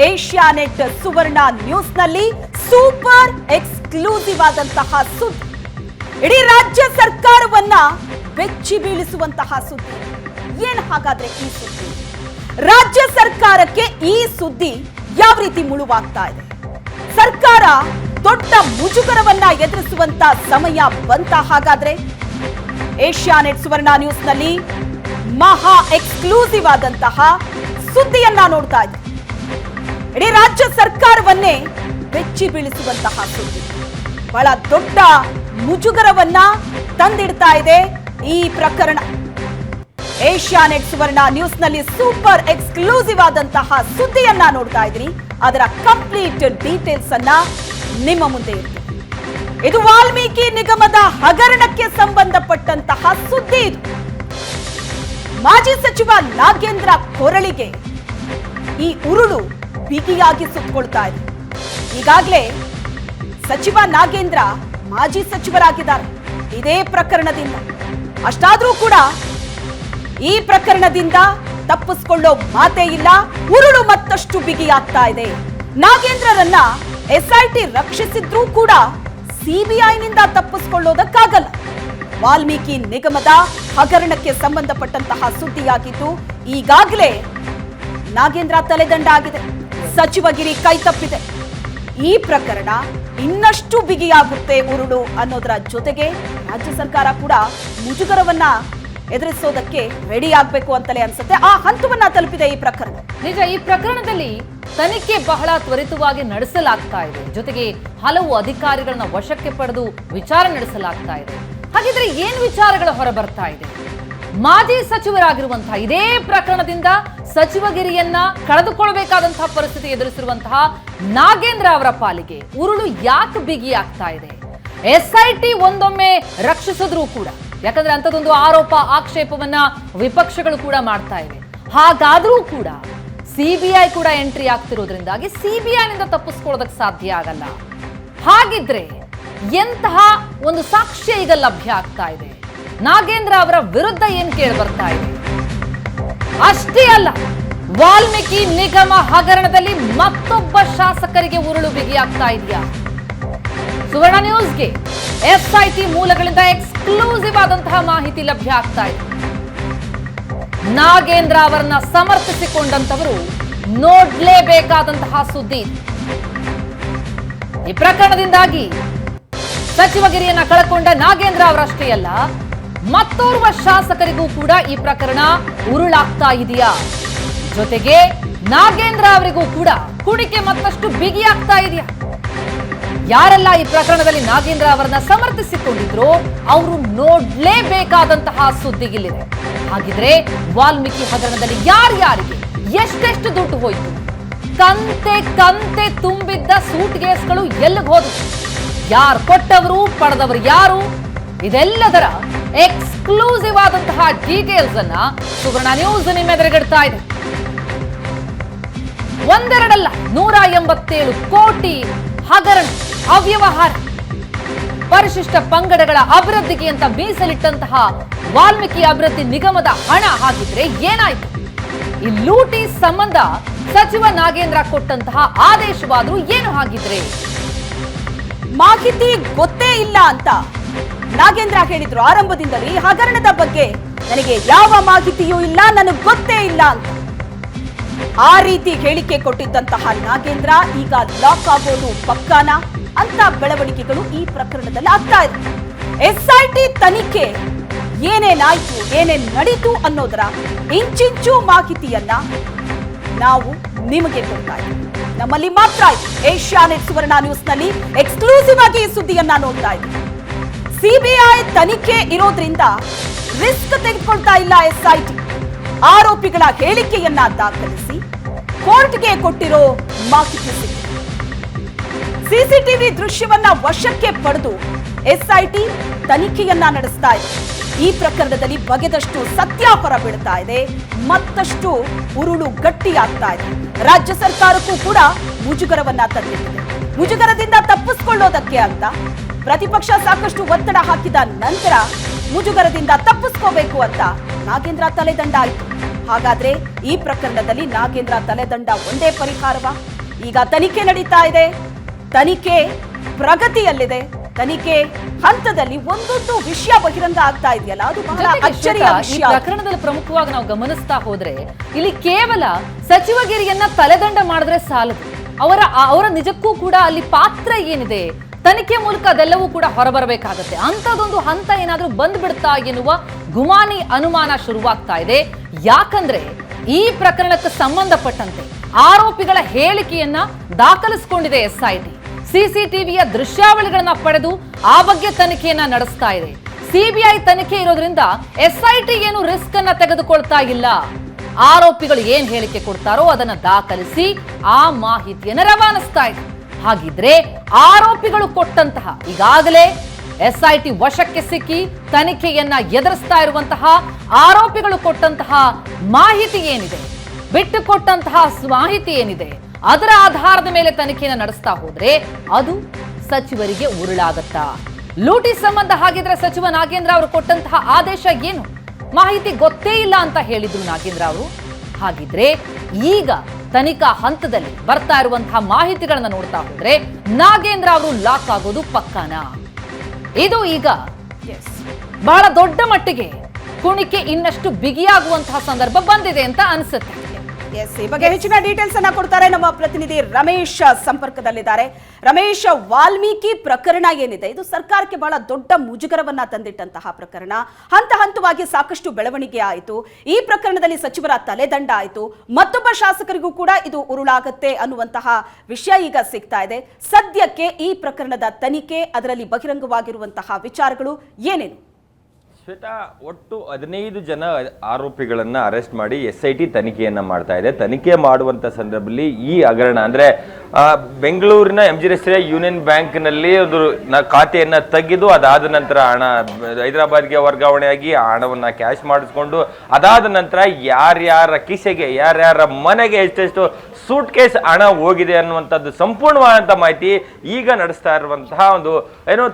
Asianet ಸುವರ್ಣ ನ್ಯೂಸ್ನಲ್ಲಿ super exclusive ಆದಂತಹ ಸುದ್ದಿ. ಇಡೀ ರಾಜ್ಯ ಸರ್ಕಾರವನ್ನ ಬೆಚ್ಚಿ ಬೀಳಿಸುವಂತಹ ಸುದ್ದಿ. ಏನ್ ಹಾಗಾದ್ರೆ ಈ ಸುದ್ದಿ? ರಾಜ್ಯ ಸರ್ಕಾರಕ್ಕೆ ಈ ಸುದ್ದಿ ಯಾವ ರೀತಿ ಮುಳುವಾಗ್ತಾ ಇದೆ? ಸರ್ಕಾರ ದೊಡ್ಡ ಮುಜುಗರವನ್ನ ಎದುರಿಸುವಂತ ಸಮಯ ಬಂತ ಹಾಗಾದ್ರೆ? ಏಷ್ಯಾನೆಟ್ ಸುವರ್ಣ ನ್ಯೂಸ್ನಲ್ಲಿ ಮಹಾ ಎಕ್ಸ್ಕ್ಲೂಸಿವ್ ಆದಂತಹ ಸುದ್ದಿಯನ್ನ ನೋಡ್ತಾ ಇದ್ದೀವಿ. ಇಡೀ ರಾಜ್ಯ ಸರ್ಕಾರವನ್ನೇ ಬೆಚ್ಚಿ ಬೀಳಿಸುವಂತಹ ಸುದ್ದಿ. ಬಹಳ ದೊಡ್ಡ ಮುಜುಗರವನ್ನ ತಂದಿಡ್ತಾ ಇದೆ ಈ ಪ್ರಕರಣ. ಏಷ್ಯಾನೆಟ್ ಸುವರ್ಣ ನ್ಯೂಸ್ನಲ್ಲಿ ಸೂಪರ್ ಎಕ್ಸ್ಕ್ಲೂಸಿವ್ ಆದಂತಹ ಸುದ್ದಿಯನ್ನ ನೋಡ್ತಾ ಇದ್ದೀರಿ. ಅದರ ಕಂಪ್ಲೀಟ್ ಡೀಟೇಲ್ಸ್ ಅನ್ನ ನಿಮ್ಮ ಮುಂದೆ ಇರ್ತೀವಿ. ಇದು ವಾಲ್ಮೀಕಿ ನಿಗಮದ ಹಗರಣಕ್ಕೆ ಸಂಬಂಧಪಟ್ಟಂತಹ ಸುದ್ದಿ. ಇದು ಮಾಜಿ ಸಚಿವ ನಾಗೇಂದ್ರ ಕೊರಳಿಗೆ ಈ ಉರುಳು ಬಿಗಿಯಾಗಿ ಸುತ್ತಕೊಳ್ತಾ ಇದೆ. ಈಗಾಗಲೇ ಸಚಿವ ನಾಗೇಂದ್ರ ಮಾಜಿ ಸಚಿವರಾಗಿದ್ದಾರೆ ಇದೇ ಪ್ರಕರಣದಿಂದ. ಅಷ್ಟಾದ್ರೂ ಕೂಡ ಈ ಪ್ರಕರಣದಿಂದ ತಪ್ಪಿಸಿಕೊಳ್ಳೋ ಮಾತೇ ಇಲ್ಲ. ಉರುಳು ಮತ್ತಷ್ಟು ಬಿಗಿಯಾಗ್ತಾ ಇದೆ. ನಾಗೇಂದ್ರರನ್ನ ಎಸ್ಐಟಿ ರಕ್ಷಿಸಿದ್ರೂ ಕೂಡ ಸಿಬಿಐನಿಂದ ತಪ್ಪಿಸಿಕೊಳ್ಳೋದಕ್ಕಾಗಲ್ಲ. ವಾಲ್ಮೀಕಿ ನಿಗಮದ ಹಗರಣಕ್ಕೆ ಸಂಬಂಧಪಟ್ಟಂತಹ ಸುದ್ದಿಯಾಗಿದ್ದು ಈಗಾಗಲೇ ನಾಗೇಂದ್ರ ತಲೆದಂಡ ಆಗಿದೆ. ಸಚಿವಗಿರಿ ಕೈ ತಪ್ಪಿದೆ. ಈ ಪ್ರಕರಣ ಇನ್ನಷ್ಟು ಬಿಗಿಯಾಗುತ್ತೆ ಉರುಳು ಅನ್ನೋದರ ಜೊತೆಗೆ ರಾಜ್ಯ ಸರ್ಕಾರ ಕೂಡ ಮುಜುಗರವನ್ನ ಎದುರಿಸೋದಕ್ಕೆ ರೆಡಿ ಆಗ್ಬೇಕು ಅಂತಲೇ ಅನ್ಸುತ್ತೆ. ಆ ಹಂತವನ್ನ ತಲುಪಿದೆ ಈ ಪ್ರಕರಣ. ನಿಜ, ಈ ಪ್ರಕರಣದಲ್ಲಿ ತನಿಖೆ ಬಹಳ ತ್ವರಿತವಾಗಿ ನಡೆಸಲಾಗ್ತಾ ಇದೆ. ಜೊತೆಗೆ ಹಲವು ಅಧಿಕಾರಿಗಳನ್ನ ವಶಕ್ಕೆ ಪಡೆದು ವಿಚಾರಣೆ ನಡೆಸಲಾಗ್ತಾ ಇದೆ. ಹಾಗಿದ್ರೆ ಏನ್ ವಿಚಾರಗಳು ಹೊರಬರ್ತಾ ಇದೆ? ಮಾಜಿ ಸಚಿವರಾಗಿರುವಂತಹ ಇದೇ ಪ್ರಕರಣದಿಂದ ಸಚಿವಗಿರಿಯನ್ನ ಕಳೆದುಕೊಳ್ಳಬೇಕಾದಂತಹ ಪರಿಸ್ಥಿತಿ ಎದುರಿಸಿರುವಂತಹ ನಾಗೇಂದ್ರ ಅವರ ಪಾಲಿಗೆ ಉರುಳು ಯಾಕೆ ಬಿಗಿಯಾಗ್ತಾ ಇದೆ? ಎಸ್ಐಟಿ ಒಂದೊಮ್ಮೆ ರಕ್ಷಿಸಿದ್ರೂ ಕೂಡ, ಯಾಕಂದ್ರೆ ಅಂತದೊಂದು ಆರೋಪ ಆಕ್ಷೇಪವನ್ನ ವಿಪಕ್ಷಗಳು ಕೂಡ ಮಾಡ್ತಾ ಇವೆ. ಹಾಗಾದ್ರೂ ಕೂಡ ಸಿಬಿಐ ಕೂಡ ಎಂಟ್ರಿ ಆಗ್ತಿರೋದ್ರಿಂದಾಗಿ ಸಿಬಿಐನಿಂದ ತಪ್ಪಿಸ್ಕೊಳ್ಳೋದಕ್ಕೆ ಸಾಧ್ಯ ಆಗಲ್ಲ. ಹಾಗಿದ್ರೆ ಎಂತಹ ಒಂದು ಸಾಕ್ಷ್ಯ ಈಗ ಲಭ್ಯ ಆಗ್ತಾ ಇದೆ? ನಾಗೇಂದ್ರ ಅವರ ವಿರುದ್ಧ ಏನ್ ಕೇಳಿ ಬರ್ತಾ ಇದೆ? ಅಷ್ಟೇ ಅಲ್ಲ, ವಾಲ್ಮೀಕಿ ನಿಗಮ ಹಗರಣದಲ್ಲಿ ಮತ್ತೊಬ್ಬ ಶಾಸಕರಿಗೆ ಉರುಳು ಬಿಗಿಯಾಗ್ತಾ ಇದೆಯಾ? ಸುವರ್ಣ ನ್ಯೂಸ್ಗೆ ಎಸ್ಐಟಿ ಮೂಲಗಳಿಂದ ಎಕ್ಸ್ಕ್ಲೂಸಿವ್ ಆದಂತಹ ಮಾಹಿತಿ ಲಭ್ಯ ಆಗ್ತಾ ಇದೆ. ನಾಗೇಂದ್ರ ಅವರನ್ನ ಸಮರ್ಥಿಸಿಕೊಂಡಂತವರು ನೋಡ್ಲೇಬೇಕಾದಂತಹ ಸುದ್ದಿ. ಈ ಪ್ರಕರಣದಿಂದಾಗಿ ಸಚಿವಗಿರಿಯನ್ನ ಕಳಕೊಂಡ ನಾಗೇಂದ್ರ ಅವರಷ್ಟೇ ಅಲ್ಲ, ಮತ್ತೋರ್ವ ಶಾಸಕರಿಗೂ ಕೂಡ ಈ ಪ್ರಕರಣ ಉರುಳಾಗ್ತಾ ಇದೆಯಾ? ಜೊತೆಗೆ ನಾಗೇಂದ್ರ ಅವರಿಗೂ ಕೂಡ ಕುಣಿಕೆ ಮತ್ತಷ್ಟು ಬಿಗಿಯಾಗ್ತಾ ಇದೆಯಾ? ಯಾರೆಲ್ಲ ಈ ಪ್ರಕರಣದಲ್ಲಿ ನಾಗೇಂದ್ರ ಅವರನ್ನ ಸಮರ್ಥಿಸಿಕೊಂಡಿದ್ರು ಅವರು ನೋಡ್ಲೇಬೇಕಾದಂತಹ ಸುದ್ದಿಗಿಲ್ಲಿದೆ. ಹಾಗಿದ್ರೆ ವಾಲ್ಮೀಕಿ ಹಗರಣದಲ್ಲಿ ಯಾರ್ಯಾರಿಗೆ ಎಷ್ಟೆಷ್ಟು ದುಡ್ಡು ಹೋಯ್ತು? ಕಂತೆ ತುಂಬಿದ್ದ ಸೂಟ್ ಕೇಸ್ಗಳು ಎಲ್ಲಿಗೆ ಹೋದವು? ಯಾರು ಕೊಟ್ಟವರು, ಪಡೆದವರು ಯಾರು? ಇದೆಲ್ಲದರ ಎಕ್ಸ್ಕ್ಲೂಸಿವ್ ಆದಂತಹ ಡೀಟೇಲ್ಸ್ ಅನ್ನ ಸುವರ್ಣ ನ್ಯೂಸ್ ನಿಮ್ಮೆದುರಿಗಿಡ್ತಾ ಇದೆ. ಒಂದೆರಡಲ್ಲ, 187 ಕೋಟಿ ಹಗರಣ, ಅವ್ಯವಹಾರ, ಪರಿಶಿಷ್ಟ ಪಂಗಡಗಳ ಅಭಿವೃದ್ಧಿಗೆ ಅಂತ ಮೀಸಲಿಟ್ಟಂತಹ ವಾಲ್ಮೀಕಿ ಅಭಿವೃದ್ಧಿ ನಿಗಮದ ಹಣ ಹಾಗಿದ್ರೆ ಏನಾಯ್ತು? ಈ ಲೂಟಿ ಸಂಬಂಧ ಸಚಿವ ನಾಗೇಂದ್ರ ಕೊಟ್ಟಂತಹ ಆದೇಶವಾದ್ರೂ ಏನು ಹಾಗಿದ್ರೆ? ಮಾಹಿತಿ ಗೊತ್ತೇ ಇಲ್ಲ ಅಂತ ನಾಗೇಂದ್ರ ಹೇಳಿದ್ರು ಆರಂಭದಿಂದಲೂ. ಈ ಹಗರಣದ ಬಗ್ಗೆ ನನಗೆ ಯಾವ ಮಾಹಿತಿಯೂ ಇಲ್ಲ, ನನಗೆ ಗೊತ್ತೇ ಇಲ್ಲ ಅಂತ ಆ ರೀತಿ ಹೇಳಿಕೆ ಕೊಟ್ಟಿದ್ದಂತಹ ನಾಗೇಂದ್ರ ಈಗ ಲಾಕ್ ಆಗೋದು ಪಕ್ಕಾನ ಅಂತ ಬೆಳವಣಿಗೆಗಳು ಈ ಪ್ರಕರಣದಲ್ಲಿ ಆಗ್ತಾ ಇದೆ. ಎಸ್ಐಟಿ ತನಿಖೆ ಏನೇನಾಯ್ತು, ಏನೇನ್ ನಡೀತು ಅನ್ನೋದರ ಇಂಚಿಂಚು ಮಾಹಿತಿಯನ್ನ ನಾವು ನಿಮಗೆ ಕೊಡ್ತಾ ಇದ್ದೀವಿ. ನಮ್ಮಲ್ಲಿ ಮಾತ್ರ ಏಷ್ಯಾನೆಟ್ ಸುವರ್ಣ ನ್ಯೂಸ್ನಲ್ಲಿ ಎಕ್ಸ್ಕ್ಲೂಸಿವ್ ಆಗಿ ಈ ಸುದ್ದಿಯನ್ನ ನೋಡ್ತಾ ಇದ್ದೀವಿ. ಸಿಬಿಐ ತನಿಖೆ ಇರೋದ್ರಿಂದ ರಿಸ್ಕ್ ತೆಗೆದುಕೊಳ್ತಾ ಇಲ್ಲ ಎಸ್ಐಟಿ. ಆರೋಪಿಗಳ ಹೇಳಿಕೆಯನ್ನ ದಾಖಲಿಸಿ ಕೋರ್ಟ್ಗೆ ಕೊಟ್ಟಿರೋ ಮಾಹಿತಿ ಸಿಕ್ಕಿದೆ. ಸಿಸಿಟಿವಿ ದೃಶ್ಯವನ್ನ ವಶಕ್ಕೆ ಪಡೆದು ಎಸ್ಐಟಿ ತನಿಖೆಯನ್ನ ನಡೆಸ್ತಾ ಇದೆ. ಈ ಪ್ರಕರಣದಲ್ಲಿ ಬಗೆದಷ್ಟು ಸತ್ಯ ಹೊರಬೀಳ್ತಾ ಇದೆ. ಮತ್ತಷ್ಟು ಉರುಳು ಗಟ್ಟಿಯಾಗ್ತಾ ಇದೆ. ರಾಜ್ಯ ಸರ್ಕಾರಕ್ಕೂ ಕೂಡ ಮುಜುಗರವನ್ನ ತಂದಿದೆ. ಮುಜುಗರದಿಂದ ತಪ್ಪಿಸಿಕೊಳ್ಳೋದಕ್ಕೆ ಅಂತ ಪ್ರತಿಪಕ್ಷ ಸಾಕಷ್ಟು ಒತ್ತಡ ಹಾಕಿದ ನಂತರ ಮುಜುಗರದಿಂದ ತಪ್ಪಿಸ್ಕೋಬೇಕು ಅಂತ ನಾಗೇಂದ್ರ ತಲೆದಂಡ ಆಯಿತು. ಹಾಗಾದ್ರೆ ಈ ಪ್ರಕರಣದಲ್ಲಿ ನಾಗೇಂದ್ರ ತಲೆದಂಡ ಒಂದೇ ಪರಿಹಾರವಾ? ಈಗ ತನಿಖೆ ನಡೀತಾ ಇದೆ, ತನಿಖೆ ಪ್ರಗತಿಯಲ್ಲಿದೆ, ತನಿಖೆ ಹಂತದಲ್ಲಿ ಒಂದೊಂದು ವಿಷಯ ಬಹಿರಂಗ ಆಗ್ತಾ ಇದೆಯಲ್ಲ, ಅದು ಬಹಳ ಅಚ್ಚರಿಯ ಈ ವಿಷಯ. ಪ್ರಕರಣದಲ್ಲಿ ಪ್ರಮುಖವಾಗಿ ನಾವು ಗಮನಿಸ್ತಾ ಹೋದ್ರೆ ಇಲ್ಲಿ ಕೇವಲ ಸಚಿವಗಿರಿಯನ್ನ ತಲೆದಂಡ ಮಾಡಿದ್ರೆ ಸಾಲದು, ಅವರ ನಿಜಕ್ಕೂ ಕೂಡ ಅಲ್ಲಿ ಪಾತ್ರ ಏನಿದೆ, ತನಿಖೆ ಮೂಲಕ ಅದೆಲ್ಲವೂ ಕೂಡ ಹೊರಬರಬೇಕಾಗತ್ತೆ. ಅಂತದೊಂದು ಹಂತ ಏನಾದ್ರೂ ಬಂದ್ಬಿಡ್ತಾ ಎನ್ನುವ ಗುಮಾನಿ ಅನುಮಾನ ಶುರುವಾಗ್ತಾ ಇದೆ. ಯಾಕಂದ್ರೆ ಈ ಪ್ರಕರಣಕ್ಕೆ ಸಂಬಂಧಪಟ್ಟಂತೆ ಆರೋಪಿಗಳ ಹೇಳಿಕೆಯನ್ನ ದಾಖಲಿಸಿಕೊಂಡಿದೆ SIT. ಸಿಸಿಟಿವಿಯ ದೃಶ್ಯಾವಳಿಗಳನ್ನ ಪಡೆದು ಆ ಬಗ್ಗೆ ತನಿಖೆಯನ್ನ ನಡೆಸ್ತಾ ಇದೆ. ಸಿಬಿಐ ತನಿಖೆ ಇರೋದ್ರಿಂದ SIT ಏನು ರಿಸ್ಕ್ ಅನ್ನ ತೆಗೆದುಕೊಳ್ತಾ ಇಲ್ಲ. ಆರೋಪಿಗಳು ಏನ್ ಹೇಳಿಕೆ ಕೊಡ್ತಾರೋ ಅದನ್ನ ದಾಖಲಿಸಿ ಆ ಮಾಹಿತಿಯನ್ನ ರವಾನಿಸ್ತಾ ಇದೆ. ಹಾಗಿದ್ರೆ ಆರೋಪಿಗಳು ಕೊಟ್ಟಂತಹ, ಈಗಾಗಲೇ SIT ವಶಕ್ಕೆ ಸಿಕ್ಕಿ ತನಿಖೆಯನ್ನ ಎದುರಿಸ್ತಾ ಇರುವಂತಹ ಆರೋಪಿಗಳು ಕೊಟ್ಟಂತಹ ಮಾಹಿತಿ ಏನಿದೆ, ಬಿಟ್ಟುಕೊಟ್ಟಂತಹ ಮಾಹಿತಿ ಏನಿದೆ, ಅದರ ಆಧಾರದ ಮೇಲೆ ತನಿಖೆಯನ್ನು ನಡೆಸ್ತಾ ಹೋದ್ರೆ ಅದು ಸಚಿವರಿಗೆ ಉರುಳಾಗತ್ತಾ? ಲೂಟಿ ಸಂಬಂಧ ಹಾಗಿದ್ರೆ ಸಚಿವ ನಾಗೇಂದ್ರ ಅವರು ಕೊಟ್ಟಂತಹ ಆದೇಶ ಏನು? ಮಾಹಿತಿ ಗೊತ್ತೇ ಇಲ್ಲ ಅಂತ ಹೇಳಿದ್ರು ನಾಗೇಂದ್ರ ಅವರು. ಹಾಗಿದ್ರೆ ಈಗ ತನಿಖಾ ಹಂತದಲ್ಲಿ ಬರ್ತಾ ಇರುವಂತಹ ಮಾಹಿತಿಗಳನ್ನ ನೋಡ್ತಾ ಹೋದ್ರೆ ನಾಗೇಂದ್ರ ಅವರು ಲಾಕ್ ಆಗೋದು ಪಕ್ಕಾನಾ? ಇದು ಈಗ ಬಹಳ ದೊಡ್ಡ ಮಟ್ಟಿಗೆ ಕುಣಿಕೆ ಇನ್ನಷ್ಟು ಬಿಗಿಯಾಗುವಂತಹ ಸಂದರ್ಭ ಬಂದಿದೆ ಅಂತ ಅನ್ಸುತ್ತೆ. ಈ ಬಗ್ಗೆ ಹೆಚ್ಚಿನ ಡೀಟೇಲ್ಸ್ ಅನ್ನ ಕೊಡ್ತಾರೆ ನಮ್ಮ ಪ್ರತಿನಿಧಿ ರಮೇಶ್ ಸಂಪರ್ಕದಲ್ಲಿದ್ದಾರೆ. ರಮೇಶ್, ವಾಲ್ಮೀಕಿ ಪ್ರಕರಣ ಏನಿದೆ, ಇದು ಸರ್ಕಾರಕ್ಕೆ ಬಹಳ ದೊಡ್ಡ ಮುಜುಗರವನ್ನ ತಂದಿಟ್ಟಂತಹ ಪ್ರಕರಣ. ಹಂತ ಹಂತವಾಗಿ ಸಾಕಷ್ಟು ಬೆಳವಣಿಗೆ ಆಯಿತು. ಈ ಪ್ರಕರಣದಲ್ಲಿ ಸಚಿವರ ತಲೆದಂಡ ಆಯಿತು, ಮತ್ತೊಬ್ಬ ಶಾಸಕರಿಗೂ ಕೂಡ ಇದು ಉರುಳಾಗತ್ತೆ ಅನ್ನುವಂತಹ ವಿಷಯ ಈಗ ಸಿಗ್ತಾ ಇದೆ. ಸದ್ಯಕ್ಕೆ ಈ ಪ್ರಕರಣದ ತನಿಖೆ, ಅದರಲ್ಲಿ ಬಹಿರಂಗವಾಗಿರುವಂತಹ ವಿಚಾರಗಳು ಏನೇನು? ಶ್ವೇತಾ, ಒಟ್ಟು 15 ಜನ ಆರೋಪಿಗಳನ್ನ ಅರೆಸ್ಟ್ ಮಾಡಿ SIT ತನಿಖೆಯನ್ನ ಮಾಡ್ತಾ ಇದೆ. ತನಿಖೆ ಮಾಡುವಂತ ಸಂದರ್ಭದಲ್ಲಿ ಈ ಹಗರಣ ಅಂದ್ರೆ ಬೆಂಗಳೂರಿನ MG ರಸ್ತೆಯ ಯೂನಿಯನ್ ಬ್ಯಾಂಕ್ನಲ್ಲಿ ಒಂದು ಖಾತೆಯನ್ನ ತೆಗೆದು ಅದಾದ ನಂತರ ಹಣ ಹೈದರಾಬಾದ್ಗೆ ವರ್ಗಾವಣೆಯಾಗಿ ಹಣವನ್ನ ಕ್ಯಾಶ್ ಮಾಡಿಸ್ಕೊಂಡು ಅದಾದ ನಂತರ ಯಾರ್ಯಾರ ಕಿಸೆಗೆ, ಯಾರ್ಯಾರ ಮನೆಗೆ ಎಷ್ಟೆಷ್ಟು ಸೂಟ್ ಕೇಸ್ ಹಣ ಹೋಗಿದೆ ಅನ್ನುವಂಥದ್ದು ಸಂಪೂರ್ಣವಾದಂಥ ಮಾಹಿತಿ ಈಗ ನಡೆಸ್ತಾ ಇರುವಂತಹ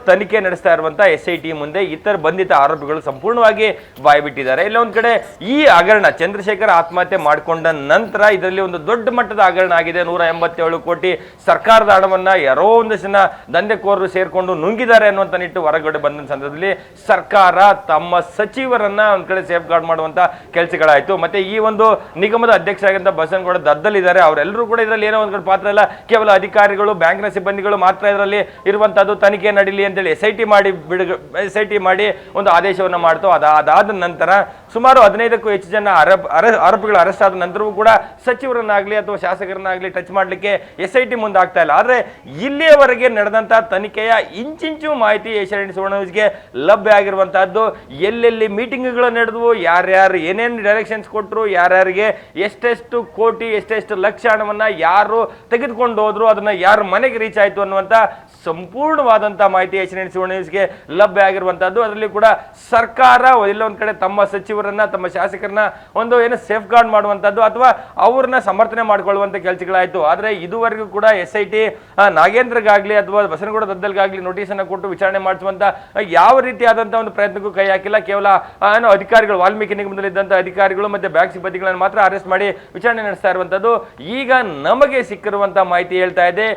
ತನಿಖೆ ನಡೆಸ್ತಾ ಇರುವಂತಹ SIT ಮುಂದೆ ಇತರ ಬಂಧಿತ ಆರೋಪಿಗಳು ಸಂಪೂರ್ಣವಾಗಿ ಬಾಯ್ಬಿಟ್ಟಿದ್ದಾರೆ. ಇಲ್ಲ ಒಂದ್ ಕಡೆ ಈ ಹಗರಣ ಚಂದ್ರಶೇಖರ್ ಆತ್ಮಹತ್ಯೆ ಮಾಡಿಕೊಂಡ ನಂತರ ಇದರಲ್ಲಿ ಒಂದು ದೊಡ್ಡ ಮಟ್ಟದ ಹಗರಣ ಆಗಿದೆ. 187 ಕೋಟಿ ಸರ್ಕಾರದ ಹಣವನ್ನ ಯಾರೋ ಒಂದಷ್ಟು ಜನ ದಂಧೆಕೋರರು ಸೇರ್ಕೊಂಡು ನುಂಗಿದ್ದಾರೆ ಅನ್ನುವಂಥ ನಿಟ್ಟು ಹೊರಗಡೆ ಬಂದ ಸಂದರ್ಭದಲ್ಲಿ ಸರ್ಕಾರ ತಮ್ಮ ಸಚಿವರನ್ನ ಒಂದ್ ಕಡೆ ಸೇಫ್ ಗಾರ್ಡ್ ಮಾಡುವಂತ ಕೆಲಸಗಳಾಯ್ತು. ಮತ್ತೆ ಈ ಒಂದು ನಿಗಮದ ಅಧ್ಯಕ್ಷರಾಗಿದ್ದ ಬಸನಗೌಡ ದದ್ದಲಿದ್ದಾರೆ, ಅವರೆಲ್ಲರೂ ಕೂಡ ಇದರಲ್ಲಿ ಏನೋ ಒಂದ್ ಕಡೆ ಪಾತ್ರ ಇಲ್ಲ, ಕೇವಲ ಅಧಿಕಾರಿಗಳು, ಬ್ಯಾಂಕ್ನ ಸಿಬ್ಬಂದಿಗಳು ಮಾತ್ರ ಇದರಲ್ಲಿ ಇರುವಂತದ್ದು. ತನಿಖೆ ನಡೀಲಿ ಅಂತೇಳಿ SIT ಮಾಡಿ ಒಂದು ಆದೇಶವನ್ನು ಮಾಡ್ತು. ಅದಾದ ನಂತರ ಸುಮಾರು 15ಕ್ಕೂ ಹೆಚ್ಚು ಜನ ಆರೋಪಿಗಳು ಅರೆಸ್ಟ್ ಆದ ನಂತರವೂ ಕೂಡ ಸಚಿವರನ್ನಾಗ್ಲಿ ಅಥವಾ ಶಾಸಕರನ್ನಾಗ್ಲಿ ಟಚ್ ಮಾಡ್ಲಿಕ್ಕೆ SIT ಮುಂದಾಗ್ತಾ ಇಲ್ಲ. ಆದ್ರೆ ಇಲ್ಲಿಯವರೆಗೆ ನಡೆದಂತಹ ತನಿಖೆಯ ಇಂಚಿಂಚು ಮಾಹಿತಿ ಏಷ್ಯಾನೆಟ್ ಸುವರ್ಣ ನ್ಯೂಸ್ಗೆ ಲಭ್ಯ ಆಗಿರುವಂತಹದ್ದು. ಎಲ್ಲೆಲ್ಲಿ ಮೀಟಿಂಗ್ಗಳು ನಡೆದವು, ಯಾರ್ಯಾರು ಏನೇನು ಡೈರೆಕ್ಷನ್ಸ್ ಕೊಟ್ಟರು, ಯಾರ್ಯಾರಿಗೆ ಎಷ್ಟೆಷ್ಟು ಕೋಟಿ ಎಷ್ಟೆಷ್ಟು ಲಕ್ಷ ಹಣವನ್ನ ಯಾರು ತೆಗೆದುಕೊಂಡು ಹೋದ್ರು, ಅದನ್ನ ಯಾರ ಮನೆಗೆ ರೀಚ್ ಆಯ್ತು ಅನ್ನುವಂತ ಸಂಪೂರ್ಣವಾದಂತಹ ಮಾಹಿತಿ ಏಷ್ಯಾನೆಟ್ ಸುವರ್ಣ ನ್ಯೂಸ್ಗೆ ಲಭ್ಯ ಆಗಿರುವಂತಹದ್ದು. ಅದರಲ್ಲಿ ಕೂಡ ಸರ್ಕಾರ ಎಲ್ಲ ಒಂದ್ ಕಡೆ ತಮ್ಮ ಸಚಿವರನ್ನ, ತಮ್ಮ ಶಾಸಕರನ್ನ ಸೇಫ್ ಗಾರ್ಡ್ ಮಾಡುವಂತದ್ದು ಅಥವಾ ಅವ್ರನ್ನ ಸಮರ್ಥನೆ ಮಾಡಿಕೊಳ್ಳುವಂತ ಕೆಲಸಗಳಾಯ್ತು. ಆದ್ರೆ ಇದುವರೆಗೂ ಕೂಡ SIT ನಾಗೇಂದ್ರಗಾಗ್ಲಿ ಅಥವಾ ಬಸನಗೌಡ ದದ್ದಲ್ಗಾಗ್ಲಿ ನೋಟಿಸ್ ಅನ್ನ ಕೊಟ್ಟು ವಿಚಾರಣೆ ಮಾಡಿಸುವಂತ ಯಾವ ರೀತಿಯಾದಂತಹ ಒಂದು ಪ್ರಯತ್ನಕ್ಕೂ ಕೈ ಹಾಕಿಲ್ಲ. ಕೇವಲ ಅಧಿಕಾರಿಗಳು, ವಾಲ್ಮೀಕಿ ನಿಗಮದಲ್ಲಿದ್ದಂತಹ ಅಧಿಕಾರಿಗಳು ಮತ್ತೆ ಬ್ಯಾಂಕ್ ಸಿಬ್ಬಂದಿಗಳನ್ನು ಮಾತ್ರ ಅರೆಸ್ಟ್ ಮಾಡಿ ವಿಚಾರಣೆ ನಡೆಸ್ತಾ ಇರುವಂತದ್ದು. ಈಗ ನಮಗೆ ಸಿಕ್ಕಿರುವಂತಹ ಮಾಹಿತಿ ಹೇಳ್ತಾ ಇದೆ,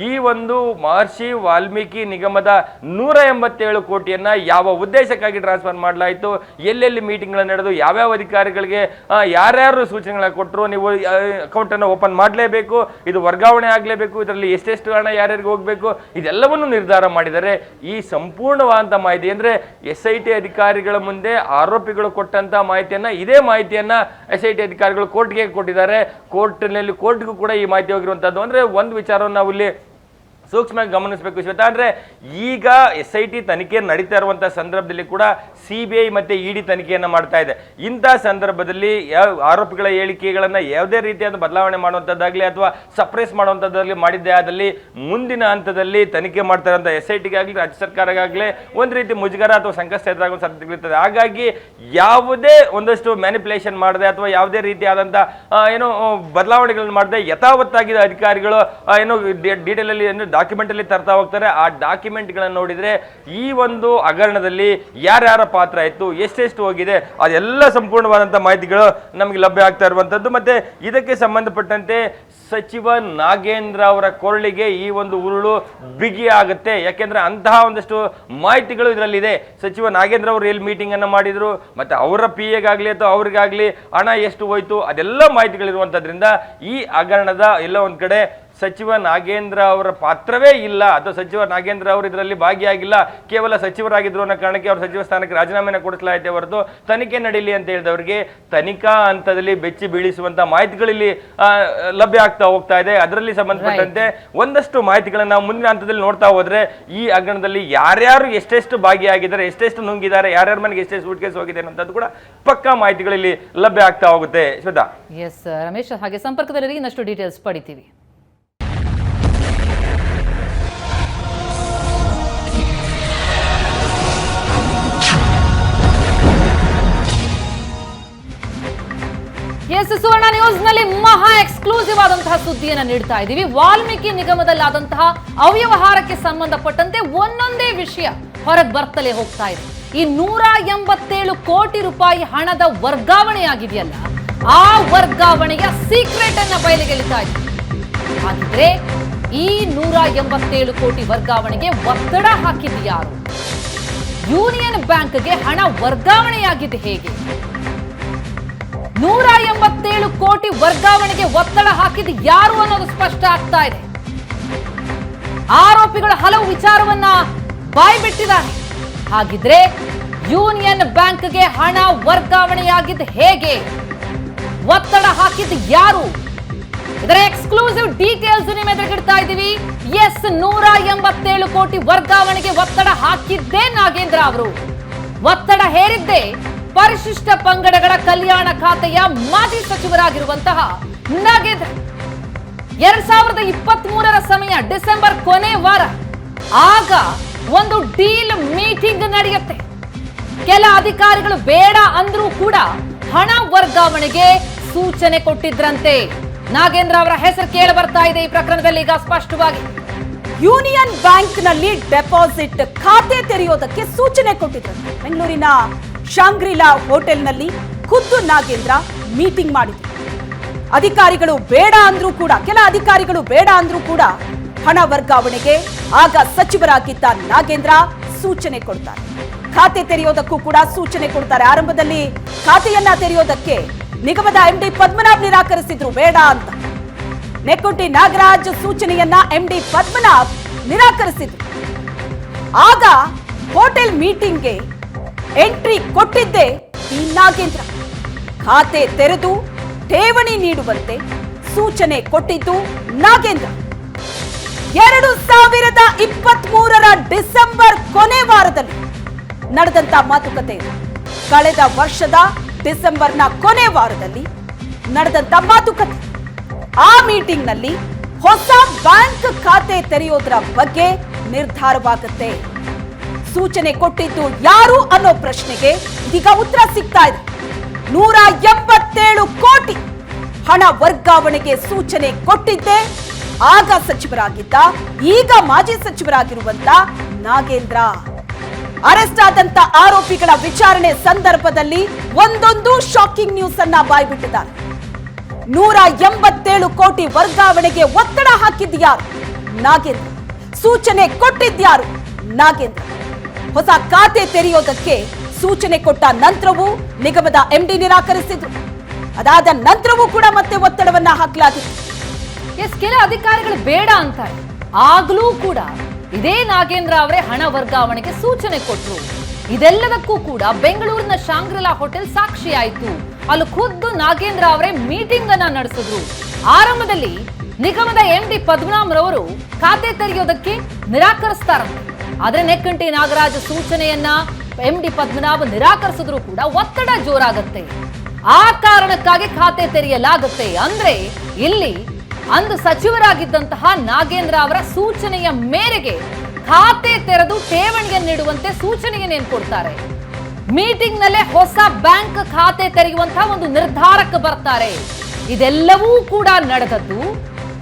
ಈ ಒಂದು ಮಹರ್ಷಿ ವಾಲ್ಮೀಕಿ ನಿಗಮದ 187 ಕೋಟಿಯನ್ನ ಯಾವ ಉದ್ದೇಶಕ್ಕಾಗಿ ಟ್ರಾನ್ಸ್ಫರ್ ಮಾಡಲಾಯಿತು, ಎಲ್ಲೆಲ್ಲಿ ಮೀಟಿಂಗ್ಗಳು ನಡೆದು, ಯಾವ್ಯಾವ ಅಧಿಕಾರಿಗಳಿಗೆ ಯಾರ್ಯಾರು ಸೂಚನೆಗಳನ್ನ ಕೊಟ್ಟರು, ನೀವು ಅಕೌಂಟ್ ಅನ್ನು ಓಪನ್ ಮಾಡಲೇಬೇಕು, ಇದು ವರ್ಗಾವಣೆ ಆಗಲೇಬೇಕು, ಇದರಲ್ಲಿ ಎಷ್ಟೆಷ್ಟು ಹಣ ಯಾರ್ಯಾರಿಗೆ ಹೋಗಬೇಕು, ಇದೆಲ್ಲವನ್ನು ನಿರ್ಧಾರ ಮಾಡಿದರೆ ಈ ಸಂಪೂರ್ಣವಾದಂಥ ಮಾಹಿತಿ ಅಂದ್ರೆ SIT ಅಧಿಕಾರಿಗಳ ಮುಂದೆ ಆರೋಪಿಗಳು ಕೊಟ್ಟಂತ ಮಾಹಿತಿಯನ್ನ, ಇದೇ ಮಾಹಿತಿಯನ್ನ SIT ಅಧಿಕಾರಿಗಳು ಕೋರ್ಟ್ಗೆ ಕೊಟ್ಟಿದ್ದಾರೆ. ಕೋರ್ಟ್ಗೂ ಕೂಡ ಈ ಮಾಹಿತಿ ಹೋಗಿರುವಂತದ್ದು. ಅಂದ್ರೆ ಒಂದು ವಿಚಾರವನ್ನು ನಾವು ಇಲ್ಲಿ ಸೂಕ್ಷ್ಮವಾಗಿ ಗಮನಿಸಬೇಕು ಶ್ವೇತಾ. ಅಂದ್ರೆ ಈಗ SIT ತನಿಖೆ ನಡೀತಾ ಇರುವಂತಹ ಸಂದರ್ಭದಲ್ಲಿ ಕೂಡ CBI ಮತ್ತೆ ED ತನಿಖೆಯನ್ನ ಮಾಡ್ತಾ ಇದೆ. ಇಂತಹ ಸಂದರ್ಭದಲ್ಲಿ ಆರೋಪಿಗಳ ಹೇಳಿಕೆಗಳನ್ನ ಯಾವುದೇ ರೀತಿಯಾದ ಬದಲಾವಣೆ ಮಾಡುವಂತದ್ದಾಗ್ಲಿ ಅಥವಾ ಸಪ್ರೆಸ್ ಮಾಡುವಂತದ್ದಾಗ್ಲಿ ಮಾಡಿದ್ದೇ ಆದಲ್ಲಿ ಮುಂದಿನ ಹಂತದಲ್ಲಿ ತನಿಖೆ ಮಾಡ್ತಾ ಇರುವಂತಹ SITಗಾಗ್ಲಿ ರಾಜ್ಯ ಸರ್ಕಾರಗಾಗ್ಲಿ ಒಂದ್ ರೀತಿ ಮುಜುಗರ ಅಥವಾ ಸಂಕಷ್ಟ ಎದುರಾಗುವ ಸಾಧ್ಯತೆಗಳಿರ್ತದೆ. ಹಾಗಾಗಿ ಯಾವುದೇ ಒಂದಷ್ಟು ಮ್ಯಾನಿಪುಲೇಷನ್ ಮಾಡದೆ ಅಥವಾ ಯಾವುದೇ ರೀತಿಯಾದಂತಹ ಬದಲಾವಣೆಗಳನ್ನು ಮಾಡದೆ ಯಥಾವತ್ತಾಗಿ ಅಧಿಕಾರಿಗಳು ಡೀಟೇಲ್ ಅಲ್ಲಿ ಡಾಕ್ಯುಮೆಂಟ್ ಅಲ್ಲಿ ತರ್ತಾ ಹೋಗ್ತಾರೆ. ಆ ಡಾಕ್ಯುಮೆಂಟ್ ಗಳನ್ನ ನೋಡಿದ್ರೆ ಈ ಒಂದು ಹಗರಣದಲ್ಲಿ ಯಾರ್ಯಾರ ಪಾತ್ರ ಇತ್ತು, ಎಷ್ಟೆಷ್ಟು ಹೋಗಿದೆ, ಅದೆಲ್ಲ ಸಂಪೂರ್ಣವಾದಂತಹ ಮಾಹಿತಿಗಳು ನಮಗೆ ಲಭ್ಯ ಆಗ್ತಾ ಇರುವಂತದ್ದು. ಮತ್ತೆ ಇದಕ್ಕೆ ಸಂಬಂಧಪಟ್ಟಂತೆ ಸಚಿವ ನಾಗೇಂದ್ರ ಅವರ ಕೊರಳಿಗೆ ಈ ಒಂದು ಉರುಳು ಬಿಗಿ ಆಗುತ್ತೆ. ಯಾಕೆಂದ್ರೆ ಅಂತಹ ಒಂದಷ್ಟು ಮಾಹಿತಿಗಳು ಇದರಲ್ಲಿದೆ. ಸಚಿವ ನಾಗೇಂದ್ರ ಅವರು ಎಲ್ಲಿ ಮೀಟಿಂಗ್ ಅನ್ನ ಮಾಡಿದ್ರು, ಮತ್ತೆ ಅವರ PA-ಗಾಗ್ಲಿ ಅಥವಾ ಅವ್ರಿಗಾಗ್ಲಿ ಹಣ ಎಷ್ಟು ಹೋಯ್ತು, ಅದೆಲ್ಲ ಮಾಹಿತಿಗಳಿರುವಂತದ್ರಿಂದ ಈ ಹಗರಣದ ಎಲ್ಲ ಒಂದ್ ಕಡೆ ಸಚಿವ ನಾಗೇಂದ್ರ ಅವರ ಪಾತ್ರವೇ ಇಲ್ಲ, ಅಥವಾ ಸಚಿವ ನಾಗೇಂದ್ರ ಅವರು ಇದರಲ್ಲಿ ಭಾಗಿಯಾಗಿಲ್ಲ, ಕೇವಲ ಸಚಿವರಾಗಿದ್ರು ಅನ್ನೋ ಕಾರಣಕ್ಕೆ ಅವ್ರ ಸಚಿವ ಸ್ಥಾನಕ್ಕೆ ರಾಜೀನಾಮೆನ ಕೊಡಿಸಲಾಯಿತೆ ಹೊರತು ತನಿಖೆ ನಡೀಲಿ ಅಂತ ಹೇಳಿದವರಿಗೆ ತನಿಖಾ ಹಂತದಲ್ಲಿ ಬೆಚ್ಚಿ ಬೀಳಿಸುವಂತ ಮಾಹಿತಿಗಳಲ್ಲಿ ಲಭ್ಯ ಆಗ್ತಾ ಹೋಗ್ತಾ ಇದೆ. ಅದರಲ್ಲಿ ಸಂಬಂಧಪಟ್ಟಂತೆ ಒಂದಷ್ಟು ಮಾಹಿತಿಗಳನ್ನ ನಾವು ಮುಂದಿನ ಹಂತದಲ್ಲಿ ನೋಡ್ತಾ ಹೋದ್ರೆ ಈ ಹಗರಣದಲ್ಲಿ ಯಾರ್ಯಾರು ಎಷ್ಟೆಷ್ಟು ಭಾಗಿಯಾಗಿದ್ದಾರೆ, ಎಷ್ಟೆಷ್ಟು ನುಂಗಿದ್ದಾರೆ, ಯಾರ್ಯಾರ ಮನೆಗೆ ಎಷ್ಟೆಷ್ಟು ಸೂಟ್ಕೇಸ್ ಹೋಗಿದೆ ಅನ್ನೋದು ಕೂಡ ಪಕ್ಕಾ ಮಾಹಿತಿಗಳಲ್ಲಿ ಲಭ್ಯ ಆಗ್ತಾ ಹೋಗುತ್ತೆ. ಶ್ವೇತಾ. ಎಸ್ ರಮೇಶ್, ಹಾಗೆ ಸಂಪರ್ಕದಲ್ಲಿ ಇನ್ನಷ್ಟು ಡೀಟೇಲ್ಸ್ ಪಡಿತೀವಿ. ಎಸ್ ಸುವರ್ಣ ನ್ಯೂಸ್ ನಲ್ಲಿ ಮಹಾ ಎಕ್ಸ್ಕ್ಲೂಸಿವ್ ಆದಂತಹ ಸುದ್ದಿಯನ್ನ ನೀಡ್ತಾ ಇದ್ದೀವಿ. ವಾಲ್ಮೀಕಿ ನಿಗಮದಲ್ಲಾದಂತಹ ಅವ್ಯವಹಾರಕ್ಕೆ ಸಂಬಂಧಪಟ್ಟಂತೆ ಒಂದೊಂದೇ ವಿಷಯ ಹೊರಗೆ ಬರ್ತಲೇ ಹೋಗ್ತಾ ಇದೆ. ಈ 187 ಕೋಟಿ ರೂಪಾಯಿ ಹಣದ ವರ್ಗಾವಣೆ ಆಗಿದೆಯಲ್ಲ, ಆ ವರ್ಗಾವಣೆಯ ಸೀಕ್ರೆಟ್ ಅನ್ನ ಬಯಲಿಗೆಳಿತಾ ಇದೆ. ಹಾಗಿದ್ರೆ ಈ 187 ಕೋಟಿ ವರ್ಗಾವಣೆಗೆ ಒತ್ತಡ ಹಾಕಿದ್ಯಾರು? ಯೂನಿಯನ್ ಬ್ಯಾಂಕ್ಗೆ ಹಣ ವರ್ಗಾವಣೆಯಾಗಿದೆ ಹೇಗೆ? 187 ಕೋಟಿ ವರ್ಗಾವಣೆಗೆ ಒತ್ತಡ ಹಾಕಿದ ಯಾರು ಅನ್ನೋದು ಸ್ಪಷ್ಟ ಆಗ್ತಾ ಇದೆ. ಆರೋಪಿಗಳು ಹಲವು ವಿಚಾರವನ್ನ ಬಾಯ್ಬಿಟ್ಟಿದ್ದಾರೆ. ಹಾಗಿದ್ರೆ ಯೂನಿಯನ್ ಬ್ಯಾಂಕ್ಗೆ ಹಣ ವರ್ಗಾವಣೆಯಾಗಿದ್ದು ಹೇಗೆ? ಒತ್ತಡ ಹಾಕಿದ್ದು ಯಾರು? ಇದರ ಎಕ್ಸ್ಕ್ಲೂಸಿವ್ ಡೀಟೇಲ್ಸ್ ನಿಮ್ಮ ಎದುರುಗಿಡ್ತಾ ಇದ್ದೀವಿ. ಎಸ್, 187 ಕೋಟಿ ವರ್ಗಾವಣೆಗೆ ಒತ್ತಡ ಹಾಕಿದ್ದೇ ನಾಗೇಂದ್ರ ಅವರು. ಒತ್ತಡ ಹೇರಿದ್ದೇ ಪರಿಶಿಷ್ಟ ಪಂಗಡಗಳ ಕಲ್ಯಾಣ ಖಾತೆಯ ಮಾಜಿ ಸಚಿವರಾಗಿರುವಂತಹ ನಾಗೇಂದ್ರ. 2023ರ ಸಮಯ ಡಿಸೆಂಬರ್ ಕೊನೆ ವಾರ. ಆಗ ಒಂದು ಡೀಲ್ ಮೀಟಿಂಗ್ ನಡೆಯುತ್ತೆ. ಕೆಲ ಅಧಿಕಾರಿಗಳು ಬೇಡ ಅಂದ್ರೂ ಕೂಡ ಹಣ ವರ್ಗಾವಣೆಗೆ ಸೂಚನೆ ಕೊಟ್ಟಿದ್ರಂತೆ. ನಾಗೇಂದ್ರ ಅವರ ಹೆಸರು ಕೇಳಿ ಬರ್ತಾ ಇದೆ ಈ ಪ್ರಕರಣದಲ್ಲಿ ಈಗ ಸ್ಪಷ್ಟವಾಗಿ. ಯೂನಿಯನ್ ಬ್ಯಾಂಕ್ ನಲ್ಲಿ ಡೆಪಾಸಿಟ್ ಖಾತೆ ತೆರೆಯೋದಕ್ಕೆ ಸೂಚನೆ ಕೊಟ್ಟಿದ್ರಂತೆ. ಬೆಂಗಳೂರಿನ ಶಾಂಗ್ರಿಲಾ ಹೋಟೆಲ್ನಲ್ಲಿ ಖುದ್ದು ನಾಗೇಂದ್ರ ಮೀಟಿಂಗ್ ಮಾಡಿದ್ರು. ಅಧಿಕಾರಿಗಳು ಬೇಡ ಅಂದ್ರೂ ಕೂಡ, ಕೆಲ ಅಧಿಕಾರಿಗಳು ಬೇಡ ಅಂದ್ರೂ ಕೂಡ ಹಣ ವರ್ಗಾವಣೆಗೆ ಆಗ ಸಚಿವರಾಗಿದ್ದ ನಾಗೇಂದ್ರ ಸೂಚನೆ ಕೊಡ್ತಾರೆ. ಖಾತೆ ತೆರೆಯೋದಕ್ಕೂ ಕೂಡ ಸೂಚನೆ ಕೊಡ್ತಾರೆ. ಆರಂಭದಲ್ಲಿ ಖಾತೆಯನ್ನ ತೆರೆಯೋದಕ್ಕೆ ನಿಗಮದ MD ಪದ್ಮನಾಭ್ ನಿರಾಕರಿಸಿದ್ರು, ಬೇಡ ಅಂತ. ನೆಕ್ಕುಂಟಿ ನಾಗರಾಜ್ ಸೂಚನೆಯನ್ನ MD ಪದ್ಮನಾಭ್ ನಿರಾಕರಿಸಿದ್ರು. ಆಗ ಹೋಟೆಲ್ ಮೀಟಿಂಗ್ಗೆ ಎಂಟ್ರಿ ಕೊಟ್ಟಿದ್ದೆ ಈ ನಾಗೇಂದ್ರ. ಖಾತೆ ತೆರೆದು ಠೇವಣಿ ನೀಡುವಂತೆ ಸೂಚನೆ ಕೊಟ್ಟಿದ್ದು ನಾಗೇಂದ್ರ. 2023ರ ಡಿಸೆಂಬರ್ ಕೊನೆ ವಾರದಲ್ಲಿ ನಡೆದಂತ ಮಾತುಕತೆ ಇದು. ಕಳೆದ ವರ್ಷದ ಡಿಸೆಂಬರ್ನ ಕೊನೆ ವಾರದಲ್ಲಿ ನಡೆದಂತ ಮಾತುಕತೆ. ಆ ಮೀಟಿಂಗ್ ನಲ್ಲಿ ಹೊಸ ಬ್ಯಾಂಕ್ ಖಾತೆ ತೆರೆಯೋದ್ರ ಬಗ್ಗೆ ನಿರ್ಧಾರವಾಗುತ್ತೆ. ಸೂಚನೆ ಕೊಟ್ಟಿದ್ದು ಯಾರು ಅನ್ನೋ ಪ್ರಶ್ನೆಗೆ ಇದೀಗ ಉತ್ತರ ಸಿಗ್ತಾ ಇದೆ. 187 ಕೋಟಿ ಹಣ ವರ್ಗಾವಣೆಗೆ ಸೂಚನೆ ಕೊಟ್ಟಿದ್ದೆ ಆಗ ಸಚಿವರಾಗಿದ್ದ, ಈಗ ಮಾಜಿ ಸಚಿವರಾಗಿರುವಂತ ನಾಗೇಂದ್ರ. ಅರೆಸ್ಟ್ ಆದಂತ ಆರೋಪಿಗಳ ವಿಚಾರಣೆ ಸಂದರ್ಭದಲ್ಲಿ ಒಂದೊಂದು ಶಾಕಿಂಗ್ ನ್ಯೂಸ್ ಅನ್ನ ಬಾಯ್ಬಿಟ್ಟಿದ್ದಾರೆ. 187 ಕೋಟಿ ವರ್ಗಾವಣೆಗೆ ಒತ್ತಡ ಹಾಕಿದ್ಯಾರು? ನಾಗೇಂದ್ರ. ಸೂಚನೆ ಕೊಟ್ಟಿದ್ಯಾರು? ನಾಗೇಂದ್ರ. ಹೊಸ ಖಾತೆ ತೆರೆಯೋದಕ್ಕೆ ಸೂಚನೆ ಕೊಟ್ಟ ನಂತರವೂ ನಿಗಮದ MD ನಿರಾಕರಿಸಿದ್ರು. ಅದಾದ ನಂತರವೂ ಕೂಡ ಮತ್ತೆ ಒತ್ತಡವನ್ನ ಹಾಕಲಾಗಿತ್ತು. ಎಸ್, ಕೆಲ ಅಧಿಕಾರಿಗಳು ಬೇಡ ಅಂತಾರೆ. ಆಗ್ಲೂ ಕೂಡ ಇದೇ ನಾಗೇಂದ್ರ ಅವರೇ ಹಣ ವರ್ಗಾವಣೆಗೆ ಸೂಚನೆ ಕೊಟ್ಟರು. ಇದೆಲ್ಲದಕ್ಕೂ ಕೂಡ ಬೆಂಗಳೂರಿನ ಶಾಂಗ್ರಿಲಾ ಹೋಟೆಲ್ ಸಾಕ್ಷಿಯಾಯಿತು. ಅಲ್ಲಿ ಖುದ್ದು ನಾಗೇಂದ್ರ ಅವರೇ ಮೀಟಿಂಗ್ ಅನ್ನ ನಡೆಸಿದ್ರು. ಆರಂಭದಲ್ಲಿ ನಿಗಮದ MD ಪದ್ಮನಾಭ್ ರವರು ಖಾತೆ ತೆರೆಯೋದಕ್ಕೆ ನಿರಾಕರಿಸ್ತಾರಂತೆ. ಆದ್ರೆ ನೆಕ್ಕಂಟಿ ನಾಗರಾಜ್ ಸೂಚನೆಯನ್ನ MD ಪದ್ಮನಾಭ್ ನಿರಾಕರಿಸಿದ್ರು ಕೂಡ ಒತ್ತಡ ಜೋರಾಗತ್ತೆ. ಆ ಕಾರಣಕ್ಕಾಗಿ ಖಾತೆ ತೆರೆಯಲಾಗುತ್ತೆ. ಅಂದ್ರೆ ಇಲ್ಲಿ ಅಂದು ಸಚಿವರಾಗಿದ್ದಂತಹ ನಾಗೇಂದ್ರ ಅವರ ಸೂಚನೆಯ ಮೇರೆಗೆ ಖಾತೆ ತೆರೆದು ಠೇವಣಿಯನ್ನಿಡುವಂತೆ ಸೂಚನೆಯನ್ನೇನು ಕೊಡ್ತಾರೆ. ಮೀಟಿಂಗ್ ನಲ್ಲೇ ಹೊಸ ಬ್ಯಾಂಕ್ ಖಾತೆ ತೆರೆಯುವಂತಹ ಒಂದು ನಿರ್ಧಾರಕ್ಕೆ ಬರ್ತಾರೆ. ಇದೆಲ್ಲವೂ ಕೂಡ ನಡೆದದ್ದು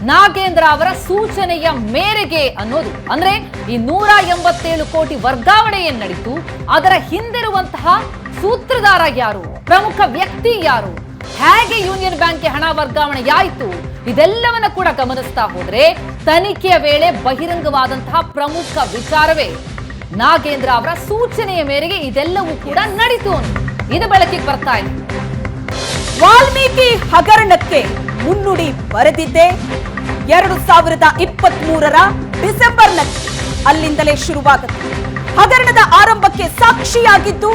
ನಾಗೇಂದ್ರ ಅವರ ಸೂಚನೆಯ ಮೇರೆಗೆ ಅನ್ನೋದು. ಅಂದ್ರೆ ಈ 187 ಕೋಟಿ ವರ್ಗಾವಣೆ ಏನ್ ನಡೀತು, ಅದರ ಹಿಂದಿರುವಂತಹ ಸೂತ್ರಧಾರ ಯಾರು, ಪ್ರಮುಖ ವ್ಯಕ್ತಿ ಯಾರು, ಹೇಗೆ ಯೂನಿಯನ್ ಬ್ಯಾಂಕ್ಗೆ ಹಣ ವರ್ಗಾವಣೆಯಾಯಿತು, ಇದೆಲ್ಲವನ್ನ ಕೂಡ ಗಮನಿಸ್ತಾ ಹೋದ್ರೆ ತನಿಖೆಯ ವೇಳೆ ಬಹಿರಂಗವಾದಂತಹ ಪ್ರಮುಖ ವಿಚಾರವೇ ನಾಗೇಂದ್ರ ಅವರ ಸೂಚನೆಯ ಮೇರೆಗೆ ಇದೆಲ್ಲವೂ ಕೂಡ ನಡೀತು. ಇದು ಬೆಳಕಿಗೆ ಬರ್ತಾ ಇದೆ. ವಾಲ್ಮೀಕಿ ಹಗರಣಕ್ಕೆ ಮುನ್ನುಡಿ ಬರೆದಿದ್ದೆ 2023ರ ಡಿಸೆಂಬರ್ನಲ್ಲಿ. ಅಲ್ಲಿಂದಲೇ ಶುರುವಾಗುತ್ತೆ. ಹಗರಣದ ಆರಂಭಕ್ಕೆ ಸಾಕ್ಷಿಯಾಗಿದ್ದು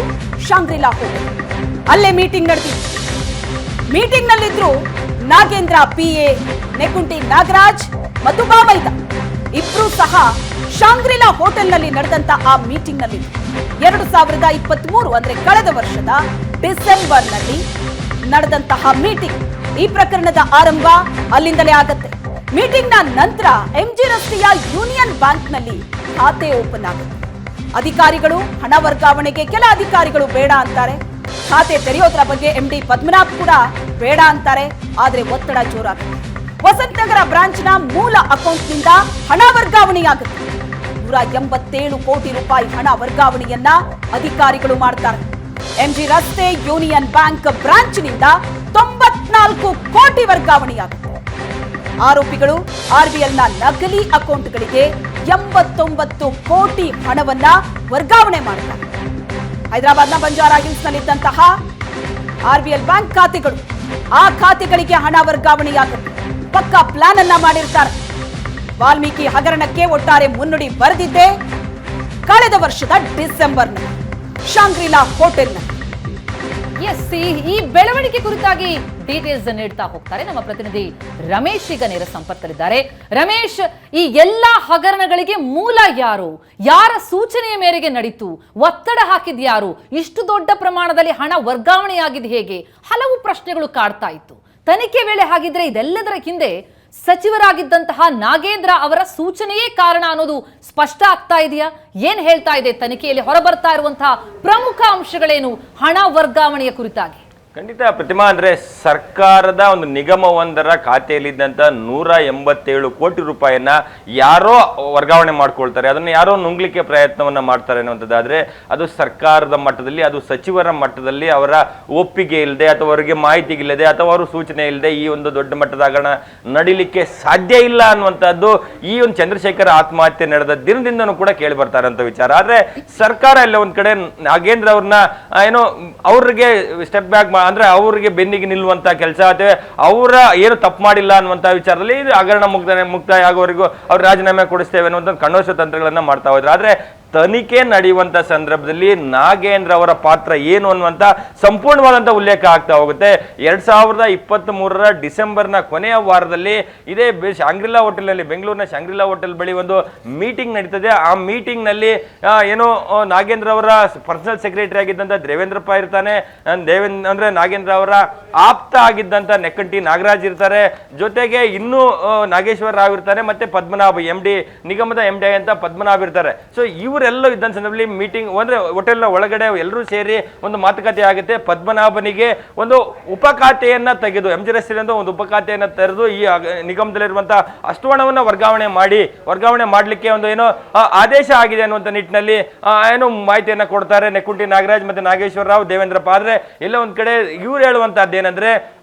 ಶಾಂಗ್ರಿಲಾ ಹೋಟೆಲ್. ಅಲ್ಲೇ ಮೀಟಿಂಗ್ ನಡೆದಿತ್ತು. ಮೀಟಿಂಗ್ ನಲ್ಲಿದ್ರು ನಾಗೇಂದ್ರ PA ನೆಕುಂಟಿ ನಾಗರಾಜ್ ಮತ್ತು ಬಾಮೈದ. ಇಬ್ರು ಸಹ ಶಾಂಗ್ರಿಲಾ ಹೋಟೆಲ್ನಲ್ಲಿ ನಡೆದಂತ ಆ ಮೀಟಿಂಗ್ ನಲ್ಲಿ 2023 ಅಂದ್ರೆ ಕಳೆದ ವರ್ಷದ ಡಿಸೆಂಬರ್ನಲ್ಲಿ ನಡೆದಂತಹ ಮೀಟಿಂಗ್. ಈ ಪ್ರಕರಣದ ಆರಂಭ ಅಲ್ಲಿಂದಲೇ ಆಗತ್ತೆ. ಮೀಟಿಂಗ್ ನ ನಂತರ MG ರಸ್ತೆಯ ಯೂನಿಯನ್ ಬ್ಯಾಂಕ್ ನಲ್ಲಿ ಖಾತೆ ಓಪನ್ ಆಗುತ್ತೆ. ಅಧಿಕಾರಿಗಳು ಹಣ ವರ್ಗಾವಣೆಗೆ ಕೆಲ ಅಧಿಕಾರಿಗಳು ಬೇಡ ಅಂತಾರೆ. ಖಾತೆ ತೆರೆಯೋದ್ರ ಬಗ್ಗೆ MD ಪದ್ಮನಾಭ್ ಕೂಡ ಬೇಡ ಅಂತಾರೆ. ಆದ್ರೆ ಒತ್ತಡ ಜೋರಾಗುತ್ತೆ. ವಸಂತ ನಗರ ಬ್ರಾಂಚ್ನ ಮೂಲ ಅಕೌಂಟ್ನಿಂದ ಹಣ ವರ್ಗಾವಣೆಯಾಗುತ್ತೆ. 187 ಕೋಟಿ ರೂಪಾಯಿ ಹಣ ವರ್ಗಾವಣೆಯನ್ನ ಅಧಿಕಾರಿಗಳು ಮಾಡ್ತಾರೆ. MG ರಸ್ತೆ ಯೂನಿಯನ್ ಬ್ಯಾಂಕ್ ಬ್ರಾಂಚ್ನಿಂದ 94 ಕೋಟಿ ವರ್ಗಾವಣೆಯಾಗುತ್ತೆ. ಆರೋಪಿಗಳು RBLನ ನಕಲಿ ಅಕೌಂಟ್ಗಳಿಗೆ 89 ಕೋಟಿ ಹಣವನ್ನ ವರ್ಗಾವಣೆ ಮಾಡ್ತಾರೆ. ಹೈದರಾಬಾದ್ನ ಬಂಜಾರಾ ಹಿಲ್ಸ್ನಲ್ಲಿದ್ದಂತಹ RBL ಬ್ಯಾಂಕ್ ಖಾತೆಗಳು, ಆ ಖಾತೆಗಳಿಗೆ ಹಣ ವರ್ಗಾವಣೆಯಾಗುತ್ತೆ. ಪಕ್ಕಾ ಪ್ಲಾನ್ ಅನ್ನ ಮಾಡಿರ್ತಾರೆ. ವಾಲ್ಮೀಕಿ ಹಗರಣಕ್ಕೆ ಒಟ್ಟಾರೆ ಮುನ್ನುಡಿ ಬರೆದಿದ್ದೆ ಕಳೆದ ವರ್ಷದ ಡಿಸೆಂಬರ್ನಲ್ಲಿ ಶಾಂಗ್ರಿಲಾ ಹೋಟೆಲ್ನಲ್ಲಿ. ಎಸ್, ಈ ಬೆಳವಣಿಗೆ ಕುರಿತಾಗಿ ಡೀಟೇಲ್ಸ್ ನೀಡ್ತಾ ಹೋಗ್ತಾರೆ ನಮ್ಮ ಪ್ರತಿನಿಧಿ ರಮೇಶ್. ಈಗ ನೇರ ಸಂಪರ್ಕದಲ್ಲಿದ್ದಾರೆ. ರಮೇಶ್, ಈ ಎಲ್ಲಾ ಹಗರಣಗಳಿಗೆ ಮೂಲ ಯಾರು, ಯಾರ ಸೂಚನೆಯ ಮೇರೆಗೆ ನಡೀತು, ಒತ್ತಡ ಹಾಕಿದ್ಯಾರು, ಇಷ್ಟು ದೊಡ್ಡ ಪ್ರಮಾಣದಲ್ಲಿ ಹಣ ವರ್ಗಾವಣೆಯಾಗಿದೆ ಹೇಗೆ, ಹಲವು ಪ್ರಶ್ನೆಗಳು ಕಾಡ್ತಾ ಇತ್ತು. ತನಿಖೆ ವೇಳೆ ಹಾಗಿದ್ರೆ ಇದೆಲ್ಲದರ ಹಿಂದೆ ಸಚಿವರಾಗಿದ್ದಂತಹ ನಾಗೇಂದ್ರ ಅವರ ಸೂಚನೆಯೇ ಕಾರಣ ಅನ್ನೋದು ಸ್ಪಷ್ಟ ಆಗ್ತಾ ಇದೆಯಾ? ಏನ್ ಹೇಳ್ತಾ ಇದೆ ತನಿಖೆಯಲ್ಲಿ ಹೊರಬರ್ತಾ ಇರುವಂತಹ ಪ್ರಮುಖ ಅಂಶಗಳೇನು ಹಣ ವರ್ಗಾವಣೆಯ ಕುರಿತಾಗಿ? ಖಂಡಿತ ಪ್ರತಿಮಾ, ಅಂದ್ರೆ ಸರ್ಕಾರದ ಒಂದು ನಿಗಮವೊಂದರ ಖಾತೆಯಲ್ಲಿದ್ದಂತ 187 ಕೋಟಿ ರೂಪಾಯಿಯನ್ನ ಯಾರೋ ವರ್ಗಾವಣೆ ಮಾಡ್ಕೊಳ್ತಾರೆ, ಅದನ್ನ ಯಾರೋ ನುಂಗ್ಲಿಕ್ಕೆ ಪ್ರಯತ್ನವನ್ನ ಮಾಡ್ತಾರೆ ಅನ್ನುವಂಥದ್ದಾದ್ರೆ ಅದು ಸರ್ಕಾರದ ಮಟ್ಟದಲ್ಲಿ, ಅದು ಸಚಿವರ ಮಟ್ಟದಲ್ಲಿ ಅವರ ಒಪ್ಪಿಗೆ ಇಲ್ಲದೆ ಅಥವಾ ಅವರಿಗೆ ಮಾಹಿತಿ ಇಲ್ಲದೆ ಅಥವಾ ಅವರು ಸೂಚನೆ ಇಲ್ಲದೆ ಈ ಒಂದು ದೊಡ್ಡ ಮಟ್ಟದ ಹಗರಣ ನಡಿಲಿಕ್ಕೆ ಸಾಧ್ಯ ಇಲ್ಲ ಅನ್ನುವಂಥದ್ದು ಈ ಒಂದು ಚಂದ್ರಶೇಖರ್ ಆತ್ಮಹತ್ಯೆ ನಡೆದ ದಿನದಿಂದನೂ ಕೂಡ ಕೇಳಿ ಬರ್ತಾರೆ ಅಂತ ವಿಚಾರ. ಆದ್ರೆ ಸರ್ಕಾರ ಎಲ್ಲ ಒಂದ್ ಕಡೆ ನಾಗೇಂದ್ರ ಅವ್ರನ್ನ ಏನೋ ಅವ್ರಿಗೆ ಸ್ಟೆಪ್ ಬ್ಯಾಕ್ ಅಂದ್ರೆ ಅವರಿಗೆ ಬೆನ್ನಿಗೆ ನಿಲ್ಲುವಂತ ಕೆಲಸ ಅಥವಾ ಅವರ ಏನು ತಪ್ಪು ಮಾಡಿಲ್ಲ ಅನ್ನುವಂತ ವಿಚಾರದಲ್ಲಿ ಹಗರಣ ಮುಕ್ತಾಯ ಆಗೋವರೆಗೂ ಅವ್ರು ರಾಜೀನಾಮೆ ಕೊಡಿಸ್ತೇವೆ ಅನ್ನುವಂಥ ಕಣ್ಣೋಶ ತಂತ್ರಗಳನ್ನ ಮಾಡ್ತಾ ಹೋದ್ರು. ಆದ್ರೆ ತನಿಖೆ ನಡೆಯುವಂತ ಸಂದರ್ಭದಲ್ಲಿ ನಾಗೇಂದ್ರ ಅವರ ಪಾತ್ರ ಏನು ಅನ್ನುವಂತ ಸಂಪೂರ್ಣವಾದಂತ ಉಲ್ಲೇಖ ಆಗ್ತಾ ಹೋಗುತ್ತೆ. 2023ರ ಡಿಸೆಂಬರ್ನ ಕೊನೆಯ ವಾರದಲ್ಲಿ ಇದೇ ಶಾಂಗ್ರಿಲಾ ಹೋಟೆಲ್ನಲ್ಲಿ, ಬೆಂಗಳೂರಿನ ಶಾಂಗ್ರಿಲಾ ಹೋಟೆಲ್ ಬಳಿ ಒಂದು ಮೀಟಿಂಗ್ ನಡೀತದೆ. ಆ ಮೀಟಿಂಗ್ ನಲ್ಲಿ ಏನೋ ನಾಗೇಂದ್ರ ಅವರ ಪರ್ಸನಲ್ ಸೆಕ್ರೆಟರಿ ಆಗಿದ್ದಂತ ದೇವೇಂದ್ರಪ್ಪ ಇರ್ತಾನೆ, ಅಂದ್ರೆ ನಾಗೇಂದ್ರ ಅವರ ಆಪ್ತ ಆಗಿದ್ದಂತ ನೆಕ್ಕಂಟಿ ನಾಗರಾಜ್ ಇರ್ತಾರೆ, ಜೊತೆಗೆ ಇನ್ನೂ ನಾಗೇಶ್ವರ ರಾವ್ ಇರ್ತಾನೆ, ಮತ್ತೆ ಪದ್ಮನಾಭ MD ನಿಗಮದ MD ಅಂತ ಪದ್ಮನಾಭ ಇರ್ತಾರೆ. ಸೊ ಇವರೆಲ್ಲ ಇದ್ದ ಸಂದರ್ಭದಲ್ಲಿ ಮೀಟಿಂಗ್ ಅಂದ್ರೆ ಹೋಟೆಲ್ನ ಒಳಗಡೆ ಎಲ್ಲರೂ ಸೇರಿ ಒಂದು ಮಾತುಕತೆ ಆಗುತ್ತೆ. ಪದ್ಮನಾಭನಿಗೆ ಒಂದು ಉಪಖಾತೆಯನ್ನ ತೆಗೆದು MG ರಸ್ತೆಯಿಂದ ಒಂದು ಉಪಖಾತೆಯನ್ನ ತೆರೆದು ಈ ನಿಗಮದಲ್ಲಿರುವಂತಹ ಅಷ್ಟು ಹಣವನ್ನ ವರ್ಗಾವಣೆ ಮಾಡ್ಲಿಕ್ಕೆ ಒಂದು ಏನೋ ಆದೇಶ ಆಗಿದೆ ಅನ್ನುವಂಥ ನಿಟ್ಟಿನಲ್ಲಿ ಏನೋ ಮಾಹಿತಿಯನ್ನ ಕೊಡ್ತಾರೆ ನೆಕ್ಕುಂಟಿ ನಾಗರಾಜ್ ಮತ್ತೆ ನಾಗೇಶ್ವರ ರಾವ್, ದೇವೇಂದ್ರಪ್ಪ. ಆದ್ರೆ ಎಲ್ಲ ಒಂದ್ ಕಡೆ ಇವ್ರು ಹೇಳುವಂತಹದ್ದು ಏನಂದ್ರೆ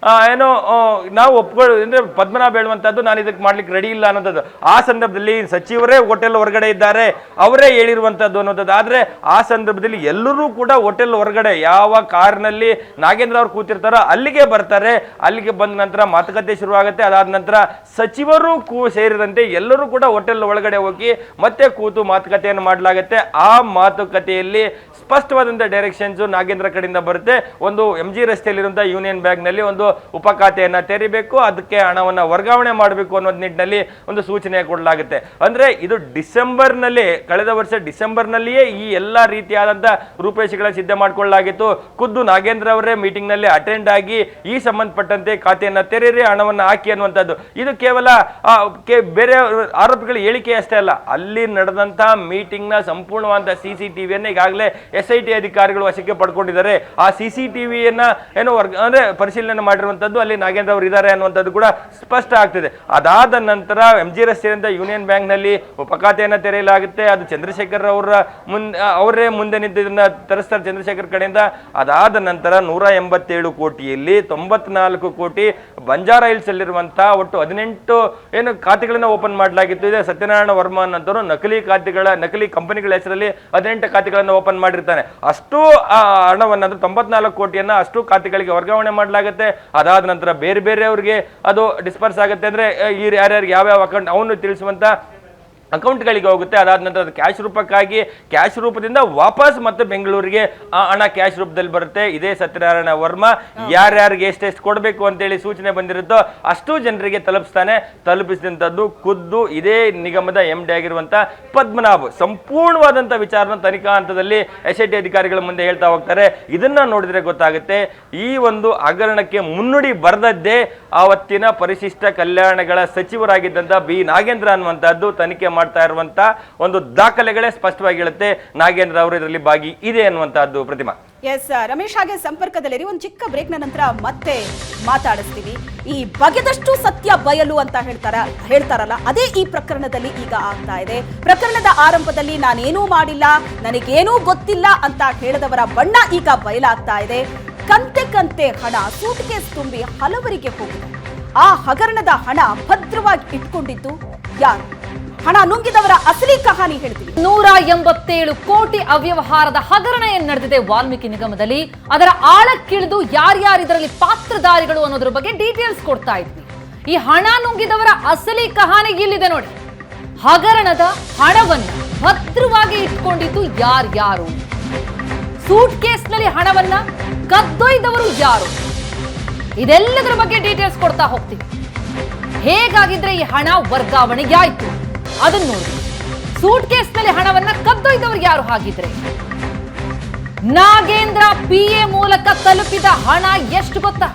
ಏನೋ ನಾವು ಒಪ್ಕೊಳ್ಳೋ ಅಂದ್ರೆ ಪದ್ಮನಾಭ ಹೇಳುವಂತಹದ್ದು ನಾನು ಇದಕ್ಕೆ ಮಾಡ್ಲಿಕ್ಕೆ ರೆಡಿ ಇಲ್ಲ ಅನ್ನೋದು. ಆ ಸಂದರ್ಭದಲ್ಲಿ ಸಚಿವರೇ ಹೋಟೆಲ್ ಹೊರಗಡೆ ಇದ್ದಾರೆ, ಅವರೇ ಹೇಳಿರುವಂತದ್ದು ಅನ್ನೋದು. ಆದ್ರೆ ಆ ಸಂದರ್ಭದಲ್ಲಿ ಎಲ್ಲರೂ ಕೂಡ ಹೋಟೆಲ್ ಹೊರಗಡೆ ಯಾವ ಕಾರಿನಲ್ಲಿ ನಾಗೇಂದ್ರ ಅವ್ರು ಕೂತಿರ್ತಾರೋ ಅಲ್ಲಿಗೆ ಬರ್ತಾರೆ. ಅಲ್ಲಿಗೆ ಬಂದ ನಂತರ ಮಾತುಕತೆ ಶುರುವಾಗುತ್ತೆ. ಅದಾದ ನಂತರ ಸಚಿವರು ಸೇರಿದಂತೆ ಎಲ್ಲರೂ ಕೂಡ ಹೋಟೆಲ್ ಒಳಗಡೆ ಹೋಗಿ ಮತ್ತೆ ಕೂತು ಮಾತುಕತೆಯನ್ನು ಮಾಡಲಾಗುತ್ತೆ. ಆ ಮಾತುಕತೆಯಲ್ಲಿ ಸ್ಪಷ್ಟವಾದಂತ ಡೈರೆಕ್ಷನ್ಸ್ ನಾಗೇಂದ್ರ ಕಡೆಯಿಂದ ಬರುತ್ತೆ. ಒಂದು MG ರಸ್ತೆಯಲ್ಲಿರುವಂತಹ ಯೂನಿಯನ್ ಬ್ಯಾಂಕ್ ನಲ್ಲಿ ಒಂದು ಉಪಖಾತೆಯನ್ನ ತೆರಿಬೇಕು, ಅದಕ್ಕೆ ಹಣವನ್ನ ವರ್ಗಾವಣೆ ಮಾಡಬೇಕು ಅನ್ನೋ ನಿಟ್ಟಿನಲ್ಲಿ ಒಂದು ಸೂಚನೆ ಕೊಡಲಾಗುತ್ತೆ. ಅಂದ್ರೆ ಇದು ಡಿಸೆಂಬರ್ ನಲ್ಲಿ, ಕಳೆದ ವರ್ಷ ಡಿಸೆಂಬರ್ನಲ್ಲಿಯೇ ಈ ಎಲ್ಲ ರೀತಿಯಾದಂಥ ರೂಪರೇಷೆಗಳ ಸಿದ್ಧ ಮಾಡಿಕೊಳ್ಳಲಾಗಿತ್ತು. ಖುದ್ದು ನಾಗೇಂದ್ರ ಅವರೇ ಮೀಟಿಂಗ್ನಲ್ಲಿ ಅಟೆಂಡ್ ಆಗಿ ಈ ಸಂಬಂಧಪಟ್ಟಂತೆ ಖಾತೆಯನ್ನು ತೆರೆಯಿರಿ, ಹಣವನ್ನು ಹಾಕಿ ಅನ್ನುವಂಥದ್ದು. ಇದು ಕೇವಲ ಬೇರೆ ಆರೋಪಿಗಳ ಹೇಳಿಕೆ ಅಷ್ಟೇ ಅಲ್ಲ, ಅಲ್ಲಿ ನಡೆದಂಥ ಮೀಟಿಂಗ್ನ ಸಂಪೂರ್ಣವಾದ CCTVಯನ್ನು ಈಗಾಗಲೇ SIT ಅಧಿಕಾರಿಗಳು ವಶಕ್ಕೆ ಪಡ್ಕೊಂಡಿದ್ದಾರೆ. ಆ CCTVಯನ್ನ ಅಂದ್ರೆ ಪರಿಶೀಲನೆ ಮಾಡಿರುವಂಥದ್ದು ಅಲ್ಲಿ ನಾಗೇಂದ್ರ ಅವರು ಇದ್ದಾರೆ ಅನ್ನುವಂಥದ್ದು ಕೂಡ ಸ್ಪಷ್ಟ ಆಗ್ತಿದೆ. ಅದಾದ ನಂತರ MG ರಸ್ತೆಯಿಂದ ಯೂನಿಯನ್ ಬ್ಯಾಂಕ್ ನಲ್ಲಿ ಉಪಖಾತೆಯನ್ನು ತೆರೆಯಲಾಗುತ್ತೆ. ಅದು ಚಂದ್ರಶೇಖರ್ ಅವರೇ ಮುಂದೆ ನಿಂತು ಇದನ್ನ ತರಿಸ್ತಾರೆ ಚಂದ್ರಶೇಖರ್ ಕಡೆಯಿಂದ. ಅದಾದ ನಂತರ 187 ಕೋಟಿಯಲ್ಲಿ 94 ಕೋಟಿ ಬಂಜಾರಾ ಹಿಲ್ಸ್ ಅಲ್ಲಿರುವಂತಹ ಒಟ್ಟು 18 ಖಾತೆಗಳನ್ನ ಓಪನ್ ಮಾಡಲಾಗಿತ್ತು. ಇದೆ ಸತ್ಯನಾರಾಯಣ ವರ್ಮ ಅನ್ನೋರು ನಕಲಿ ಕಂಪನಿಗಳ ಹೆಸರಲ್ಲಿ 18 ಖಾತೆಗಳನ್ನು ಓಪನ್ ಮಾಡಿರ್ತಾನೆ. ಅಷ್ಟು ಹಣವನ್ನು ಅಂದ್ರೆ 94 ಕೋಟಿಯನ್ನ ಅಷ್ಟು ಖಾತೆಗಳಿಗೆ ವರ್ಗಾವಣೆ ಮಾಡಲಾಗುತ್ತೆ. ಅದಾದ ನಂತರ ಬೇರೆ ಬೇರೆಯವರಿಗೆ ಅದು ಡಿಸ್ಪರ್ಸ್ ಆಗುತ್ತೆ. ಅಂದ್ರೆ ಈ ಯಾರ್ಯಾರಿಗೆ ಯಾವ್ಯಾವ ಅಕೌಂಟ್ ಅವನು ತಿಳಿಸುವಂತ ಅಕೌಂಟ್ಗಳಿಗೆ ಹೋಗುತ್ತೆ. ಅದಾದ ನಂತರ ಅದು ಕ್ಯಾಶ್ ರೂಪಕ್ಕಾಗಿ ಕ್ಯಾಶ್ ರೂಪದಿಂದ ವಾಪಸ್ ಮತ್ತೆ ಬೆಂಗಳೂರಿಗೆ ಆ ಹಣ ಕ್ಯಾಶ್ ರೂಪದಲ್ಲಿ ಬರುತ್ತೆ. ಇದೇ ಸತ್ಯನಾರಾಯಣ ವರ್ಮ ಯಾರ್ಯಾರಿಗೆ ಎಷ್ಟೆಷ್ಟು ಕೊಡಬೇಕು ಅಂತೇಳಿ ಸೂಚನೆ ಬಂದಿರುತ್ತೋ ಅಷ್ಟು ಜನರಿಗೆ ತಲುಪಿಸಿದಂಥದ್ದು ಖುದ್ದು ಇದೇ ನಿಗಮದ MD ಆಗಿರುವಂತ ಪದ್ಮನಾಭ್. ಸಂಪೂರ್ಣವಾದಂಥ ವಿಚಾರನ ತನಿಖಾ ಹಂತದಲ್ಲಿ SIT ಅಧಿಕಾರಿಗಳ ಮುಂದೆ ಹೇಳ್ತಾ ಹೋಗ್ತಾರೆ. ಇದನ್ನ ನೋಡಿದ್ರೆ ಗೊತ್ತಾಗುತ್ತೆ ಈ ಒಂದು ಹಗರಣಕ್ಕೆ ಮುನ್ನುಡಿ ಬರೆದದ್ದೇ ಆವತ್ತಿನ ಪರಿಶಿಷ್ಟ ಕಲ್ಯಾಣಗಳ ಸಚಿವರಾಗಿದ್ದಂಥ B ನಾಗೇಂದ್ರ ಅನ್ನುವಂಥದ್ದು ತನಿಖೆ ಮಾಡ್ತಾ ಇರುವಂತ ಒಂದು ದಾಖಲೆಗಳೇ ಸ್ಪಷ್ಟವಾಗಿ ಹೇಳುತ್ತೆ ನಾಗೇಂದ್ರ ಅವರು ಇದರಲ್ಲಿ ಭಾಗಿ ಇದೆ ಅನ್ನುವಂತಹದ್ದು. ಪ್ರತಿಮಾ. ಎಸ್ ರಮೇಶ್, ಹಾಗೆ ಸಂಪರ್ಕದಲ್ಲಿರಿ. ಒಂದು ಚಿಕ್ಕ ಬ್ರೇಕ್ನ ನಂತರ ಮತ್ತೆ ಮಾತಾಡಿಸ್ತೀವಿ. ಈ ಬಗೆದಷ್ಟು ಸತ್ಯ ಬಯಲು ಅಂತ ಹೇಳ್ತಾರಲ್ಲ, ಅದೇ ಈ ಪ್ರಕರಣದಲ್ಲಿ ಈಗ ಆಗ್ತಾ ಇದೆ. ಪ್ರಕರಣದ ಆರಂಭದಲ್ಲಿ ನಾನೇನೂ ಮಾಡಿಲ್ಲ, ನನಗೇನೂ ಗೊತ್ತಿಲ್ಲ ಅಂತ ಹೇಳಿದವರ ಬಣ್ಣ ಈಗ ಬಯಲಾಗ್ತಾ ಇದೆ. ಕಂತೆ ಹಣ ಸೂಟ್ಕೇಸ್ ತುಂಬಿ ಹಲವರಿಗೆ ಹೋಗಿದೆ. ಆ ಹಗರಣದ ಹಣ ಭದ್ರವಾಗಿ ಇಟ್ಕೊಂಡಿದ್ದು ಯಾರು? ಹಣ ನುಂಗಿದವರ ಅಸಲಿ ಕಹಾನಿ ಹೇಳ್ತೀವಿ. 187 ಕೋಟಿ ಅವ್ಯವಹಾರದ ಹಗರಣ ಏನ್ ನಡೆದಿದೆ ವಾಲ್ಮೀಕಿ ನಿಗಮದಲ್ಲಿ, ಅದರ ಆಳಕ್ಕಿಳಿದು ಯಾರ್ಯಾರು ಇದರಲ್ಲಿ ಪಾತ್ರಧಾರಿಗಳು ಅನ್ನೋದ್ರ ಬಗ್ಗೆ ಡೀಟೇಲ್ಸ್ ಕೊಡ್ತಾ ಇದ್ವಿ. ಈ ಹಣ ನುಂಗಿದವರ ಅಸಲಿ ಕಹಾನಿ ಇಲ್ಲಿದೆ ನೋಡಿ. ಹಗರಣದ ಹಣವನ್ನ ಭದ್ರವಾಗಿ ಇಟ್ಕೊಂಡಿದ್ದು ಯಾರ್ಯಾರು, ಸೂಟ್ ಕೇಸ್ನಲ್ಲಿ ಹಣವನ್ನ ಕದ್ದೊಯ್ದವರು ಯಾರು, ಇದೆಲ್ಲದರ ಬಗ್ಗೆ ಡೀಟೇಲ್ಸ್ ಕೊಡ್ತಾ ಹೋಗ್ತೀವಿ. ಹೇಗಾಗಿದ್ರೆ ಈ ಹಣ ವರ್ಗಾವಣೆಯಾಯ್ತು ಅದನ್ನ ನೋಡಿ. ಸೂಟ್ ಕೇಸ್ನಲ್ಲಿ ಹಣವನ್ನ ಕದ್ದೊಯ್ದವ್ರಿಗೆ ಯಾರು? ಹಾಗಿದ್ರೆ ನಾಗೇಂದ್ರ PA ಮೂಲಕ ತಲುಪಿದ ಹಣ ಎಷ್ಟು ಗೊತ್ತಾ?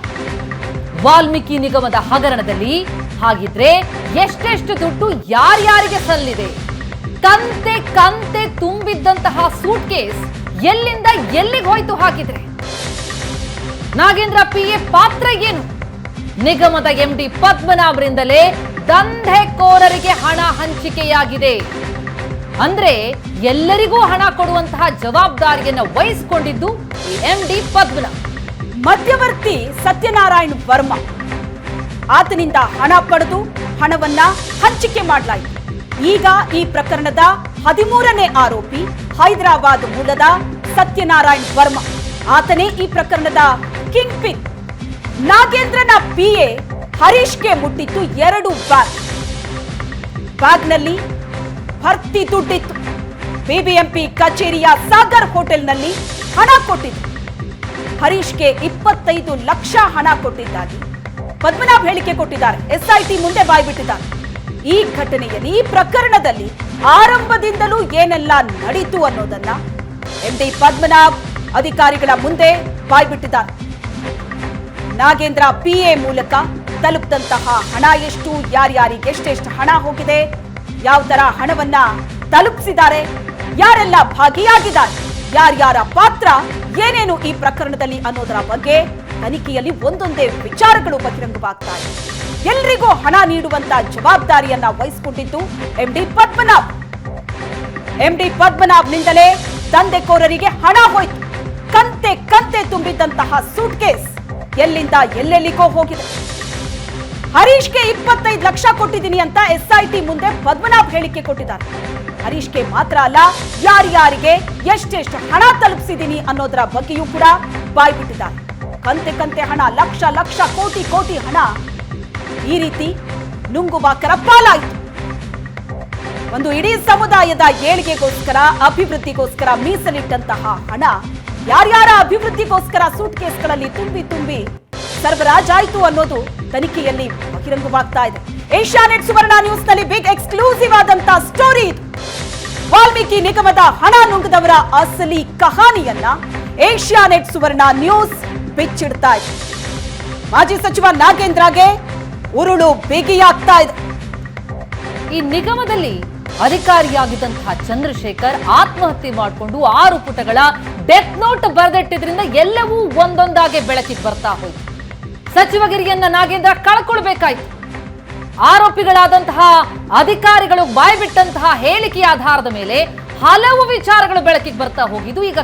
ವಾಲ್ಮೀಕಿ ನಿಗಮದ ಹಗರಣದಲ್ಲಿ ಹಾಗಿದ್ರೆ ಎಷ್ಟೆಷ್ಟು ದುಡ್ಡು ಯಾರ್ಯಾರಿಗೆ ಸಲ್ಲಿದೆ? ಕಂತೆ ತುಂಬಿದ್ದಂತಹ ಸೂಟ್ ಕೇಸ್ ಎಲ್ಲಿಂದ ಎಲ್ಲಿಗೆ ಹೋಯ್ತು? ಹಾಗಿದ್ರೆ ನಾಗೇಂದ್ರ PA ಪಾತ್ರ ಏನು? ನಿಗಮದ MD ಪದ್ಮನಾಭರಿಂದಲೇ ದಂಧೆಕೋರರಿಗೆ ಹಣ ಹಂಚಿಕೆಯಾಗಿದೆ. ಅಂದ್ರೆ ಎಲ್ಲರಿಗೂ ಹಣ ಕೊಡುವಂತಹ ಜವಾಬ್ದಾರಿಯನ್ನು ವಹಿಸಿಕೊಂಡಿದ್ದು ಈ MD ಪದ್ಮನಾಭ್. ಮಧ್ಯವರ್ತಿ ಸತ್ಯನಾರಾಯಣ ವರ್ಮ, ಆತನಿಂದ ಹಣ ಪಡೆದು ಹಣವನ್ನ ಹಂಚಿಕೆ ಮಾಡಲಾಯಿತು. ಈಗ ಈ ಪ್ರಕರಣದ 13ನೇ ಆರೋಪಿ ಹೈದರಾಬಾದ್ ಮೂಲದ ಸತ್ಯನಾರಾಯಣ ವರ್ಮ. ಆತನೇ ಈ ಪ್ರಕರಣದ ಕಿಂಗ್ ಪಿನ್. ನಾಗೇಂದ್ರನ PA ಹರೀಶ್ಗೆ ಮುಟ್ಟಿತ್ತು 2 ಬ್ಯಾಗ್ನಲ್ಲಿ ಭರ್ತಿ ದುಡ್ಡಿತ್ತು. BBMP ಕಚೇರಿಯ ಸಾಗರ್ ಹೋಟೆಲ್ನಲ್ಲಿ ಹಣ ಕೊಟ್ಟಿತ್ತು. ಹರೀಶ್ಗೆ 25 ಲಕ್ಷ ಹಣ ಕೊಟ್ಟಿದ್ದಾಗಿ ಪದ್ಮನಾಭ್ ಹೇಳಿಕೆ ಕೊಟ್ಟಿದ್ದಾರೆ. SIT ಮುಂದೆ ಬಾಯ್ಬಿಟ್ಟಿದ್ದಾರೆ. ಈ ಘಟನೆಯಲ್ಲಿ ಈ ಪ್ರಕರಣದಲ್ಲಿ ಆರಂಭದಿಂದಲೂ ಏನೆಲ್ಲ ನಡೀತು ಅನ್ನೋದನ್ನ MD ಪದ್ಮನಾಭ್ ಅಧಿಕಾರಿಗಳ ಮುಂದೆ ಬಾಯ್ಬಿಟ್ಟಿದ್ದಾರೆ. ನಾಗೇಂದ್ರ PA ಮೂಲಕ ತಲುಪಿದಂತಹ ಹಣ ಎಷ್ಟು, ಯಾರ್ಯಾರಿಗೆ ಎಷ್ಟೆಷ್ಟು ಹಣ ಹೋಗಿದೆ, ಯಾವ ತರ ಹಣವನ್ನ ತಲುಪಿಸಿದ್ದಾರೆ, ಯಾರೆಲ್ಲ ಭಾಗಿಯಾಗಿದ್ದಾರೆ, ಯಾರ್ಯಾರ ಪಾತ್ರ ಏನೇನು ಈ ಪ್ರಕರಣದಲ್ಲಿ ಅನ್ನೋದರ ಬಗ್ಗೆ ತನಿಖೆಯಲ್ಲಿ ಒಂದೊಂದೇ ವಿಚಾರಗಳು ಬಹಿರಂಗವಾಗ್ತಾ ಇದೆ. ಎಲ್ರಿಗೂ ಹಣ ನೀಡುವಂತ ಜವಾಬ್ದಾರಿಯನ್ನ ವಹಿಸಿಕೊಂಡಿದ್ದು MD ಪದ್ಮನಾಭ್. MD ಪದ್ಮನಾಭ್ನಿಂದಲೇ ದಂಧೆಕೋರರಿಗೆ ಹಣ ಹೋಯ್ತು. ಕಂತೆ ತುಂಬಿದ್ದಂತಹ ಸೂಟ್ ಕೇಸ್ ಎಲ್ಲಿಂದ ಎಲ್ಲೆಲ್ಲಿಗೋ ಹೋಗಿದೆ. ಹರೀಶ್ಗೆ 25 ಲಕ್ಷ ಕೊಟ್ಟಿದ್ದೀನಿ ಅಂತ SIT ಮುಂದೆ ಪದ್ಮನಾಭ್ ಹೇಳಿಕೆ ಕೊಟ್ಟಿದ್ದಾರೆ. ಹರೀಶ್ಗೆ ಮಾತ್ರ ಅಲ್ಲ, ಯಾರ್ಯಾರಿಗೆ ಎಷ್ಟೆಷ್ಟು ಹಣ ತಲುಪಿಸಿದ್ದೀನಿ ಅನ್ನೋದರ ಬಗ್ಗೆಯೂ ಕೂಡ ಬಾಯ್ಬಿಟ್ಟಿದ್ದಾರೆ. ಕಂತೆ ಹಣ, ಲಕ್ಷ ಕೋಟಿ ಹಣ ಈ ರೀತಿ ನುಂಗುವ ಕರಪಾಲಾಯಿತು. ಒಂದು ಇಡೀ ಸಮುದಾಯದ ಏಳಿಗೆಗೋಸ್ಕರ, ಅಭಿವೃದ್ಧಿಗೋಸ್ಕರ ಮೀಸಲಿಟ್ಟಂತಹ ಹಣ ಯಾರ್ಯಾರ ಅಭಿವೃದ್ಧಿಗೋಸ್ಕರ ಸೂಟ್ ಕೇಸ್ಗಳಲ್ಲಿ ತುಂಬಿ ಸರಬರಾಜಾಯಿತು ಅನ್ನೋದು ತನಿಖೆಯಲ್ಲಿ ಬಹಿರಂಗವಾಗ್ತಾ ಇದೆ. ಏಷ್ಯಾನೆಟ್ ಸುವರ್ಣ ನ್ಯೂಸ್ ನಲ್ಲಿ ಬಿಗ್ ಎಕ್ಸ್ಕ್ಲೂಸಿವ್ ಆದಂತಹ ಸ್ಟೋರಿ ಇದು. ವಾಲ್ಮೀಕಿ ನಿಗಮದ ಹಣ ನುಂಗದವರ ಅಸಲಿ ಕಹಾನಿಯನ್ನ ಏಷ್ಯಾನೆಟ್ ಸುವರ್ಣ ನ್ಯೂಸ್ ಬಿಚ್ಚಿಡ್ತಾ ಇದೆ. ಮಾಜಿ ಸಚಿವ ನಾಗೇಂದ್ರಗೆ ಉರುಳು ಬಿಗಿಯಾಗ್ತಾ ಇದೆ. ಈ ನಿಗಮದಲ್ಲಿ ಅಧಿಕಾರಿಯಾಗಿದ್ದಂತಹ ಚಂದ್ರಶೇಖರ್ ಆತ್ಮಹತ್ಯೆ ಮಾಡಿಕೊಂಡು 6 ಪುಟಗಳ ಡೆತ್ ನೋಟ್ ಬರೆದಿಟ್ಟಿದ್ರಿಂದ ಎಲ್ಲವೂ ಒಂದೊಂದಾಗಿ ಬೆಳಕಿಗೆ ಬರ್ತಾ ಹೋಯ್ತು. ಸಚಿವಗಿರಿಯನ್ನ ನಾಗೇಂದ್ರ ಕಳ್ಕೊಳ್ಬೇಕಾಯ್ತು. ಆರೋಪಿಗಳಾದಂತಹ ಅಧಿಕಾರಿಗಳು ಬಾಯ್ಬಿಟ್ಟಂತಹ ಹೇಳಿಕೆಯ ಆಧಾರದ ಮೇಲೆ ಹಲವು ವಿಚಾರಗಳು ಬೆಳಕಿಗೆ ಬರ್ತಾ ಹೋಗಿದ್ದು. ಈಗ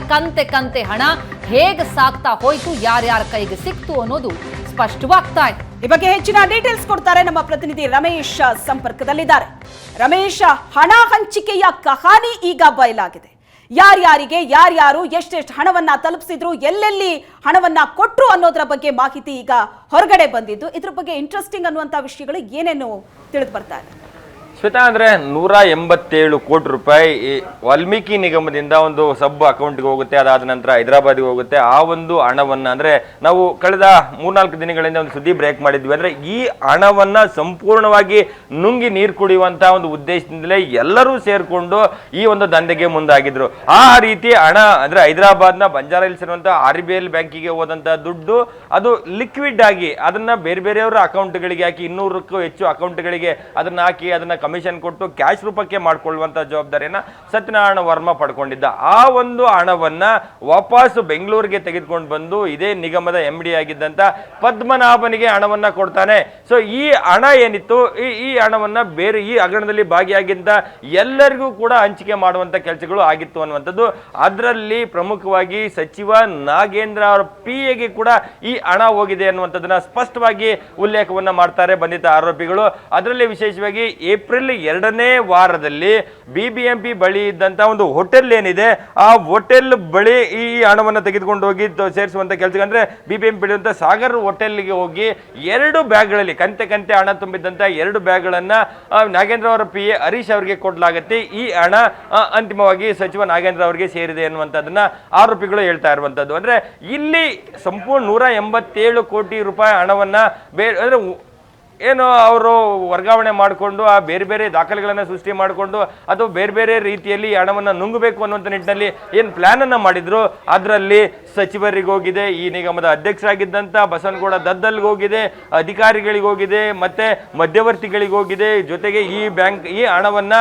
ಕಂತೆ ಹಣ ಹೇಗೆ ಸಾಕ್ತಾ ಹೋಯ್ತು, ಯಾರ್ಯಾರ ಕೈಗೆ ಸಿಕ್ತು ಅನ್ನೋದು ಸ್ಪಷ್ಟವಾಗ್ತಾ ಇದೆ. ಈ ಬಗ್ಗೆ ಹೆಚ್ಚಿನ ಡೀಟೇಲ್ಸ್ ಕೊಡ್ತಾರೆ ನಮ್ಮ ಪ್ರತಿನಿಧಿ ರಮೇಶ್ ಸಂಪರ್ಕದಲ್ಲಿದ್ದಾರೆ. ರಮೇಶ್, ಹಣ ಹಂಚಿಕೆಯ ಕಹಾನಿ ಈಗ ಬಯಲಾಗಿದೆ. ಯಾರ್ಯಾರಿಗೆ ಯಾರ್ಯಾರು ಎಷ್ಟೆಷ್ಟು ಹಣವನ್ನ ತಲುಪಿಸಿದ್ರು, ಎಲ್ಲೆಲ್ಲಿ ಹಣವನ್ನ ಕೊಟ್ರು ಅನ್ನೋದರ ಬಗ್ಗೆ ಮಾಹಿತಿ ಈಗ ಹೊರಗಡೆ ಬಂದಿದ್ದು. ಇದ್ರ ಬಗ್ಗೆ ಇಂಟ್ರೆಸ್ಟಿಂಗ್ ಅನ್ನುವಂತ ವಿಷಯಗಳು ಏನೇನು ತಿಳಿದು ಬರ್ತಾ ಇದೆ? ಶ್ವೇತಾ, ಅಂದ್ರೆ 187 ಕೋಟಿ ರೂಪಾಯಿ ಈ ವಾಲ್ಮೀಕಿ ನಿಗಮದಿಂದ ಒಂದು ಸಬ್ ಅಕೌಂಟ್ಗೆ ಹೋಗುತ್ತೆ. ಅದಾದ ನಂತರ ಹೈದರಾಬಾದ್ಗೆ ಹೋಗುತ್ತೆ. ಆ ಒಂದು ಹಣವನ್ನ ಅಂದ್ರೆ ನಾವು ಕಳೆದ 3-4 ದಿನಗಳಿಂದ ಒಂದು ಸುದ್ದಿ ಬ್ರೇಕ್ ಮಾಡಿದ್ವಿ. ಅಂದ್ರೆ ಈ ಹಣವನ್ನ ಸಂಪೂರ್ಣವಾಗಿ ನುಂಗಿ ನೀರು ಕುಡಿಯುವಂತಹ ಒಂದು ಉದ್ದೇಶದಿಂದಲೇ ಎಲ್ಲರೂ ಸೇರ್ಕೊಂಡು ಈ ಒಂದು ದಂಧೆಗೆ ಮುಂದಾಗಿದ್ರು. ಆ ರೀತಿ ಹಣ ಅಂದ್ರೆ ಹೈದರಾಬಾದ್ನ ಬಂಜಾರ ಹಿಲ್ಸ್ ಇರುವಂತಹ RBL ಬ್ಯಾಂಕಿಗೆ ಹೋದಂತಹ ದುಡ್ಡು ಅದು ಲಿಕ್ವಿಡ್ ಆಗಿ ಅದನ್ನ ಬೇರೆ ಬೇರೆಯವರ ಅಕೌಂಟ್ಗಳಿಗೆ ಹಾಕಿ 200ಕ್ಕೂ ಹೆಚ್ಚು ಅಕೌಂಟ್ಗಳಿಗೆ ಅದನ್ನ ಹಾಕಿ ಅದನ್ನ ಕಮಿಷನ್ ಕೊಟ್ಟು ಕ್ಯಾಶ್ ರೂಪಕ್ಕೆ ಮಾಡ್ಕೊಳ್ಳುವಂತ ಜವಾಬ್ದಾರಿಯನ್ನ ಸತ್ಯನಾರಾಯಣ ವರ್ಮ ಪಡ್ಕೊಂಡಿದ್ದ. ಆ ಒಂದು ಹಣವನ್ನ ವಾಪಸ್ ಬೆಂಗಳೂರಿಗೆ ತೆಗೆದುಕೊಂಡು ಬಂದು ಇದೇ ನಿಗಮದ MD ಆಗಿದ್ದಂತ ಪದ್ಮನಾಭನಿಗೆ ಹಣವನ್ನ ಕೊಡ್ತಾನೆ. ಸೊ ಈ ಹಣ ಏನಿತ್ತು, ಈ ಹಣವನ್ನ ಬೇರೆ ಈ ಹಗರಣದಲ್ಲಿ ಭಾಗಿಯಾಗಿದ್ದ ಎಲ್ಲರಿಗೂ ಕೂಡ ಹಂಚಿಕೆ ಮಾಡುವಂತ ಕೆಲಸಗಳು ಆಗಿತ್ತು ಅನ್ನುವಂಥದ್ದು. ಅದರಲ್ಲಿ ಪ್ರಮುಖವಾಗಿ ಸಚಿವ ನಾಗೇಂದ್ರ ಅವರ PAಗೆ ಕೂಡ ಈ ಹಣ ಹೋಗಿದೆ ಅನ್ನುವಂಥದ್ದನ್ನ ಸ್ಪಷ್ಟವಾಗಿ ಉಲ್ಲೇಖವನ್ನ ಮಾಡ್ತಾರೆ ಬಂಧಿತ ಆರೋಪಿಗಳು. ಅದರಲ್ಲಿ ವಿಶೇಷವಾಗಿ ಏಪ್ರಿಲ್ 2ನೇ ವಾರದಲ್ಲಿ BBMP ಬಳಿ ಇದ್ದಂತ ಒಂದು ಹೋಟೆಲ್ ಏನಿದೆ, ಆ ಹೋಟೆಲ್ ಬಳಿ ಈ ಹಣವನ್ನು ತೆಗೆದುಕೊಂಡು ಹೋಗಿ ಸೇರಿಸುವಂತ ಕೆಲಸ. ಅಂದ್ರೆ BBMP ಬಳಿಯುವಂತ ಸಾಗರ್ ಹೋಟೆಲ್ಗೆ ಹೋಗಿ 2 ಬ್ಯಾಗ್ಗಳಲ್ಲಿ ಕಂತೆ ಹಣ ತುಂಬಿದ್ದಂತ 2 ಬ್ಯಾಗ್ಗಳನ್ನ ನಾಗೇಂದ್ರ ಅವರ PA ಹರೀಶ್ ಅವರಿಗೆ ಕೊಡಲಾಗುತ್ತೆ. ಈ ಹಣ ಅಂತಿಮವಾಗಿ ಸಚಿವ ನಾಗೇಂದ್ರ ಅವರಿಗೆ ಸೇರಿದೆ ಅನ್ನುವಂಥದ್ದನ್ನ ಆರೋಪಿಗಳು ಹೇಳ್ತಾ ಇರುವಂತದ್ದು. ಅಂದ್ರೆ ಇಲ್ಲಿ ಸಂಪೂರ್ಣ 187 ಕೋಟಿ ರೂಪಾಯಿ ಹಣವನ್ನ ಅಂದ್ರೆ ಏನು ಅವರು ವರ್ಗಾವಣೆ ಮಾಡಿಕೊಂಡು ಆ ಬೇರೆ ಬೇರೆ ದಾಖಲೆಗಳನ್ನು ಸೃಷ್ಟಿ ಮಾಡಿಕೊಂಡು ಅಥವಾ ಬೇರೆ ಬೇರೆ ರೀತಿಯಲ್ಲಿ ಹಣವನ್ನು ನುಂಗಬೇಕು ಅನ್ನುವಂಥ ನಿಟ್ಟಿನಲ್ಲಿ ಏನು ಪ್ಲಾನ್ ಅನ್ನ ಮಾಡಿದ್ರು, ಅದರಲ್ಲಿ ಸಚಿವರಿಗೆ ಹೋಗಿದೆ, ಈ ನಿಗಮದ ಅಧ್ಯಕ್ಷರಾಗಿದ್ದಂಥ ಬಸವನಗೌಡ ದದ್ದಲ್ಗೆ ಹೋಗಿದೆ, ಅಧಿಕಾರಿಗಳಿಗೆ ಹೋಗಿದೆ, ಮತ್ತೆ ಮಧ್ಯವರ್ತಿಗಳಿಗೆ ಹೋಗಿದೆ, ಜೊತೆಗೆ ಈ ಹಣವನ್ನ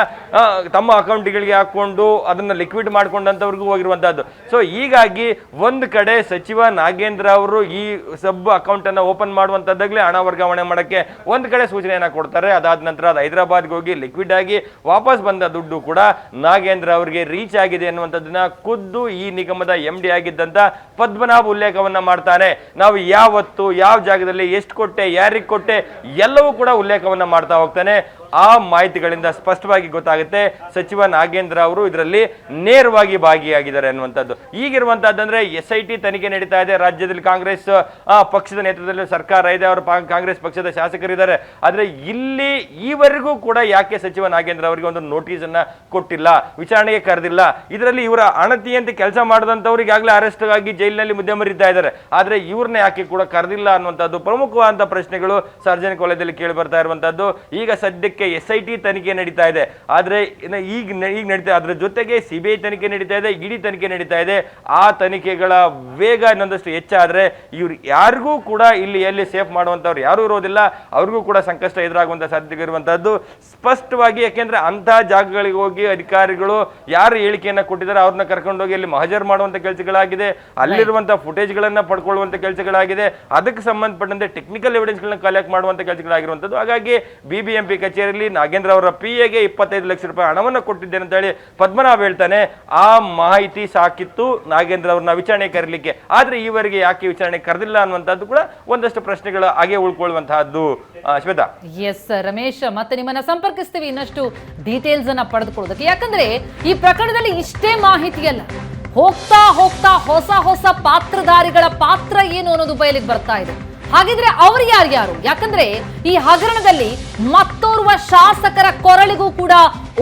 ತಮ್ಮ ಅಕೌಂಟ್ಗಳಿಗೆ ಹಾಕೊಂಡು ಅದನ್ನ ಲಿಕ್ವಿಡ್ ಮಾಡ್ಕೊಂಡಂತವ್ರಿಗೂ ಹೋಗಿರುವಂತಹದ್ದು. ಸೊ ಹೀಗಾಗಿ ಒಂದು ಕಡೆ ಸಚಿವ ನಾಗೇಂದ್ರ ಅವರು ಈ ಸಬ್ ಅಕೌಂಟ್ ಅನ್ನ ಓಪನ್ ಮಾಡುವಂತದ್ದಾಗಲೇ ಹಣ ವರ್ಗಾವಣೆ ಮಾಡಕ್ಕೆ ಒಂದು ಕಡೆ ಸೂಚನೆಯನ್ನ ಕೊಡ್ತಾರೆ. ಅದಾದ ನಂತರ ಅದು ಹೈದರಾಬಾದ್ಗೆ ಹೋಗಿ ಲಿಕ್ವಿಡ್ ಆಗಿ ವಾಪಸ್ ಬಂದ ದುಡ್ಡು ಕೂಡ ನಾಗೇಂದ್ರ ಅವರಿಗೆ ರೀಚ್ ಆಗಿದೆ ಅನ್ನುವಂಥದ್ದನ್ನ ಖುದ್ದು ಈ ನಿಗಮದ MD ಆಗಿದ್ದಂತ ಪದ್ಮನಾಭ ಉಲ್ಲೇಖವನ್ನ ಮಾಡ್ತಾನೆ. ನಾವು ಯಾವತ್ತು ಯಾವ ಜಾಗದಲ್ಲಿ ಎಷ್ಟು ಕೊಟ್ಟೆ, ಯಾರಿಗೆ ಕೊಟ್ಟೆ, ಎಲ್ಲವೂ ಕೂಡ ಉಲ್ಲೇಖವನ್ನ ಮಾಡ್ತಾ ಹೋಗ್ತಾನೆ. ಆ ಮಾಹಿತಿಗಳಿಂದ ಸ್ಪಷ್ಟವಾಗಿ ಗೊತ್ತಾಗುತ್ತೆ ಸಚಿವ ನಾಗೇಂದ್ರ ಅವರು ಇದರಲ್ಲಿ ನೇರವಾಗಿ ಭಾಗಿಯಾಗಿದ್ದಾರೆ ಅನ್ನುವಂಥದ್ದು. ಈಗಿರುವಂತಹದ್ದಂದ್ರೆ SIT ತನಿಖೆ ನಡೀತಾ ಇದೆ. ರಾಜ್ಯದಲ್ಲಿ ಕಾಂಗ್ರೆಸ್ ಪಕ್ಷದ ನೇತೃತ್ವದಲ್ಲಿ ಸರ್ಕಾರ ಇದೆ, ಅವರು ಕಾಂಗ್ರೆಸ್ ಪಕ್ಷದ ಶಾಸಕರಿದ್ದಾರೆ. ಆದ್ರೆ ಇಲ್ಲಿ ಈವರೆಗೂ ಕೂಡ ಯಾಕೆ ಸಚಿವ ನಾಗೇಂದ್ರ ಅವರಿಗೆ ಒಂದು ನೋಟಿಸ್ ಅನ್ನ ಕೊಟ್ಟಿಲ್ಲ, ವಿಚಾರಣೆಗೆ ಕರೆದಿಲ್ಲ? ಇದರಲ್ಲಿ ಇವರ ಅಣತಿಯಂತೆ ಕೆಲಸ ಮಾಡಿದಂಥವ್ರಿಗೆ ಈಗಾಗಲೇ ಅರೆಸ್ಟ್ ಆಗಿ ಜೈಲಿನಲ್ಲಿ ಮುದ್ದೆ ಮರಿತಾ ಇದ್ದಾರೆ. ಆದ್ರೆ ಇವ್ರನ್ನ ಯಾಕೆ ಕೂಡ ಕರೆದಿಲ್ಲ ಅನ್ನುವಂಥದ್ದು ಪ್ರಮುಖವಾದಂತಹ ಪ್ರಶ್ನೆಗಳು ಸಾರ್ವಜನಿಕ ವಲಯದಲ್ಲಿ ಕೇಳಿ ಬರ್ತಾ ಇರುವಂತದ್ದು. ಈಗ ಸದ್ಯಕ್ಕೆ SIT ತನಿಖೆ ನಡೀತಾ ಇದೆ. ಆದ್ರೆ ಈಗ ನಡೀತಾ, ಅದರ ಜೊತೆಗೆ CBI ತನಿಖೆ ನಡೀತಾ ಇದೆ, ED ತನಿಖೆ ನಡೀತಾ ಇದೆ. ಆ ತನಿಖೆಗಳ ವೇಗ ಇನ್ನೊಂದಷ್ಟು ಹೆಚ್ಚಾದ್ರೆ ಇವ್ರು ಯಾರಿಗೂ ಕೂಡ ಇಲ್ಲಿ ಎಲ್ಲಿ ಸೇಫ್ ಮಾಡುವಂತವ್ರು ಯಾರು ಇರೋದಿಲ್ಲ, ಅವ್ರಿಗೂ ಕೂಡ ಸಂಕಷ್ಟ ಎದುರಾಗುವಂತ ಸಾಧ್ಯತೆ ಇರುವಂತಹದ್ದು ಸ್ಪಷ್ಟವಾಗಿ. ಯಾಕೆಂದ್ರೆ ಅಂತ ಜಾಗಗಳಿಗೆ ಹೋಗಿ ಅಧಿಕಾರಿಗಳು ಯಾರು ಹೇಳಿಕೆಯನ್ನ ಕೊಟ್ಟಿದ್ದಾರೆ ಅವ್ರನ್ನ ಕರ್ಕೊಂಡೋಗಿ ಅಲ್ಲಿ ಮಹಜರ್ ಮಾಡುವಂತ ಕೆಲಸಗಳಾಗಿದೆ, ಅಲ್ಲಿರುವಂತಹ ಫುಟೇಜ್ ಗಳನ್ನ ಪಡ್ಕೊಳ್ಳುವಂತ ಕೆಲಸಗಳಾಗಿದೆ, ಅದಕ್ಕೆ ಸಂಬಂಧಪಟ್ಟಂತೆ ಟೆಕ್ನಿಕಲ್ ಎವಿಡೆನ್ಸ್ ಗಳನ್ನ ಕಲೆಕ್ಟ್ ಮಾಡುವಂತ ಕೆಲಸಗಳಾಗಿರುವಂತದ್ದು. ಹಾಗಾಗಿ BBMP ಕಚೇರಿ ನಾಗೇಂದ್ರ ಅವರ PAಗೆ 25 ಲಕ್ಷ ರೂಪಾಯಿ ಹಣವನ್ನು ಕೊಟ್ಟಿದ್ದೇನೆ ಅಂತ ಹೇಳಿ ಪದ್ಮನಾಭ ಹೇಳ್ತಾನೆ. ಆ ಮಾಹಿತಿ ಸಾಕಿತ್ತು ನಾಗೇಂದ್ರ ಅವ್ರನ್ನ ವಿಚಾರಣೆ ಕರೀಲಿಕ್ಕೆ. ಆದ್ರೆ ಈವರೆಗೆ ಯಾಕೆ ವಿಚಾರಣೆ ಕರೆದಿಲ್ಲ ಅನ್ನುವಂಥದ್ದು ಕೂಡ ಒಂದಷ್ಟು ಪ್ರಶ್ನೆಗಳು ಹಾಗೆ ಉಳ್ಕೊಳ್ಳುವಂತಹದ್ದು. ಶ್ವೇತಾ, ಎಸ್ ರಮೇಶ್, ಮತ್ತೆ ನಿಮ್ಮನ್ನ ಸಂಪರ್ಕಿಸ್ತೀವಿ ಇನ್ನಷ್ಟು ಡೀಟೇಲ್ಸ್ ಅನ್ನ ಪಡೆದುಕೊಳ್ಳೋದಕ್ಕೆ. ಯಾಕಂದ್ರೆ ಈ ಪ್ರಕರಣದಲ್ಲಿ ಇಷ್ಟೇ ಮಾಹಿತಿ ಅಲ್ಲ, ಹೋಗ್ತಾ ಹೊಸ ಪಾತ್ರಧಾರಿಗಳ ಪಾತ್ರ ಏನು ಅನ್ನೋದು ಬಯಲಿಗೆ ಬರ್ತಾ ಇದೆ. ಹಾಗಿದ್ರೆ ಅವರು ಯಾರ್ಯಾರು? ಯಾಕಂದ್ರೆ ಈ ಹಗರಣದಲ್ಲಿ ಮತ್ತೋರ್ವ ಶಾಸಕರ ಕೊರಳಿಗೂ ಕೂಡ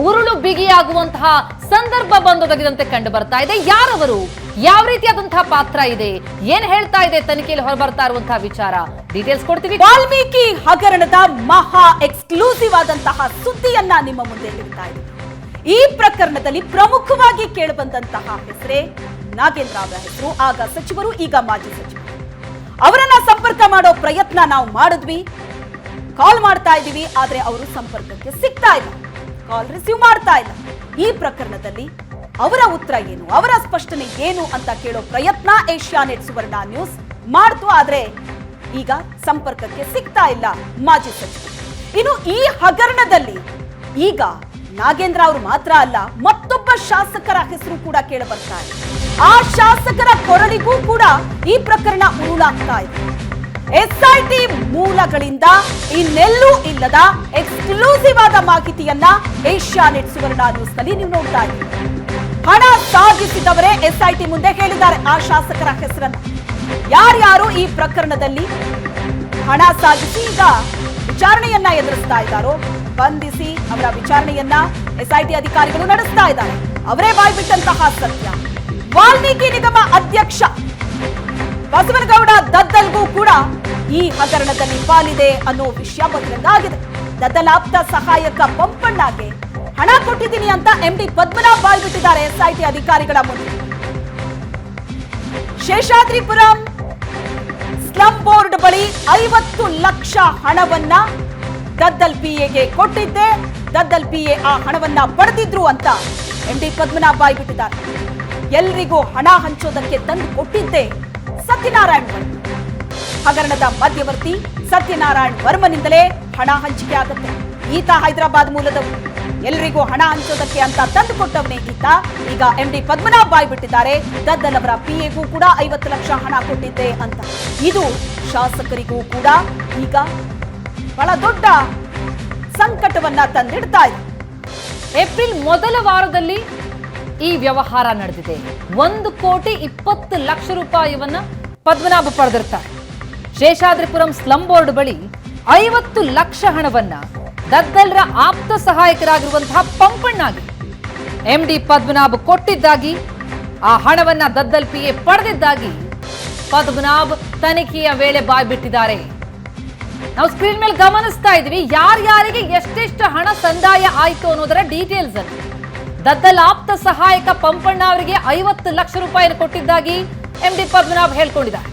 ಉರುಳು ಬಿಗಿಯಾಗುವಂತಹ ಸಂದರ್ಭ ಬಂದೊದಗಿದಂತೆ ಕಂಡು ಬರ್ತಾ ಇದೆ. ಯಾರವರು, ಯಾವ ರೀತಿಯಾದಂತಹ ಪಾತ್ರ ಇದೆ, ಏನ್ ಹೇಳ್ತಾ ಇದೆ ತನಿಖೆಯಲ್ಲಿ ಹೊರಬರ್ತಾ ಇರುವಂತಹ ವಿಚಾರ, ಡೀಟೇಲ್ಸ್ ಕೊಡ್ತೀವಿ. ವಾಲ್ಮೀಕಿ ಹಗರಣದ ಮಹಾ ಎಕ್ಸ್ಕ್ಲೂಸಿವ್ ಆದಂತಹ ಸುದ್ದಿಯನ್ನ ನಿಮ್ಮ ಮುಂದೆ ಇಡ್ತಾ ಇದ್ದೀವಿ. ಈ ಪ್ರಕರಣದಲ್ಲಿ ಪ್ರಮುಖವಾಗಿ ಕೇಳಿಬಂದಂತಹ ಹೆಸರೇ ನಾಗೇಂದ್ರ ಅವರ ಹೆಸರು. ಆಗ ಸಚಿವರು, ಈಗ ಮಾಜಿ ಸಚಿವರು. ಅವರನ್ನ ಸಂಪರ್ಕ ಮಾಡೋ ಪ್ರಯತ್ನ ನಾವು ಮಾಡಿದ್ವಿ, ಕಾಲ್ ಮಾಡ್ತಾ ಇದ್ದೀವಿ, ಆದ್ರೆ ಅವರು ಸಂಪರ್ಕಕ್ಕೆ ಸಿಗ್ತಾ ಇಲ್ಲ, ಕಾಲ್ ರಿಸೀವ್ ಮಾಡ್ತಾ ಇಲ್ಲ. ಈ ಪ್ರಕರಣದಲ್ಲಿ ಅವರ ಉತ್ತರ ಏನು, ಅವರ ಸ್ಪಷ್ಟನೆ ಏನು ಅಂತ ಕೇಳೋ ಪ್ರಯತ್ನ ಏಷ್ಯಾನೆಟ್ ಸುವರ್ಣ ನ್ಯೂಸ್ ಮಾಡ್ತು, ಆದ್ರೆ ಈಗ ಸಂಪರ್ಕಕ್ಕೆ ಸಿಗ್ತಾ ಇಲ್ಲ ಮಾಜಿ ಸಚಿವರು. ಇನ್ನು ಈ ಹಗರಣದಲ್ಲಿ ಈಗ ನಾಗೇಂದ್ರ ಅವರು ಮಾತ್ರ ಅಲ್ಲ, ಮತ್ತೊಬ್ಬ ಶಾಸಕರ ಹೆಸರು ಕೂಡ ಕೇಳಿ ಬರ್ತಾ ಇದೆ. ಆ ಶಾಸಕರ ಕೊರಳಿಗೂ ಕೂಡ ಈ ಪ್ರಕರಣ ಉರುಳಾಗ್ತಾ ಇದೆ. ಎಸ್ಐಟಿ ಮೂಲಗಳಿಂದ ಇನ್ನೆಲ್ಲೂ ಇಲ್ಲದ ಎಕ್ಸ್ಕ್ಲೂಸಿವ್ ಆದ ಮಾಹಿತಿಯನ್ನ ಏಷ್ಯಾನೆಟ್ ಸುವರ್ಣ ನ್ಯೂಸ್ ನಲ್ಲಿ ನೀವು ನೋಡ್ತಾ ಇದ್ದೀರಿ. ಹಣ ಸಾಗಿಸಿದವರೇ ಎಸ್ಐಟಿ ಮುಂದೆ ಹೇಳಿದ್ದಾರೆ ಆ ಶಾಸಕರ ಹೆಸರನ್ನ. ಯಾರ್ಯಾರು ಈ ಪ್ರಕರಣದಲ್ಲಿ ಹಣ ಸಾಗಿಸಿ ಈಗ ವಿಚಾರಣೆಯನ್ನ ಎದುರಿಸ್ತಾ ಇದ್ದಾರೋ, ಬಂಧಿಸಿ ಅವರ ವಿಚಾರಣೆಯನ್ನ ಎಸ್ಐಟಿ ಅಧಿಕಾರಿಗಳು ನಡೆಸ್ತಾ ಇದ್ದಾರೆ. ಅವರೇ ಬಾಯ್ಬಿಟ್ಟಂತಹ ಸತ್ಯ. ವಾಲ್ಮೀಕಿ ನಿಗಮ ಅಧ್ಯಕ್ಷ ಬಸವನಗೌಡ ದದ್ದಲ್ಗೂ ಕೂಡ ಈ ಹಗರಣದಲ್ಲಿ ಪಾಲಿದೆ ಅನ್ನೋ ವಿಷಯ ಬಹಿರಂಗ ಆಗಿದೆ. ದದ್ದಲ್ ಆಪ್ತ ಸಹಾಯಕ ಪಂಪಣ್ಣಗೆ ಹಣ ಕೊಟ್ಟಿದ್ದೀನಿ ಅಂತ ಎಂಡಿ ಪದ್ಮನಾಭ್ ಬಾಯ್ಬಿಟ್ಟಿದ್ದಾರೆ ಎಸ್ಐಟಿ ಅಧಿಕಾರಿಗಳ ಮುಂದೆ. ಶೇಷಾದ್ರಿಪುರಂ ಸ್ಲಂ ಬೋರ್ಡ್ ಬಳಿ 50 ಲಕ್ಷ ಹಣವನ್ನ ದದ್ದಲ್ ಪಿಎಗೆ ಕೊಟ್ಟಿದ್ದೆ, ದದ್ದಲ್ ಪಿಎ ಆ ಹಣವನ್ನ ಪಡೆದಿದ್ರು ಅಂತ ಎಂಡಿ ಪದ್ಮನಾಭ್ ಬಾಯ್ಬಿಟ್ಟಿದ್ದಾರೆ. ಎಲ್ರಿಗೂ ಹಣ ಹಂಚೋದಕ್ಕೆ ತಂದು ಕೊಟ್ಟಿದ್ದೆ ಸತ್ಯನಾರಾಯಣ್ ವರ್ಮ. ಹಗರಣದ ಮಧ್ಯವರ್ತಿ ಸತ್ಯನಾರಾಯಣ್ ವರ್ಮನಿಂದಲೇ ಹಣ ಹಂಚಿಕೆ ಆಗುತ್ತೆ. ಈತ ಹೈದರಾಬಾದ್ ಮೂಲದವರು, ಎಲ್ರಿಗೂ ಹಣ ಹಂಚೋದಕ್ಕೆ ಅಂತ ತಂದು ಕೊಟ್ಟವನೇ ಈತ. ಈಗ ಎಂಡಿ ಪದ್ಮನಾಭ್ ಬಾಯ್ಬಿಟ್ಟಿದ್ದಾರೆ, ದದ್ದಲ್ ಅವರ ಪಿಎಗೂ ಕೂಡ 50 ಲಕ್ಷ ಹಣ ಕೊಟ್ಟಿದ್ದೆ ಅಂತ. ಇದು ಶಾಸಕರಿಗೂ ಕೂಡ ಈಗ ಬಹಳ ದೊಡ್ಡ ಸಂಕಟವನ್ನ ತಂದಿಡ್ತಾ ಇದೆ. ಏಪ್ರಿಲ್ ಮೊದಲ ವಾರದಲ್ಲಿ ಈ ವ್ಯವಹಾರ ನಡೆದಿದೆ. 1,20 ಲಕ್ಷ ರೂಪಾಯಿಯನ್ನ ಪದ್ಮನಾಭ ಪಡೆದಿರ್ತಾರೆ. ಶೇಷಾದ್ರಿಪುರಂ ಸ್ಲಂ ಬೋರ್ಡ್ ಬಳಿ 50 ಲಕ್ಷ ಹಣವನ್ನ ದದ್ದಲ್ರ ಆಪ್ತ ಸಹಾಯಕರಾಗಿರುವಂತಹ ಪಂಪಣ್ಣಗೆ ಎಂಡಿ ಪದ್ಮನಾಭ್ ಕೊಟ್ಟಿದ್ದಾಗಿ, ಆ ಹಣವನ್ನ ದದ್ದಲ್ ಪಿಎ ಪಡೆದಿದ್ದಾಗಿ ಪದ್ಮನಾಭ್ ತನಿಖೆಯ ವೇಳೆ ಬಾಯ್ಬಿಟ್ಟಿದ್ದಾರೆ. ನಾವು ಸ್ಕ್ರೀನ್ ಮೇಲೆ ಗಮನಿಸ್ತಾ ಇದೀವಿ ಯಾರ್ಯಾರಿಗೆ ಎಷ್ಟೆಷ್ಟು ಹಣ ಸಂದಾಯ ಆಯ್ತು ಅನ್ನೋದರ ಡೀಟೇಲ್ಸ್ ಅಲ್ಲಿ. ದದ್ದಲ್ ಆಪ್ತ ಸಹಾಯಕ ಪಂಪಣ್ಣ ಅವರಿಗೆ 50 ಲಕ್ಷ ರೂಪಾಯಿಯನ್ನು ಕೊಟ್ಟಿದ್ದಾಗಿ ಎಂಡಿ ಪದ್ಮನಾಭ್ ಹೇಳ್ಕೊಂಡಿದ್ದಾರೆ.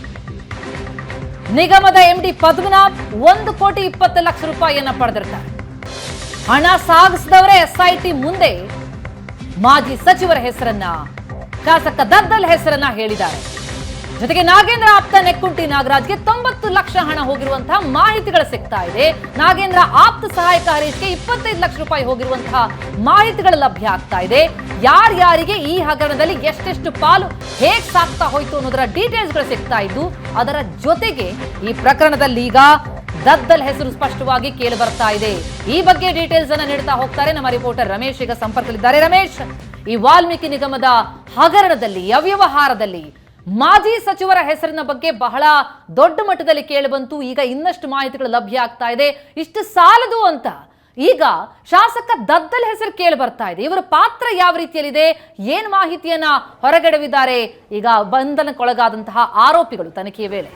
ನಿಗಮದ ಎಂಡಿ ಪದ್ಮನಾಭ್ 1,20 ಲಕ್ಷ ರೂಪಾಯಿಯನ್ನ ಪಡೆದಿರ್ತಾರೆ. ಹಣ ಸಾಗಿಸಿದವರೇ ಎಸ್ಐಟಿ ಮುಂದೆ ಮಾಜಿ ಸಚಿವರ ಹೆಸರನ್ನ, ಶಾಸಕ ದದ್ದಲ್ ಹೆಸರನ್ನ ಹೇಳಿದ್ದಾರೆ. ಜೊತೆಗೆ ನಾಗೇಂದ್ರ ಆಪ್ತ ನೆಕ್ಕುಂಟಿ ನಾಗರಾಜ್ಗೆ 90 ಲಕ್ಷ ಹಣ ಹೋಗಿರುವಂತಹ ಮಾಹಿತಿಗಳು ಸಿಗ್ತಾ ಇದೆ. ನಾಗೇಂದ್ರ ಆಪ್ತ ಸಹಾಯಕ ಹರೀಶ್ಗೆ 25 ಲಕ್ಷ ರೂಪಾಯಿ ಹೋಗಿರುವಂತಹ ಮಾಹಿತಿಗಳು ಲಭ್ಯ ಆಗ್ತಾ ಇದೆ. ಯಾರ್ಯಾರಿಗೆ ಈ ಹಗರಣದಲ್ಲಿ ಎಷ್ಟೆಷ್ಟು ಪಾಲು ಹೇಗ್ ಸಾಕ್ತಾ ಹೋಯ್ತು ಅನ್ನೋದರ ಡೀಟೇಲ್ಸ್ಗಳು ಸಿಗ್ತಾ ಇದ್ದು, ಅದರ ಜೊತೆಗೆ ಈ ಪ್ರಕರಣದಲ್ಲಿ ಈಗ ದದ್ದಲ್ ಹೆಸರು ಸ್ಪಷ್ಟವಾಗಿ ಕೇಳಿ ಬರ್ತಾ ಇದೆ. ಈ ಬಗ್ಗೆ ಡೀಟೇಲ್ಸ್ ಅನ್ನ ನೀಡ್ತಾ ಹೋಗ್ತಾರೆ ನಮ್ಮ ರಿಪೋರ್ಟರ್ ರಮೇಶ್ ಈಗ ಸಂಪರ್ಕದಲ್ಲಿದ್ದಾರೆ. ರಮೇಶ್, ಈ ವಾಲ್ಮೀಕಿ ನಿಗಮದ ಹಗರಣದಲ್ಲಿ, ಅವ್ಯವಹಾರದಲ್ಲಿ ಮಾಜಿ ಸಚಿವರ ಹೆಸರಿನ ಬಗ್ಗೆ ಬಹಳ ದೊಡ್ಡ ಮಟ್ಟದಲ್ಲಿ ಕೇಳಿಬಂತು. ಈಗ ಇನ್ನಷ್ಟು ಮಾಹಿತಿಗಳು ಲಭ್ಯ ಆಗ್ತಾ ಇದೆ. ಇಷ್ಟು ಸಾಲದು ಅಂತ ಈಗ ಶಾಸಕ ದದ್ದಲ್ ಹೆಸರು ಕೇಳಿ ಬರ್ತಾ ಇದೆ. ಇವರ ಪಾತ್ರ ಯಾವ ರೀತಿಯಲ್ಲಿದೆ, ಏನ್ ಮಾಹಿತಿಯನ್ನ ಹೊರಗಡವಿದ್ದಾರೆ ಈಗ ಬಂಧನಕ್ಕೊಳಗಾದಂತಹ ಆರೋಪಿಗಳು ತನಿಖೆಯ ವೇಳೆ?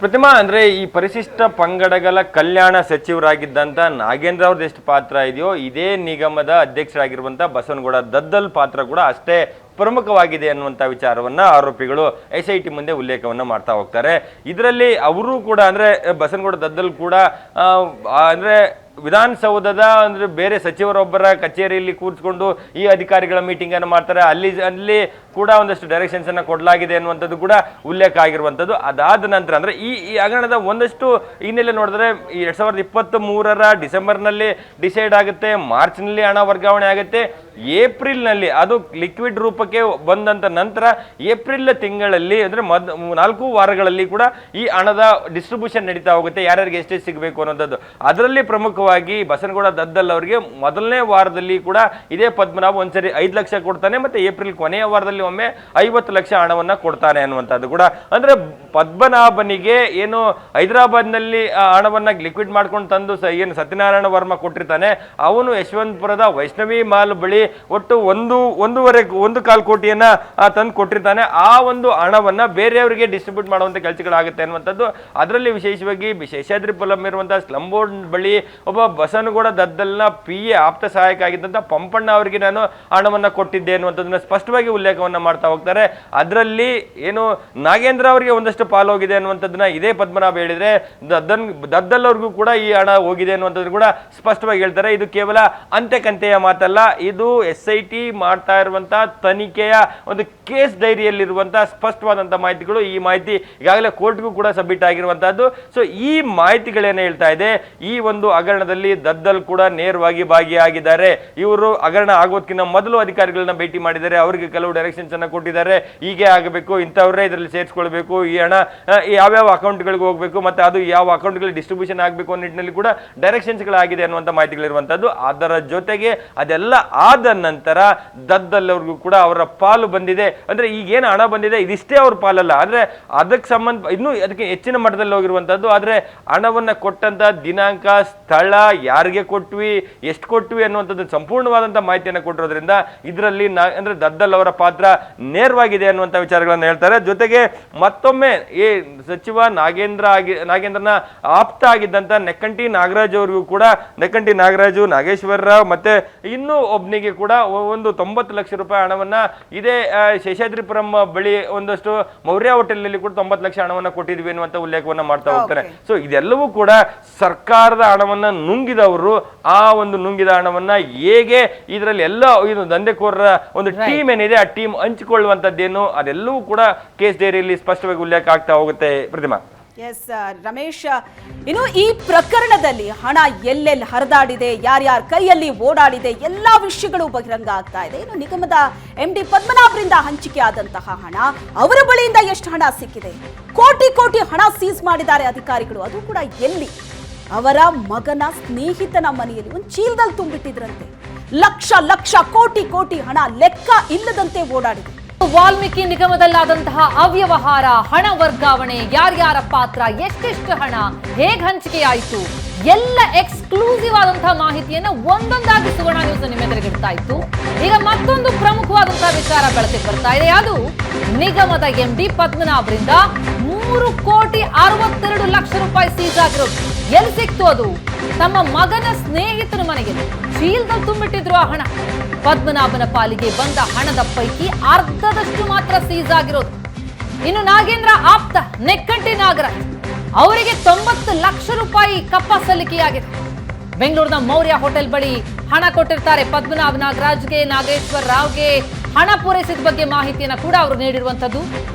ಪ್ರತಿಮಾ, ಅಂದ್ರೆ ಈ ಪರಿಶಿಷ್ಟ ಪಂಗಡಗಳ ಕಲ್ಯಾಣ ಸಚಿವರಾಗಿದ್ದಂತ ನಾಗೇಂದ್ರ ಅವ್ರದ್ದು ಎಷ್ಟು ಪಾತ್ರ ಇದೆಯೋ, ಇದೇ ನಿಗಮದ ಅಧ್ಯಕ್ಷರಾಗಿರುವಂತ ಬಸವನಗೌಡ ದದ್ದಲ್ ಪಾತ್ರ ಕೂಡ ಅಷ್ಟೇ ಪ್ರಮುಖವಾಗಿದೆ ಅನ್ನುವಂಥ ವಿಚಾರವನ್ನ ಆರೋಪಿಗಳು ಎಸ್ಐಟಿ ಮುಂದೆ ಉಲ್ಲೇಖವನ್ನ ಮಾಡ್ತಾ ಹೋಗ್ತಾರೆ. ಇದರಲ್ಲಿ ಅವರು ಕೂಡ ಅಂದ್ರೆ ಬಸವನಗೌಡ ದದ್ದಲ್ ಕೂಡ ಅಂದ್ರೆ ವಿಧಾನಸೌಧದ ಅಂದ್ರೆ ಬೇರೆ ಸಚಿವರೊಬ್ಬರ ಕಚೇರಿಯಲ್ಲಿ ಕೂರಿಸ್ಕೊಂಡು ಈ ಅಧಿಕಾರಿಗಳ ಮೀಟಿಂಗ್ ಅನ್ನು ಮಾಡ್ತಾರೆ. ಅಲ್ಲಿ ಕೂಡ ಒಂದಷ್ಟು ಡೈರೆಕ್ಷನ್ಸ್ ಅನ್ನ ಕೊಡಲಾಗಿದೆ ಅನ್ನುವಂಥದ್ದು ಕೂಡ ಉಲ್ಲೇಖ ಆಗಿರುವಂಥದ್ದು. ಅದಾದ ನಂತರ ಅಂದ್ರೆ ಈ ಹಗರಣದ ಒಂದಷ್ಟು ಹಿನ್ನೆಲೆ ನೋಡಿದ್ರೆ 2023 ಡಿಸೆಂಬರ್ನಲ್ಲಿ ಡಿಸೈಡ್ ಆಗುತ್ತೆ, ಮಾರ್ಚ್ನಲ್ಲಿ ಹಣ ವರ್ಗಾವಣೆ ಆಗುತ್ತೆ, ಏಪ್ರಿಲ್ನಲ್ಲಿ ಅದು ಲಿಕ್ವಿಡ್ ರೂಪಕ್ಕೆ ಬಂದಂತ ನಂತರ ಏಪ್ರಿಲ್ ತಿಂಗಳಲ್ಲಿ ಅಂದ್ರೆ 4 ವಾರಗಳಲ್ಲಿ ಕೂಡ ಈ ಹಣದ ಡಿಸ್ಟ್ರಿಬ್ಯೂಷನ್ ನಡೀತಾ ಹೋಗುತ್ತೆ, ಯಾರ್ಯಾರಿಗೆ ಎಷ್ಟೆಷ್ಟು ಸಿಗಬೇಕು ಅನ್ನೋದು. ಅದರಲ್ಲಿ ಪ್ರಮುಖವಾಗಿ ಬಸವನಗೌಡ ದದ್ದಲ್ ಅವರಿಗೆ ಮೊದಲನೇ ವಾರದಲ್ಲಿ ಕೂಡ ಇದೇ ಪದ್ಮನಾಭ ಒಂದ್ಸರಿ 5 ಲಕ್ಷ ಕೊಡ್ತಾನೆ, ಮತ್ತೆ ಏಪ್ರಿಲ್ ಕೊನೆಯ ವಾರದಲ್ಲಿ ಒಮ್ಮೆ 50 ಲಕ್ಷ ಹಣವನ್ನ ಕೊಡ್ತಾನೆ ಅನ್ನುವಂಥದ್ದು ಕೂಡ. ಅಂದ್ರೆ ಪದ್ಮನಾಭನಿಗೆ ಏನು ಹೈದರಾಬಾದ್ನಲ್ಲಿ ಹಣವನ್ನ ಲಿಕ್ವಿಡ್ ಮಾಡ್ಕೊಂಡು ತಂದು ಏನು ಸತ್ಯನಾರಾಯಣ ವರ್ಮ ಕೊಟ್ಟಿರ್ತಾನೆ, ಅವನು ಯಶವಂತಪುರದ ವೈಷ್ಣವಿ ಮಾಲ್ ಬಳಿ ಒಟ್ಟು 1.25 ಕೋಟಿಯನ್ನ ತಂದು ಕೊಟ್ಟಿರ್ತಾನೆ. ಆ ಒಂದು ಹಣವನ್ನ ಬೇರೆಯವರಿಗೆ ಡಿಸ್ಟ್ರಿಬ್ಯೂಟ್ ಮಾಡುವಂತ ಕೆಲಸಗಳಾಗುತ್ತೆ ಅನ್ನುವಂಥದ್ದು. ಅದರಲ್ಲಿ ವಿಶೇಷವಾಗಿ ಶೇಷಾದ್ರಿಪುರಂ ಇರುವಂತಹ ಸ್ಲಂ ಬೋರ್ಡ್ ಬಳಿ ಒಬ್ಬ ಬಸನಗೌಡ ದದ್ದಲ್ನ PA ಆಪ್ತ ಸಹಾಯಕ ಆಗಿದ್ದಂತ ಪಂಪಣ್ಣ ಅವರಿಗೆ ನಾನು ಹಣವನ್ನ ಕೊಟ್ಟಿದ್ದೆ ಅನ್ನುವಂಥದ್ದನ್ನ ಸ್ಪಷ್ಟವಾಗಿ ಉಲ್ಲೇಖವನ್ನ ಮಾಡ್ತಾ ಹೋಗ್ತಾರೆ. ಅದರಲ್ಲಿ ಏನು ನಾಗೇಂದ್ರ ಅವರಿಗೆ ಒಂದಷ್ಟು ಪಾಲು ಹೋಗಿದೆ ಅನ್ನುವಂಥದ್ದನ್ನ ಇದೇ ಪದ್ಮನಾಭ ಹೇಳಿದ್ರೆ, ದದ್ದಲ್ ಅವ್ರಿಗೂ ಕೂಡ ಈ ಹಣ ಹೋಗಿದೆ ಅನ್ನುವಂಥದ್ದು ಕೂಡ ಸ್ಪಷ್ಟವಾಗಿ ಹೇಳ್ತಾರೆ. ಇದು ಕೇವಲ ಅಂತೆಕಂತೆಯ ಮಾತಲ್ಲ, ಇದು SIT ಮಾಡ್ತಾ ಇರುವಂತಹ ತನಿಖೆಯ ಒಂದು ಕೇಸ್ ಡೈರಿಯಲ್ಲಿರುವಂತಹ ಸ್ಪಷ್ಟವಾದಂತಹ ಮಾಹಿತಿಗಳು. ಈ ಮಾಹಿತಿ ಈಗಾಗಲೇ ಕೋರ್ಟ್ಗೂ ಕೂಡ ಸಬ್ಮಿಟ್ ಆಗಿರುವಂತಹದ್ದು. ಸೊ ಈ ಮಾಹಿತಿಗಳೇನು ಹೇಳ್ತಾ ಇದೆ, ಈ ಒಂದು ಹಗರಣದಲ್ಲಿ ದದ್ದಲ್ ಕೂಡ ನೇರವಾಗಿ ಭಾಗಿಯಾಗಿದ್ದಾರೆ. ಇವರು ಹಗರಣ ಆಗೋದಕ್ಕಿಂತ ಮೊದಲು ಅಧಿಕಾರಿಗಳನ್ನ ಭೇಟಿ ಮಾಡಿದ್ದಾರೆ, ಅವರಿಗೆ ಕೆಲವು ಡೈರೆಕ್ಷನ್ಸ್ ಅನ್ನ ಕೊಟ್ಟಿದ್ದಾರೆ. ಹೀಗೆ ಆಗಬೇಕು, ಇಂಥವರೇ ಇದರಲ್ಲಿ ಸೇರಿಸ್ಕೊಳ್ಬೇಕು, ಈ ಹಣ ಯಾವ್ಯಾವ ಅಕೌಂಟ್ಗಳಿಗೆ ಹೋಗಬೇಕು, ಮತ್ತೆ ಅದು ಯಾವ ಅಕೌಂಟ್ಗಳಿಗೆ ಡಿಸ್ಟ್ರಿಬ್ಯೂಷನ್ ಆಗಬೇಕು ಅನ್ನೋ ನಿಟ್ಟಿನಲ್ಲಿ ಕೂಡ ಡೈರೆಕ್ಷನ್ಸ್ಗಳಾಗಿದೆ ಅನ್ನುವಂಥ ಮಾಹಿತಿಗಳಿರುವಂತದ್ದು. ಅದರ ಜೊತೆಗೆ ಅದೆಲ್ಲ ಆದ ನಂತರ ದದ್ದಲ್ ಅವ್ರಿಗೂ ಕೂಡ ಅವರ ಪಾಲು ಬಂದಿದೆ. ಅಂದ್ರೆ ಈಗೇನು ಹಣ ಬಂದಿದೆ ಇದಿಷ್ಟೇ ಅವ್ರ ಪಾಲಲ್ಲ, ಅಂದ್ರೆ ಅದಕ್ಕೆ ಸಂಬಂಧ ಇನ್ನೂ ಅದಕ್ಕೆ ಹೆಚ್ಚಿನ ಮಟ್ಟದಲ್ಲಿ ಹೋಗಿರುವಂತದ್ದು. ಆದ್ರೆ ಹಣವನ್ನ ಕೊಟ್ಟಂತ ದಿನಾಂಕ, ಸ್ಥಳ, ಯಾರಿಗೆ ಕೊಟ್ವಿ, ಎಷ್ಟು ಕೊಟ್ವಿ ಅನ್ನುವಂಥದ್ದು ಸಂಪೂರ್ಣವಾದಂತ ಮಾಹಿತಿಯನ್ನು ಕೊಟ್ಟಿರೋದ್ರಿಂದ ಇದರಲ್ಲಿ ಅಂದ್ರೆ ದದ್ದಲ್ ಅವರ ಪಾತ್ರ ನೇರವಾಗಿದೆ ಅನ್ನುವಂಥ ವಿಚಾರಗಳನ್ನು ಹೇಳ್ತಾರೆ. ಜೊತೆಗೆ ಮತ್ತೊಮ್ಮೆ ಈ ಸಚಿವ ನಾಗೇಂದ್ರನ ಆಪ್ತ ಆಗಿದ್ದಂತ ನೆಕ್ಕಂಟಿ ನಾಗರಾಜ್ ಅವರಿಗೂ ಕೂಡ, ನೆಕ್ಕಂಟಿ ನಾಗರಾಜು, ನಾಗೇಶ್ವರ ರಾವ್ ಮತ್ತೆ ಇನ್ನೂ ಒಬ್ಬನಿಗೆ ಕೂಡ ಒಂದು 90 ಲಕ್ಷ ರೂಪಾಯಿ ಹಣವನ್ನ ಇದೇ ಶೇಷಾದ್ರಿಪುರಂ ಬಳಿ ಒಂದಷ್ಟು ಮೌರ್ಯ ಹೋಟೆಲ್ನಲ್ಲಿ ಕೂಡ 90 ಲಕ್ಷ ಹಣವನ್ನ ಕೊಟ್ಟಿದ್ವಿ ಅನ್ನುವಂತ ಉಲ್ಲೇಖವನ್ನ ಮಾಡ್ತಾ ಹೋಗ್ತಾರೆ. ಸೊ ಇದೆಲ್ಲವೂ ಕೂಡ ಸರ್ಕಾರದ ಹಣವನ್ನ ನುಂಗಿದವರು ಆ ಒಂದು ನುಂಗಿದ ಹಣವನ್ನ ಹೇಗೆ ಇದರಲ್ಲಿ ಎಲ್ಲ ಇದು ದಂಧೆಕೋರರ ಒಂದು ಟೀಮ್ ಏನಿದೆ ಆ ಟೀಮ್ ಹಂಚಿಕೊಳ್ಳುವಂತದ್ದೇನು ಅದೆಲ್ಲವೂ ಕೂಡ ಕೇಸ್ ಡೈರಿಯಲ್ಲಿ ಸ್ಪಷ್ಟವಾಗಿ ಉಲ್ಲೇಖ ಆಗ್ತಾ ಹೋಗುತ್ತೆ. ಪ್ರತಿಮಾ. ಎಸ್ ರಮೇಶ್, ಇನ್ನು ಈ ಪ್ರಕರಣದಲ್ಲಿ ಹಣ ಎಲ್ಲೆಲ್ಲಿ ಹರಿದಾಡಿದೆ, ಯಾರ್ಯಾರ ಕೈಯಲ್ಲಿ ಓಡಾಡಿದೆ, ಎಲ್ಲಾ ವಿಷಯಗಳು ಬಹಿರಂಗ ಆಗ್ತಾ ಇದೆ. ಇನ್ನು ನಿಗಮದ MD ಪದ್ಮನಾಭರಿಂದ ಹಂಚಿಕೆ ಆದಂತಹ ಹಣ, ಅವರ ಬಳಿಯಿಂದ ಎಷ್ಟು ಹಣ ಸಿಕ್ಕಿದೆ, ಕೋಟಿ ಕೋಟಿ ಹಣ ಸೀಸ್ ಮಾಡಿದ್ದಾರೆ ಅಧಿಕಾರಿಗಳು, ಅದು ಕೂಡ ಎಲ್ಲಿ? ಅವರ ಮಗನ ಸ್ನೇಹಿತನ ಮನೆಯಲ್ಲಿ ಒಂದು ಚೀಲದಲ್ಲಿ ತುಂಬಿಟ್ಟಿದ್ರಂತೆ. ಲಕ್ಷ ಲಕ್ಷ ಕೋಟಿ ಕೋಟಿ ಹಣ ಲೆಕ್ಕ ಇಲ್ಲದಂತೆ ಓಡಾಡಿದೆ. ವಾಲ್ಮೀಕಿ ನಿಗಮದಲ್ಲಾದಂತಹ ಅವ್ಯವಹಾರ, ಹಣ ವರ್ಗಾವಣೆ, ಯಾರ್ಯಾರ ಪಾತ್ರ, ಎಷ್ಟೆಷ್ಟು ಹಣ, ಹೇಗೆ ಹಂಚಿಕೆಯಾಯಿತು, ಎಲ್ಲ ಎಕ್ಸ್ಕ್ಲೂಸಿವ್ ಆದಂತಹ ಮಾಹಿತಿಯನ್ನ ಒಂದೊಂದಾಗಿ ಸುವರ್ಣ ನ್ಯೂಸ್ ನಿಮ್ಮ ಎದುರಿಗಿಡ್ತಾ ಇತ್ತು. ಈಗ ಮತ್ತೊಂದು ಪ್ರಮುಖವಾದಂತಹ ವಿಚಾರ ಬೆಳಕಿಗೆ ಬರ್ತಾ ಇದೆ. ಅದು ನಿಗಮದ MD ಪದ್ಮನಾಭರಿಂದ 3,62,00,000 ರೂಪಾಯಿ ಸೀಸ್ ಆಗಿರೋದು. ಎಲ್ಲಿ ಸಿಕ್ತು ಅದು? ತಮ್ಮ ಮಗನ ಸ್ನೇಹಿತನ ಮನೆಗೆ ಚೀಲದಲ್ಲಿ ತುಂಬಿಟ್ಟಿದ್ರು ಆ ಹಣ. ಪದ್ಮನಾಭನ ಪಾಲಿಗೆ ಬಂದ ಹಣದ ಪೈಕಿ ಅರ್ಧದಷ್ಟು ಮಾತ್ರ ಸೀಸ್ ಆಗಿರೋದು. ಇನ್ನು ನಾಗೇಂದ್ರ ಆಪ್ತ ನೆಕ್ಕಂಟಿ ನಾಗರಾಜ್ ಅವರಿಗೆ 90 ಲಕ್ಷ ರೂಪಾಯಿ ಕಪ್ಪ ಸಲ್ಲಿಕೆಯಾಗಿದೆ. ಬೆಂಗಳೂರಿನ ಮೌರ್ಯ ಹೋಟೆಲ್ ಬಳಿ ಹಣ ಕೊಟ್ಟಿರ್ತಾರೆ. ಪದ್ಮನಾಭ ನಾಗರಾಜ್ಗೆ, ನಾಗೇಶ್ವರ್ ರಾವ್ಗೆ ಹಣ ಪೂರೈಸಿದ ಬಗ್ಗೆ ಮಾಹಿತಿಯನ್ನ ಕೂಡ ಅವರು ನೀಡಿರುವಂತದ್ದು.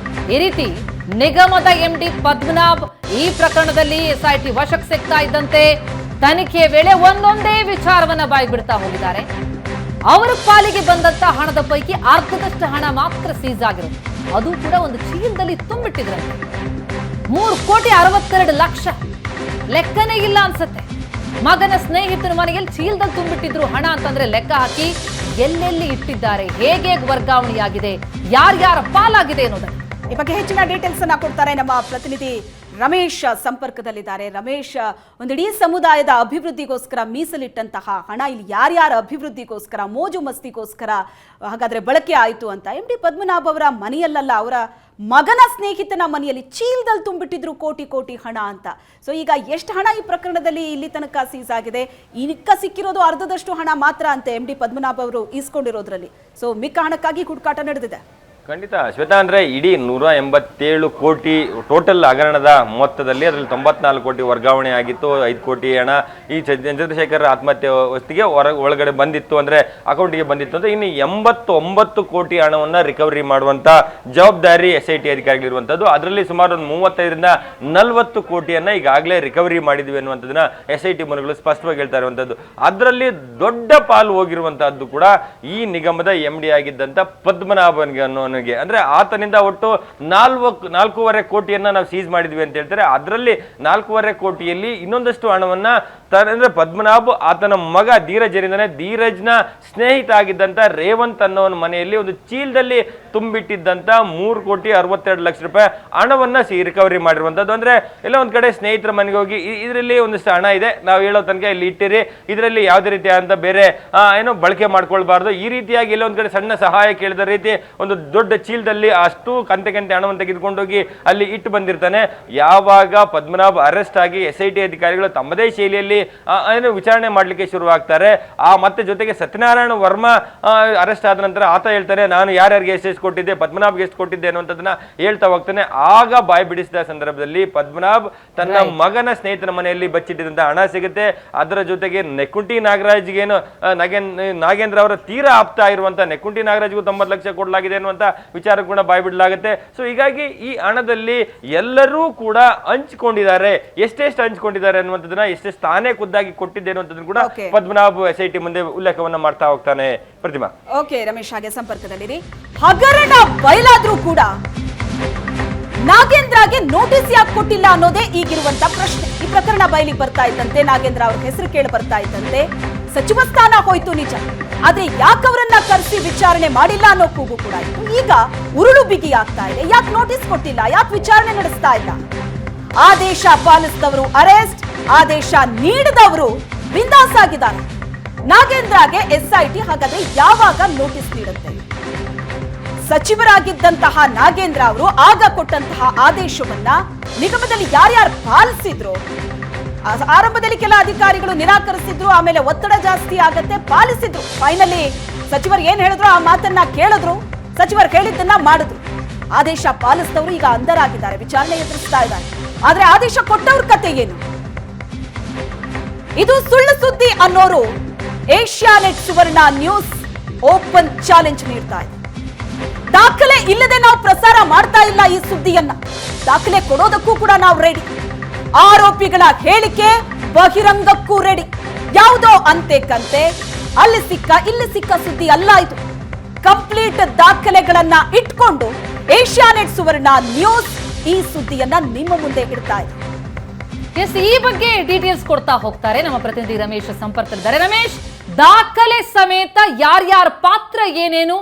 ಈ ರೀತಿ ನಿಗಮದ MD ಪದ್ಮನಾಭ್ ಈ ಪ್ರಕರಣದಲ್ಲಿ SIT ವಶಕ್ಕೆ ಸಿಗ್ತಾ ಇದ್ದಂತೆ ತನಿಖೆಯ ವೇಳೆ ಒಂದೊಂದೇ ವಿಚಾರವನ್ನ ಬಾಯ್ಬಿಡ್ತಾ ಹೋಗಿದ್ದಾರೆ. ಅವರ ಪಾಲಿಗೆ ಬಂದಂತ ಹಣದ ಪೈಕಿ ಅರ್ಧದಷ್ಟು ಹಣ ಮಾತ್ರ ಸೀಸ್ ಆಗಿರೋದು. ಅದು ಕೂಡ ಒಂದು ಚೀಲದಲ್ಲಿ ತುಂಬಿಟ್ಟಿದ್ರಂತೆ. 3,62,00,000 ಲೆಕ್ಕನೇ ಇಲ್ಲ ಅನ್ಸತ್ತೆ. ಮಗನ ಸ್ನೇಹಿತನ ಮನೆಯಲ್ಲಿ ಚೀಲದಲ್ಲಿ ತುಂಬಿಟ್ಟಿದ್ರು ಹಣ ಅಂತಂದ್ರೆ ಲೆಕ್ಕ ಹಾಕಿ ಎಲ್ಲೆಲ್ಲಿ ಇಟ್ಟಿದ್ದಾರೆ, ಹೇಗೆ ವರ್ಗಾವಣೆಯಾಗಿದೆ, ಯಾರ್ಯಾರ ಪಾಲಾಗಿದೆ ಅನ್ನೋದನ್ನ ಈ ಬಗ್ಗೆ ಹೆಚ್ಚಿನ ಡೀಟೇಲ್ಸ್ ಅನ್ನ ಕೊಡ್ತಾರೆ ನಮ್ಮ ಪ್ರತಿನಿಧಿ ರಮೇಶ್ ಸಂಪರ್ಕದಲ್ಲಿದ್ದಾರೆ. ರಮೇಶ್, ಒಂದಿಡೀ ಸಮುದಾಯದ ಅಭಿವೃದ್ಧಿಗೋಸ್ಕರ ಮೀಸಲಿಟ್ಟಂತಹ ಹಣ ಇಲ್ಲಿ ಯಾರ್ಯಾರ ಅಭಿವೃದ್ಧಿಗೋಸ್ಕರ, ಮೋಜು ಮಸ್ತಿಗೋಸ್ಕರ ಹಾಗಾದ್ರೆ ಬಳಕೆ ಆಯಿತು ಅಂತ MD ಪದ್ಮನಾಭ್ ಅವರ ಮನೆಯಲ್ಲ, ಅವರ ಮಗನ ಸ್ನೇಹಿತನ ಮನೆಯಲ್ಲಿ ಚೀಲದಲ್ಲಿ ತುಂಬಿಟ್ಟಿದ್ರು ಕೋಟಿ ಕೋಟಿ ಹಣ ಅಂತ. ಸೊ ಈಗ ಎಷ್ಟು ಹಣ ಈ ಪ್ರಕರಣದಲ್ಲಿ ಇಲ್ಲಿ ತನಕ ಸೀಸ್ ಆಗಿದೆ? ಈಗ ಸಿಕ್ಕಿರೋದು ಅರ್ಧದಷ್ಟು ಹಣ ಮಾತ್ರ ಅಂತೆ MD ಪದ್ಮನಾಭ್ ಅವರು ಈಸ್ಕೊಂಡಿರೋದ್ರಲ್ಲಿ. ಸೊ ಮಿಕ್ಕ ಹಣಕ್ಕಾಗಿ ಹುಡುಕಾಟ ನಡೆದಿದೆ. ಖಂಡಿತ ಶ್ವೇತಾ, ಅಂದ್ರೆ ಇಡೀ 187 ಕೋಟಿ ಟೋಟಲ್ ಹಗರಣದ ಮೊತ್ತದಲ್ಲಿ ಅದರಲ್ಲಿ 94 ಕೋಟಿ ವರ್ಗಾವಣೆ ಆಗಿತ್ತು. 5 ಕೋಟಿ ಹಣ ಈ ಚಂದ್ರಶೇಖರ್ ಆತ್ಮಹತ್ಯೆ ಹೊತ್ತಿಗೆ ಒಳಗಡೆ ಬಂದಿತ್ತು, ಅಂದ್ರೆ ಅಕೌಂಟ್ಗೆ ಬಂದಿತ್ತು ಅಂತ. ಇನ್ನು 89 ಕೋಟಿ ಹಣವನ್ನ ರಿಕವರಿ ಮಾಡುವಂತ ಜವಾಬ್ದಾರಿ SIT ಅಧಿಕಾರಿಗಳಿರುವಂತದ್ದು. ಅದರಲ್ಲಿ ಸುಮಾರು ಒಂದು 35ರಿಂದ 40 ಕೋಟಿಯನ್ನ ಈಗಾಗಲೇ ರಿಕವರಿ ಮಾಡಿದ್ವಿ ಅನ್ನುವಂಥದ್ದನ್ನ SIT ಮೂಲಗಳು ಸ್ಪಷ್ಟವಾಗಿ ಹೇಳ್ತಾ ಇರುವಂತದ್ದು. ಅದರಲ್ಲಿ ದೊಡ್ಡ ಪಾಲು ಹೋಗಿರುವಂತಹದ್ದು ಕೂಡ ಈ ನಿಗಮದ MD ಆಗಿದ್ದಂತ ಪದ್ಮನಾಭನ್ಗೆ ಅನ್ನೋ ಅಂದ್ರೆ ಆತನಿಂದ ಒಟ್ಟು 4.5 ಕೋಟಿಯನ್ನ ನಾವು ಸೀಸ್ ಮಾಡಿದ್ವಿ ಅಂತ ಹೇಳ್ತಾರೆ. ಅದರಲ್ಲಿ 4.5 ಕೋಟಿಯಲ್ಲಿ ಇನ್ನೊಂದಷ್ಟು ಹಣವನ್ನ ಅಂದ್ರೆ ಪದ್ಮನಾಭ್ ಆತನ ಮಗ ಧೀರಜ್ನ ಸ್ನೇಹಿತ ಆಗಿದ್ದಂತ ರೇವಂತ್ ಅನ್ನೋನ ಮನೆಯಲ್ಲಿ ಒಂದು ಚೀಲದಲ್ಲಿ ತುಂಬಿಟ್ಟಿದ್ದಂತ 3,62,00,000 ರೂಪಾಯಿ ಹಣವನ್ನ ರಿಕವರಿ ಮಾಡಿರುವಂತದ್ದು. ಅಂದ್ರೆ ಎಲ್ಲ ಒಂದ್ ಕಡೆ ಸ್ನೇಹಿತರ ಮನೆಗೆ ಹೋಗಿ ಇದರಲ್ಲಿ ಒಂದಷ್ಟು ಹಣ ಇದೆ, ನಾವು ಹೇಳೋ ತನಕ ಇಲ್ಲಿ ಇಟ್ಟಿರಿ, ಇದರಲ್ಲಿ ಯಾವುದೇ ರೀತಿಯಾದಂತ ಬೇರೆ ಏನೋ ಬಳಕೆ ಮಾಡ್ಕೊಳ್ಬಾರ್ದು, ಈ ರೀತಿಯಾಗಿ ಎಲ್ಲ ಒಂದ್ ಕಡೆ ಸಣ್ಣ ಸಹಾಯ ಕೇಳಿದ ರೀತಿ ಒಂದು ದೊಡ್ಡ ಚೀಲದಲ್ಲಿ ಅಷ್ಟು ಕಂತೆ ಹಣವನ್ನು ತೆಗೆದುಕೊಂಡೋಗಿ ಅಲ್ಲಿ ಇಟ್ಟು ಬಂದಿರ್ತಾನೆ. ಯಾವಾಗ ಪದ್ಮನಾಭ್ ಅರೆಸ್ಟ್ ಆಗಿ SIT ಅಧಿಕಾರಿಗಳು ತಮ್ಮದೇ ಶೈಲಿಯಲ್ಲಿ ವಿಚಾರಣೆ ಮಾಡ್ಲಿಕ್ಕೆ ಶುರುವಾಗ್ತಾರೆ, ಮತ್ತೆ ಜೊತೆಗೆ ಸತ್ಯನಾರಾಯಣ ವರ್ಮಾ ಅರೆಸ್ಟ್ ಆದ ನಂತರ ಆತ ಹೇಳ್ತಾನೆ ನಾನು ಯಾರ್ಯಾರಿಗೆ ಎಷ್ಟು ಕೊಟ್ಟಿದ್ದೆ, ಪದ್ಮನಾಭ್ಗೆ ಎಷ್ಟು ಕೊಟ್ಟಿದ್ದೆ ಅನ್ನುವಂಥದ್ದನ್ನ ಹೇಳ್ತಾ ಹೋಗ್ತಾನೆ. ಆಗ ಬಾಯಿ ಬಿಡಿಸಿದ ಸಂದರ್ಭದಲ್ಲಿ ಪದ್ಮನಾಭ್ ತನ್ನ ಮಗನ ಸ್ನೇಹಿತನ ಮನೆಯಲ್ಲಿ ಬಚ್ಚಿಟ್ಟಿದ್ದಂತ ಹಣ ಸಿಗುತ್ತೆ. ಅದರ ಜೊತೆಗೆ ನೆಕ್ಕುಂಟಿ ನಾಗರಾಜ್ಗೇನು ನಾಗೇಂದ್ರ ಅವರ ತೀರಾ ಆಪ್ತ ಇರುವಂತ ನೆಕ್ಕುಂಟಿ ನಾಗರಾಜ್ಗೂ 90 ಲಕ್ಷ ಕೊಡಲಾಗಿದೆ ಅನ್ನುವಂತ ವಿಚಾರ ಕೂಡ ಬಾಯಿ ಬಿಡಲಾಗುತ್ತೆ. ಸೊ ಹೀಗಾಗಿ ಈ ಹಣದಲ್ಲಿ ಎಲ್ಲರೂ ಕೂಡ ಹಂಚಿಕೊಂಡಿದ್ದಾರೆ. ಎಷ್ಟೆಷ್ಟು ಹಂಚಿಕೊಂಡಿದ್ದಾರೆ ಅನ್ನುವಂಥದ್ದನ್ನ ಎಷ್ಟೆಷ್ಟು ತಾನೇ ಖುದ್ದಾಗಿ ಕೊಟ್ಟಿದ್ದೆ ಅನ್ನುವಂಥದ್ದನ್ನು ಕೂಡ ಪದ್ಮನಾಭ್ SIT ಮುಂದೆ ಉಲ್ಲೇಖವನ್ನ ಮಾಡ್ತಾ ಹೋಗ್ತಾನೆ. ಪ್ರತಿಮಾ. ಓಕೆ ರಮೇಶ್, ಹಾಗೆ ಸಂಪರ್ಕದಲ್ಲಿರಿ. ಹಗರಣ ಬಯಲಾದ್ರೂ ಕೂಡ ನಾಗೇಂದ್ರಗೆ ನೋಟಿಸ್ ಯಾಕೆ ಕೊಟ್ಟಿಲ್ಲ ಅನ್ನೋದೇ ಈಗಿರುವಂತ ಪ್ರಶ್ನೆ. ಈ ಪ್ರಕರಣ ಬಯಲಿಗೆ ಬರ್ತಾ ಇದ್ದಂತೆ ನಾಗೇಂದ್ರ ಅವ್ರ ಹೆಸರು ಕೇಳಿ ಬರ್ತಾ ಇದ್ದಂತೆ ಸಚಿವ ಸ್ಥಾನ ಹೋಯ್ತು ನಿಜ, ಆದ್ರೆ ಯಾಕವರನ್ನ ಕರೆಸಿ ವಿಚಾರಣೆ ಮಾಡಿಲ್ಲ ಅನ್ನೋ ಕೂಗು ಕೂಡ ಇತ್ತು. ಈಗ ಉರುಳು ಬಿಗಿ ಆಗ್ತಾ ಇದೆ. ಯಾಕೆ ನೋಟಿಸ್ ಕೊಟ್ಟಿಲ್ಲ, ಯಾಕೆ ವಿಚಾರಣೆ ನಡೆಸ್ತಾ ಇಲ್ಲ? ಆದೇಶ ಪಾಲಿಸಿದವರು ಅರೆಸ್ಟ್, ಆದೇಶ ನೀಡಿದವರು ಬಿಂದಾಸ್ ಆಗಿದ್ದಾರೆ. ನಾಗೇಂದ್ರಗೆ SIT ಹಾಗಾದ್ರೆ ಯಾವಾಗ ನೋಟಿಸ್ ನೀಡುತ್ತೆ? ಸಚಿವರಾಗಿದ್ದಂತಹ ನಾಗೇಂದ್ರ ಅವರು ಆಗ ಕೊಟ್ಟಂತಹ ಆದೇಶವನ್ನ ನಿಗಮದಲ್ಲಿ ಯಾರ್ಯಾರು ಪಾಲಿಸಿದ್ರು? ಆರಂಭದಲ್ಲಿ ಕೆಲ ಅಧಿಕಾರಿಗಳು ನಿರಾಕರಿಸಿದ್ರು, ಆಮೇಲೆ ಒತ್ತಡ ಜಾಸ್ತಿ ಆಗತ್ತೆ, ಪಾಲಿಸಿದ್ರು. ಫೈನಲಿ ಸಚಿವರು ಏನ್ ಹೇಳಿದ್ರು ಆ ಮಾತನ್ನ ಕೇಳಿದ್ರು, ಸಚಿವರು ಹೇಳಿದ್ದನ್ನ ಮಾಡಿದ್ರು. ಆದೇಶ ಪಾಲಿಸಿದವರು ಈಗ ಅಂಧರಾಗಿದ್ದಾರೆ, ವಿಚಾರಣೆ ಎದುರಿಸ್ತಾ ಇದ್ದಾರೆ. ಆದ್ರೆ ಆದೇಶ ಕೊಟ್ಟವ್ರ ಕತೆ ಏನು? ಇದು ಸುಳ್ಳು ಸುದ್ದಿ ಅನ್ನೋರು ಏಷ್ಯಾನೆಟ್ ಸುವರ್ಣ ನ್ಯೂಸ್ ಓಪನ್ ಚಾಲೆಂಜ್ ನೀಡ್ತಾ ಇದೆ. ದಾಖಲೆ ಇಲ್ಲದೆ ನಾವು ಪ್ರಸಾರ ಮಾಡ್ತಾ ಇಲ್ಲ ಈ ಸುದ್ದಿಯನ್ನ, ದಾಖಲೆ ಕೊಡೋದಕ್ಕೂ ಕೂಡ ನಾವು ರೆಡಿ. ಆರೋಪಿಗಳ ಹೇಳಿಕೆ ಬಹಿರಂಗಕ್ಕೂ ರೆಡಿ. ಯಾವುದೋ ಅಂತೆ ಕಂತೆ ಅಲ್ಲಿ ಸಿಕ್ಕ ಇಲ್ಲಿ ಸಿಕ್ಕ ಸುದ್ದಿ ಅಲ್ಲ ಇದು. ಕಂಪ್ಲೀಟ್ ದಾಖಲೆಗಳನ್ನ ಇಟ್ಕೊಂಡು ಏಷ್ಯಾನೆಟ್ ಸುವರ್ಣ ನ್ಯೂಸ್ ಈ ಸುದ್ದಿಯನ್ನ ನಿಮ್ಮ ಮುಂದೆ ಇಡ್ತಾ ಇದೆ. ಈ ಬಗ್ಗೆ ಡೀಟೇಲ್ಸ್ ಕೊಡ್ತಾ ಹೋಗ್ತಾರೆ ನಮ್ಮ ಪ್ರತಿನಿಧಿ ರಮೇಶ್ ಸಂಪರ್ಕದಲ್ಲಿದ್ದಾರೆ. ರಮೇಶ್, ದಾಖಲೆ ಸಮೇತ ಯಾರ್ಯಾರ ಪಾತ್ರ ಏನೇನು,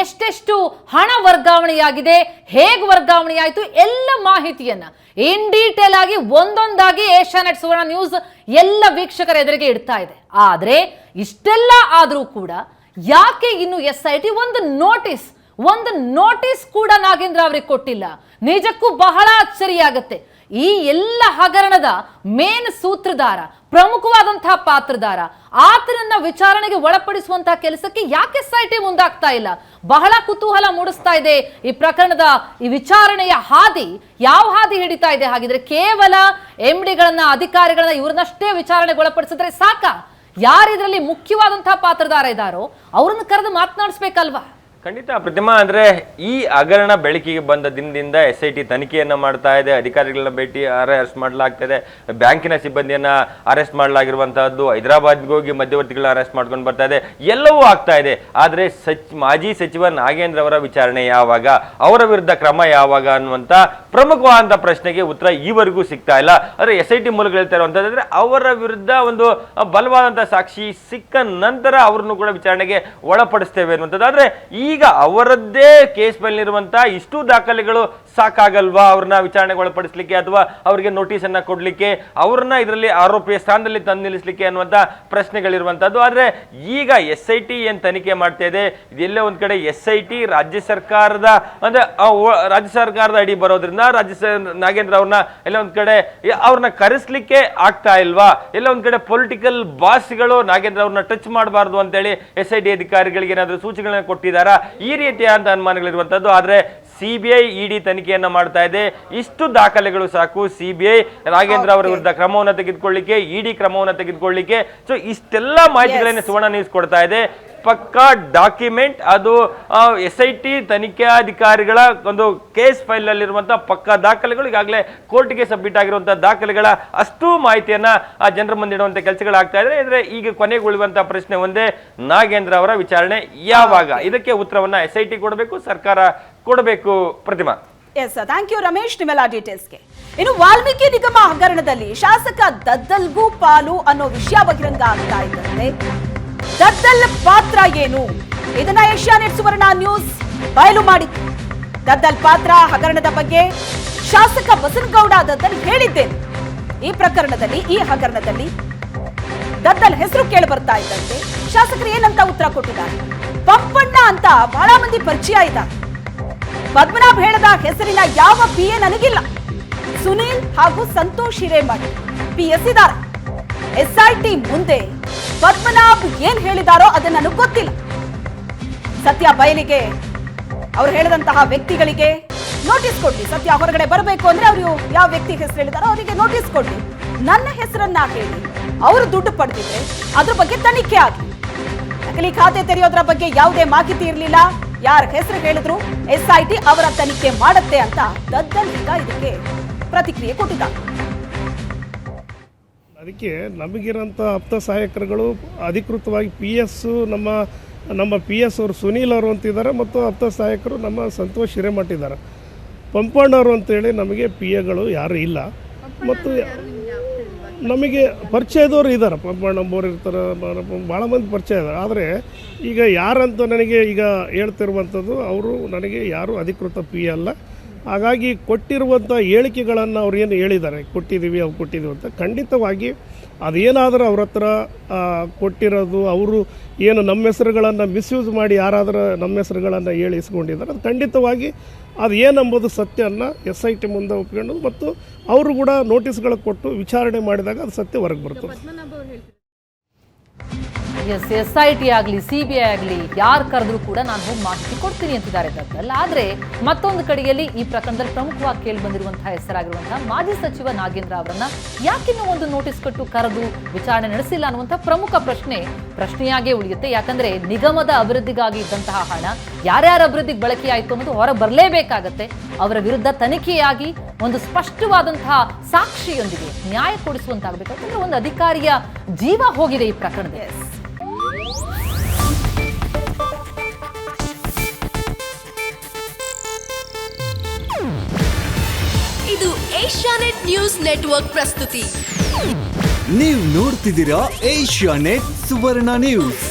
ಎಷ್ಟೆಷ್ಟು ಹಣ ವರ್ಗಾವಣೆಯಾಗಿದೆ, ಹೇಗೆ ವರ್ಗಾವಣೆಯಾಯಿತು, ಎಲ್ಲ ಮಾಹಿತಿಯನ್ನ ಇನ್ ಡೀಟೇಲ್ ಆಗಿ ಒಂದೊಂದಾಗಿ ಏಷ್ಯಾನೆಟ್ ಸುವರ್ಣ ನ್ಯೂಸ್ ಎಲ್ಲ ವೀಕ್ಷಕರ ಎದುರಿಗೆ ಇಡ್ತಾ ಇದೆ. ಆದ್ರೆ ಇಷ್ಟೆಲ್ಲ ಆದ್ರೂ ಕೂಡ ಯಾಕೆ ಇನ್ನು SIT ಒಂದು ನೋಟಿಸ್ ಕೂಡ ನಾಗೇಂದ್ರ ಅವರಿಗೆ ಕೊಟ್ಟಿಲ್ಲ? ನಿಜಕ್ಕೂ ಬಹಳ ಆಶ್ಚರ್ಯ. ಈ ಎಲ್ಲ ಹಗರಣದ ಮೇನ್ ಸೂತ್ರಧಾರ, ಪ್ರಮುಖವಾದಂತಹ ಪಾತ್ರಧಾರ, ಆತನನ್ನ ವಿಚಾರಣೆಗೆ ಒಳಪಡಿಸುವಂತಹ ಕೆಲಸಕ್ಕೆ ಯಾಕೆ SIT ಮುಂದಾಗ್ತಾ ಇಲ್ಲ? ಬಹಳ ಕುತೂಹಲ ಮೂಡಿಸ್ತಾ ಇದೆ ಈ ಪ್ರಕರಣದ ಈ ವಿಚಾರಣೆಯ ಹಾದಿ. ಯಾವ ಹಾದಿ ಹಿಡಿತಾ ಇದೆ? ಹಾಗಿದ್ರೆ ಕೇವಲ MDಗಳನ್ನ, ಅಧಿಕಾರಿಗಳನ್ನ ಇವ್ರನ್ನಷ್ಟೇ ವಿಚಾರಣೆಗೆ ಒಳಪಡಿಸಿದ್ರೆ ಸಾಕ? ಯಾರಿದ್ರಲ್ಲಿ ಮುಖ್ಯವಾದಂತಹ ಪಾತ್ರಧಾರ ಇದ್ದಾರೋ ಅವ್ರನ್ನ ಕರೆದು ಮಾತನಾಡಿಸ್ಬೇಕಲ್ವಾ? ಖಂಡಿತ ಪ್ರತಿಮಾ. ಅಂದ್ರೆ ಈ ಹಗರಣ ಬೆಳಕಿಗೆ ಬಂದ ದಿನದಿಂದ SIT ತನಿಖೆಯನ್ನ ಮಾಡ್ತಾ ಇದೆ. ಅಧಿಕಾರಿಗಳನ್ನ ಅರೆಸ್ಟ್ ಮಾಡಲಾಗ್ತದೆ, ಬ್ಯಾಂಕಿನ ಸಿಬ್ಬಂದಿಯನ್ನ ಅರೆಸ್ಟ್ ಮಾಡಲಾಗಿರುವಂತಹದ್ದು, ಹೈದರಾಬಾದ್ಗೆ ಹೋಗಿ ಮಧ್ಯವರ್ತಿಗಳನ್ನ ಅರೆಸ್ಟ್ ಮಾಡ್ಕೊಂಡು ಬರ್ತಾ ಇದೆ, ಎಲ್ಲವೂ ಆಗ್ತಾ ಇದೆ. ಆದ್ರೆ ಮಾಜಿ ಸಚಿವ ನಾಗೇಂದ್ರ ಅವರ ವಿಚಾರಣೆ ಯಾವಾಗ, ಅವರ ವಿರುದ್ಧ ಕ್ರಮ ಯಾವಾಗ ಅನ್ನುವಂತ ಪ್ರಮುಖವಾದಂತ ಪ್ರಶ್ನೆಗೆ ಉತ್ತರ ಈವರೆಗೂ ಸಿಗ್ತಾ ಇಲ್ಲ. ಆದ್ರೆ SIT ಮೂಲಗಳು ಹೇಳ್ತಾ ಇರುವಂತಂದ್ರೆ ಅವರ ವಿರುದ್ಧ ಒಂದು ಬಲವಾದಂತಹ ಸಾಕ್ಷಿ ಸಿಕ್ಕ ನಂತರ ಅವ್ರನ್ನು ಕೂಡ ವಿಚಾರಣೆಗೆ ಒಳಪಡಿಸ್ತೇವೆ ಅನ್ನುವಂಥದ್ದು. ಆದ್ರೆ ಈಗ ಅವರದ್ದೇ ಕೇಸ್ ಮೇಲಿರುವಂತಹ ಇಷ್ಟು ದಾಖಲೆಗಳು ಸಾಕಾಗಲ್ವಾ ಅವ್ರನ್ನ ವಿಚಾರಣೆಗೆ ಒಳಪಡಿಸಲಿಕ್ಕೆ, ಅಥವಾ ಅವರಿಗೆ ನೋಟಿಸ್ ಅನ್ನ ಕೊಡ್ಲಿಕ್ಕೆ, ಅವ್ರನ್ನ ಇದರಲ್ಲಿ ಆರೋಪಿಯ ಸ್ಥಾನದಲ್ಲಿ ತಂದು ನಿಲ್ಲಿಸಲಿಕ್ಕೆ ಅನ್ನುವಂತ ಪ್ರಶ್ನೆಗಳಿರುವಂತದ್ದು. ಆದ್ರೆ ಈಗ SIT ಏನ್ ತನಿಖೆ ಮಾಡ್ತಾ ಇದೆ, ಇದೆಲ್ಲೇ ಒಂದ್ ಕಡೆ SIT ರಾಜ್ಯ ಸರ್ಕಾರದ ಅಡಿ ಬರೋದ್ರಿಂದ ನಾಗೇಂದ್ರ ಅವ್ರನ್ನ ಎಲ್ಲ ಒಂದ್ ಕಡೆ ಅವ್ರನ್ನ ಕರೆಸ್ಲಿಕ್ಕೆ ಆಗ್ತಾ ಇಲ್ವಾ? ಎಲ್ಲ ಒಂದ್ ಕಡೆ ಪೊಲಿಟಿಕಲ್ ಬಾಸ್ಗಳು ನಾಗೇಂದ್ರ ಅವ್ರನ್ನ ಟಚ್ ಮಾಡಬಾರ್ದು ಅಂತೇಳಿ SIT ಅಧಿಕಾರಿಗಳಿಗೆ ಏನಾದ್ರೂ ಸೂಚನೆಗಳನ್ನ ಕೊಟ್ಟಿದ್ದಾರಾ? ಈ ರೀತಿಯಾದ ಅನುಮಾನಗಳಿರುವಂತದ್ದು. ಆದ್ರೆ CBI ED ತನಿಖೆಯನ್ನ ಮಾಡ್ತಾ ಇದೆ. ಇಷ್ಟು ದಾಖಲೆಗಳು ಸಾಕು CBI ನಾಗೇಂದ್ರ ಅವರ ವಿರುದ್ಧ ಕ್ರಮವನ್ನು ತೆಗೆದುಕೊಳ್ಳಿಕ್ಕೆ, ED ಕ್ರಮವನ್ನು ತೆಗೆದುಕೊಳ್ಳಿಕ್ಕೆ. ಸೊ ಇಷ್ಟೆಲ್ಲ ಮಾಹಿತಿಗಳನ್ನ ಸುವರ್ಣ ನ್ಯೂಸ್ ಕೊಡ್ತಾ ಇದೆ. ಪಕ್ಕಾ ಡಾಕ್ಯುಮೆಂಟ್, ಅದು SIT ತನಿಖಾಧಿಕಾರಿಗಳ ಒಂದು ಕೇಸ್ ಫೈಲ್ ನಲ್ಲಿರುವಂತಹ ಪಕ್ಕಾ ದಾಖಲೆಗಳು, ಈಗಾಗಲೇ ಕೋರ್ಟ್ಗೆ ಸಬ್ಮಿಟ್ ಆಗಿರುವಂತಹ ದಾಖಲೆಗಳ ಅಷ್ಟು ಮಾಹಿತಿಯನ್ನ ಆ ಜನರ ಮುಂದೆ ಇಡುವಂತ ಕೆಲಸಗಳಾಗ್ತಾ ಇದ್ರೆ. ಇದ್ರೆ ಈಗ ಕೊನೆಗೊಳ್ಳುವಂತಹ ಪ್ರಶ್ನೆ ಒಂದೇ, ನಾಗೇಂದ್ರ ಅವರ ವಿಚಾರಣೆ ಯಾವಾಗ? ಇದಕ್ಕೆ ಉತ್ತರವನ್ನ SIT ಕೊಡಬೇಕು, ಸರ್ಕಾರ ಕೊಡಬೇಕು. ಪ್ರತಿಮಾ. ಎಸ್, ಥ್ಯಾಂಕ್ ಯು ರಮೇಶ್ ನಿಮ್ಮೆಲ್ಲ ಡೀಟೇಲ್ಸ್ಗೆ. ಇನ್ನು ವಾಲ್ಮೀಕಿ ನಿಗಮ ಹಗರಣದಲ್ಲಿ ಶಾಸಕ ದದ್ದಲ್ಗೂ ಪಾಲು ಅನ್ನೋ ವಿಷಯ ಬಹಿರಂಗ ಆಗ್ತಾ ಇದ್ದಂತೆ ದದ್ದಲ್ ಪಾತ್ರ ಏನು? ಇದನ್ನ ಏಷ್ಯಾನೆಟ್ ಸುವರ್ಣ ನ್ಯೂಸ್ ಬಯಲು ಮಾಡಿತ್ತು. ದದ್ದಲ್ ಪಾತ್ರ ಹಗರಣದ ಬಗ್ಗೆ ಶಾಸಕ ಬಸನಗೌಡ ದದ್ದಲ್ ಹೇಳಿದ್ದೇನೆ. ಈ ಪ್ರಕರಣದಲ್ಲಿ, ಈ ಹಗರಣದಲ್ಲಿ ದದ್ದಲ್ ಹೆಸರು ಕೇಳಿ ಬರ್ತಾ ಇದ್ದಂತೆ ಶಾಸಕರು ಏನಂತ ಉತ್ತರ ಕೊಟ್ಟಿದ್ದಾರೆ? ಪಂಪಣ್ಣ ಅಂತ ಬಹಳ ಮಂದಿ ಪರಿಚಯ ಇದ್ದಾರೆ. ಪದ್ಮನಾಭ್ ಹೇಳದ ಹೆಸರಿನ ಯಾವ PA ನನಗಿಲ್ಲ. ಸುನೀಲ್ ಹಾಗೂ ಸಂತೋಷ್ ಹಿರೇಮಠ್ PS ಇದ್ದಾರೆ. SIT ಮುಂದೆ ಪದ್ಮನಾಭ್ ಏನ್ ಹೇಳಿದಾರೋ ಅದು ನನಗೆ ಗೊತ್ತಿಲ್ಲ. ಸತ್ಯ ಬಯಲಿಗೆ ಅವ್ರು ಹೇಳಿದಂತಹ ವ್ಯಕ್ತಿಗಳಿಗೆ ನೋಟಿಸ್ ಕೊಡ್ಲಿ. ಸತ್ಯ ಹೊರಗಡೆ ಬರಬೇಕು ಅಂದ್ರೆ ಅವರು ಯಾವ ವ್ಯಕ್ತಿ ಹೆಸರು ಹೇಳಿದಾರೋ ಅವರಿಗೆ ನೋಟಿಸ್ ಕೊಡ್ಲಿ. ನನ್ನ ಹೆಸರನ್ನ ಹೇಳಿ ಅವರು ದುಡ್ಡು ಪಡೆದಿದ್ರೆ ಅದ್ರ ಬಗ್ಗೆ ತನಿಖೆ ಆಗಲಿ. ನಕಲಿ ಖಾತೆ ತೆರೆಯೋದ್ರ ಬಗ್ಗೆ ಯಾವುದೇ ಮಾಹಿತಿ ಇರಲಿಲ್ಲ. ಯಾರ ಹೆಸರು ಹೇಳಿದ್ರು SIT ಅವರ ತನಿಖೆ ಮಾಡುತ್ತೆ ಅಂತ ದದ್ದಲ್ ಈಗ ಇದಕ್ಕೆ ಪ್ರತಿಕ್ರಿಯೆ ಕೊಟ್ಟಿದ್ದಾರೆ. ಅದಕ್ಕೆ ನಮಗಿರೋಂಥ ಆಪ್ತ ಸಹಾಯಕರುಗಳು ಅಧಿಕೃತವಾಗಿ PS ನಮ್ಮ PS ಅವರು ಸುನೀಲ್ ಅವರು ಅಂತಿದ್ದಾರೆ ಮತ್ತು ಆಪ್ತ ಸಹಾಯಕರು ನಮ್ಮ ಸಂತೋಷ್ ಹಿರೇಮಠ್ ಇದ್ದಾರೆ. ಪಂಪಣ್ಣವರು ಅಂತೇಳಿ ನಮಗೆ PAಗಳು ಯಾರೂ ಇಲ್ಲ. ಮತ್ತು ನಮಗೆ ಪರಿಚಯದವರು ಇದ್ದಾರೆ, ಪಂಪಣ್ಣಮ್ಮವ್ರು ಇರ್ತಾರೆ, ಭಾಳ ಮಂದಿ ಪರಿಚಯ ಇದ್ದಾರೆ. ಆದರೆ ಈಗ ಯಾರಂತ ನನಗೆ ಈಗ ಹೇಳ್ತಿರುವಂಥದ್ದು ಅವರು ನನಗೆ ಯಾರೂ ಅಧಿಕೃತ PA ಅಲ್ಲ. ಹಾಗಾಗಿ ಕೊಟ್ಟಿರುವಂಥ ಹೇಳಿಕೆಗಳನ್ನು ಅವ್ರು ಏನು ಹೇಳಿದ್ದಾರೆ ಕೊಟ್ಟಿದ್ದೀವಿ ಅಂತ ಖಂಡಿತವಾಗಿ ಅದೇನಾದರೂ ಅವ್ರ ಹತ್ರ ಕೊಟ್ಟಿರೋದು ಅವರು ಏನು ನಮ್ಮ ಹೆಸರುಗಳನ್ನು ಮಿಸ್ಯೂಸ್ ಮಾಡಿ ಯಾರಾದರೂ ನಮ್ಮ ಹೆಸರುಗಳನ್ನು ಹೇಳಿ ಇಸ್ಕೊಂಡಿದ್ದಾರೆ ಅದು ಖಂಡಿತವಾಗಿ ಅದು ಏನಂಬುದು ಸತ್ಯವನ್ನು SIT ಮುಂದೆ ಒಪ್ಕೊಂಡು ಮತ್ತು ಅವರು ಕೂಡ ನೋಟಿಸ್ಗಳು ಕೊಟ್ಟು ವಿಚಾರಣೆ ಮಾಡಿದಾಗ ಅದು ಸತ್ಯ ಹೊರಗೆ ಬರ್ತದೆ. SIT ಆಗಲಿ CBI ಆಗಲಿ ಯಾರು ಕರೆದ್ರೂ ಕೂಡ ನಾನು ಹೋಗಿ ಮಾಹಿತಿ ಕೊಡ್ತೀನಿ ಅಂತಿದ್ದಾರೆ ದದ್ದಲ್. ಆದರೆ ಮತ್ತೊಂದು ಕಡೆಯಲ್ಲಿ ಈ ಪ್ರಕರಣದಲ್ಲಿ ಪ್ರಮುಖವಾಗಿ ಕೇಳಿ ಬಂದಿರುವಂತಹ ಹೆಸರಾಗಿರುವಂತಹ ಮಾಜಿ ಸಚಿವ ನಾಗೇಂದ್ರ ಅವರನ್ನ ಯಾಕಿನ್ನೂ ಒಂದು ನೋಟಿಸ್ ಕೊಟ್ಟು ಕರೆದು ವಿಚಾರಣೆ ನಡೆಸಿಲ್ಲ ಅನ್ನುವಂಥ ಪ್ರಮುಖ ಪ್ರಶ್ನೆಯಾಗೇ ಉಳಿಯುತ್ತೆ. ಯಾಕಂದ್ರೆ ನಿಗಮದ ಅಭಿವೃದ್ಧಿಗಾಗಿ ಇದ್ದಂತಹ ಹಣ ಯಾರ್ಯಾರ ಅಭಿವೃದ್ಧಿಗೆ ಬಳಕೆಯಾಯಿತು ಅನ್ನೋದು ಹೊರ ಬರಲೇಬೇಕಾಗತ್ತೆ. ಅವರ ವಿರುದ್ಧ ತನಿಖೆಯಾಗಿ ಒಂದು ಸ್ಪಷ್ಟವಾದಂತಹ ಸಾಕ್ಷಿಯೊಂದಿಗೆ ನ್ಯಾಯ ಕೊಡಿಸುವಂತಾಗಬೇಕು. ಯಾಕಂದ್ರೆ ಒಂದು ಅಧಿಕಾರಿಯ ಜೀವ ಹೋಗಿದೆ ಈ ಪ್ರಕರಣದಲ್ಲಿ. ಇದು ಏಷ್ಯಾನೆಟ್ ನ್ಯೂಸ್ ನೆಟ್ವರ್ಕ್ ಪ್ರಸ್ತುತಿ. ನೀವು ನೋಡ್ತಿದ್ದೀರಾ ಏಷ್ಯಾನೆಟ್ ಸುವರ್ಣ ನ್ಯೂಸ್.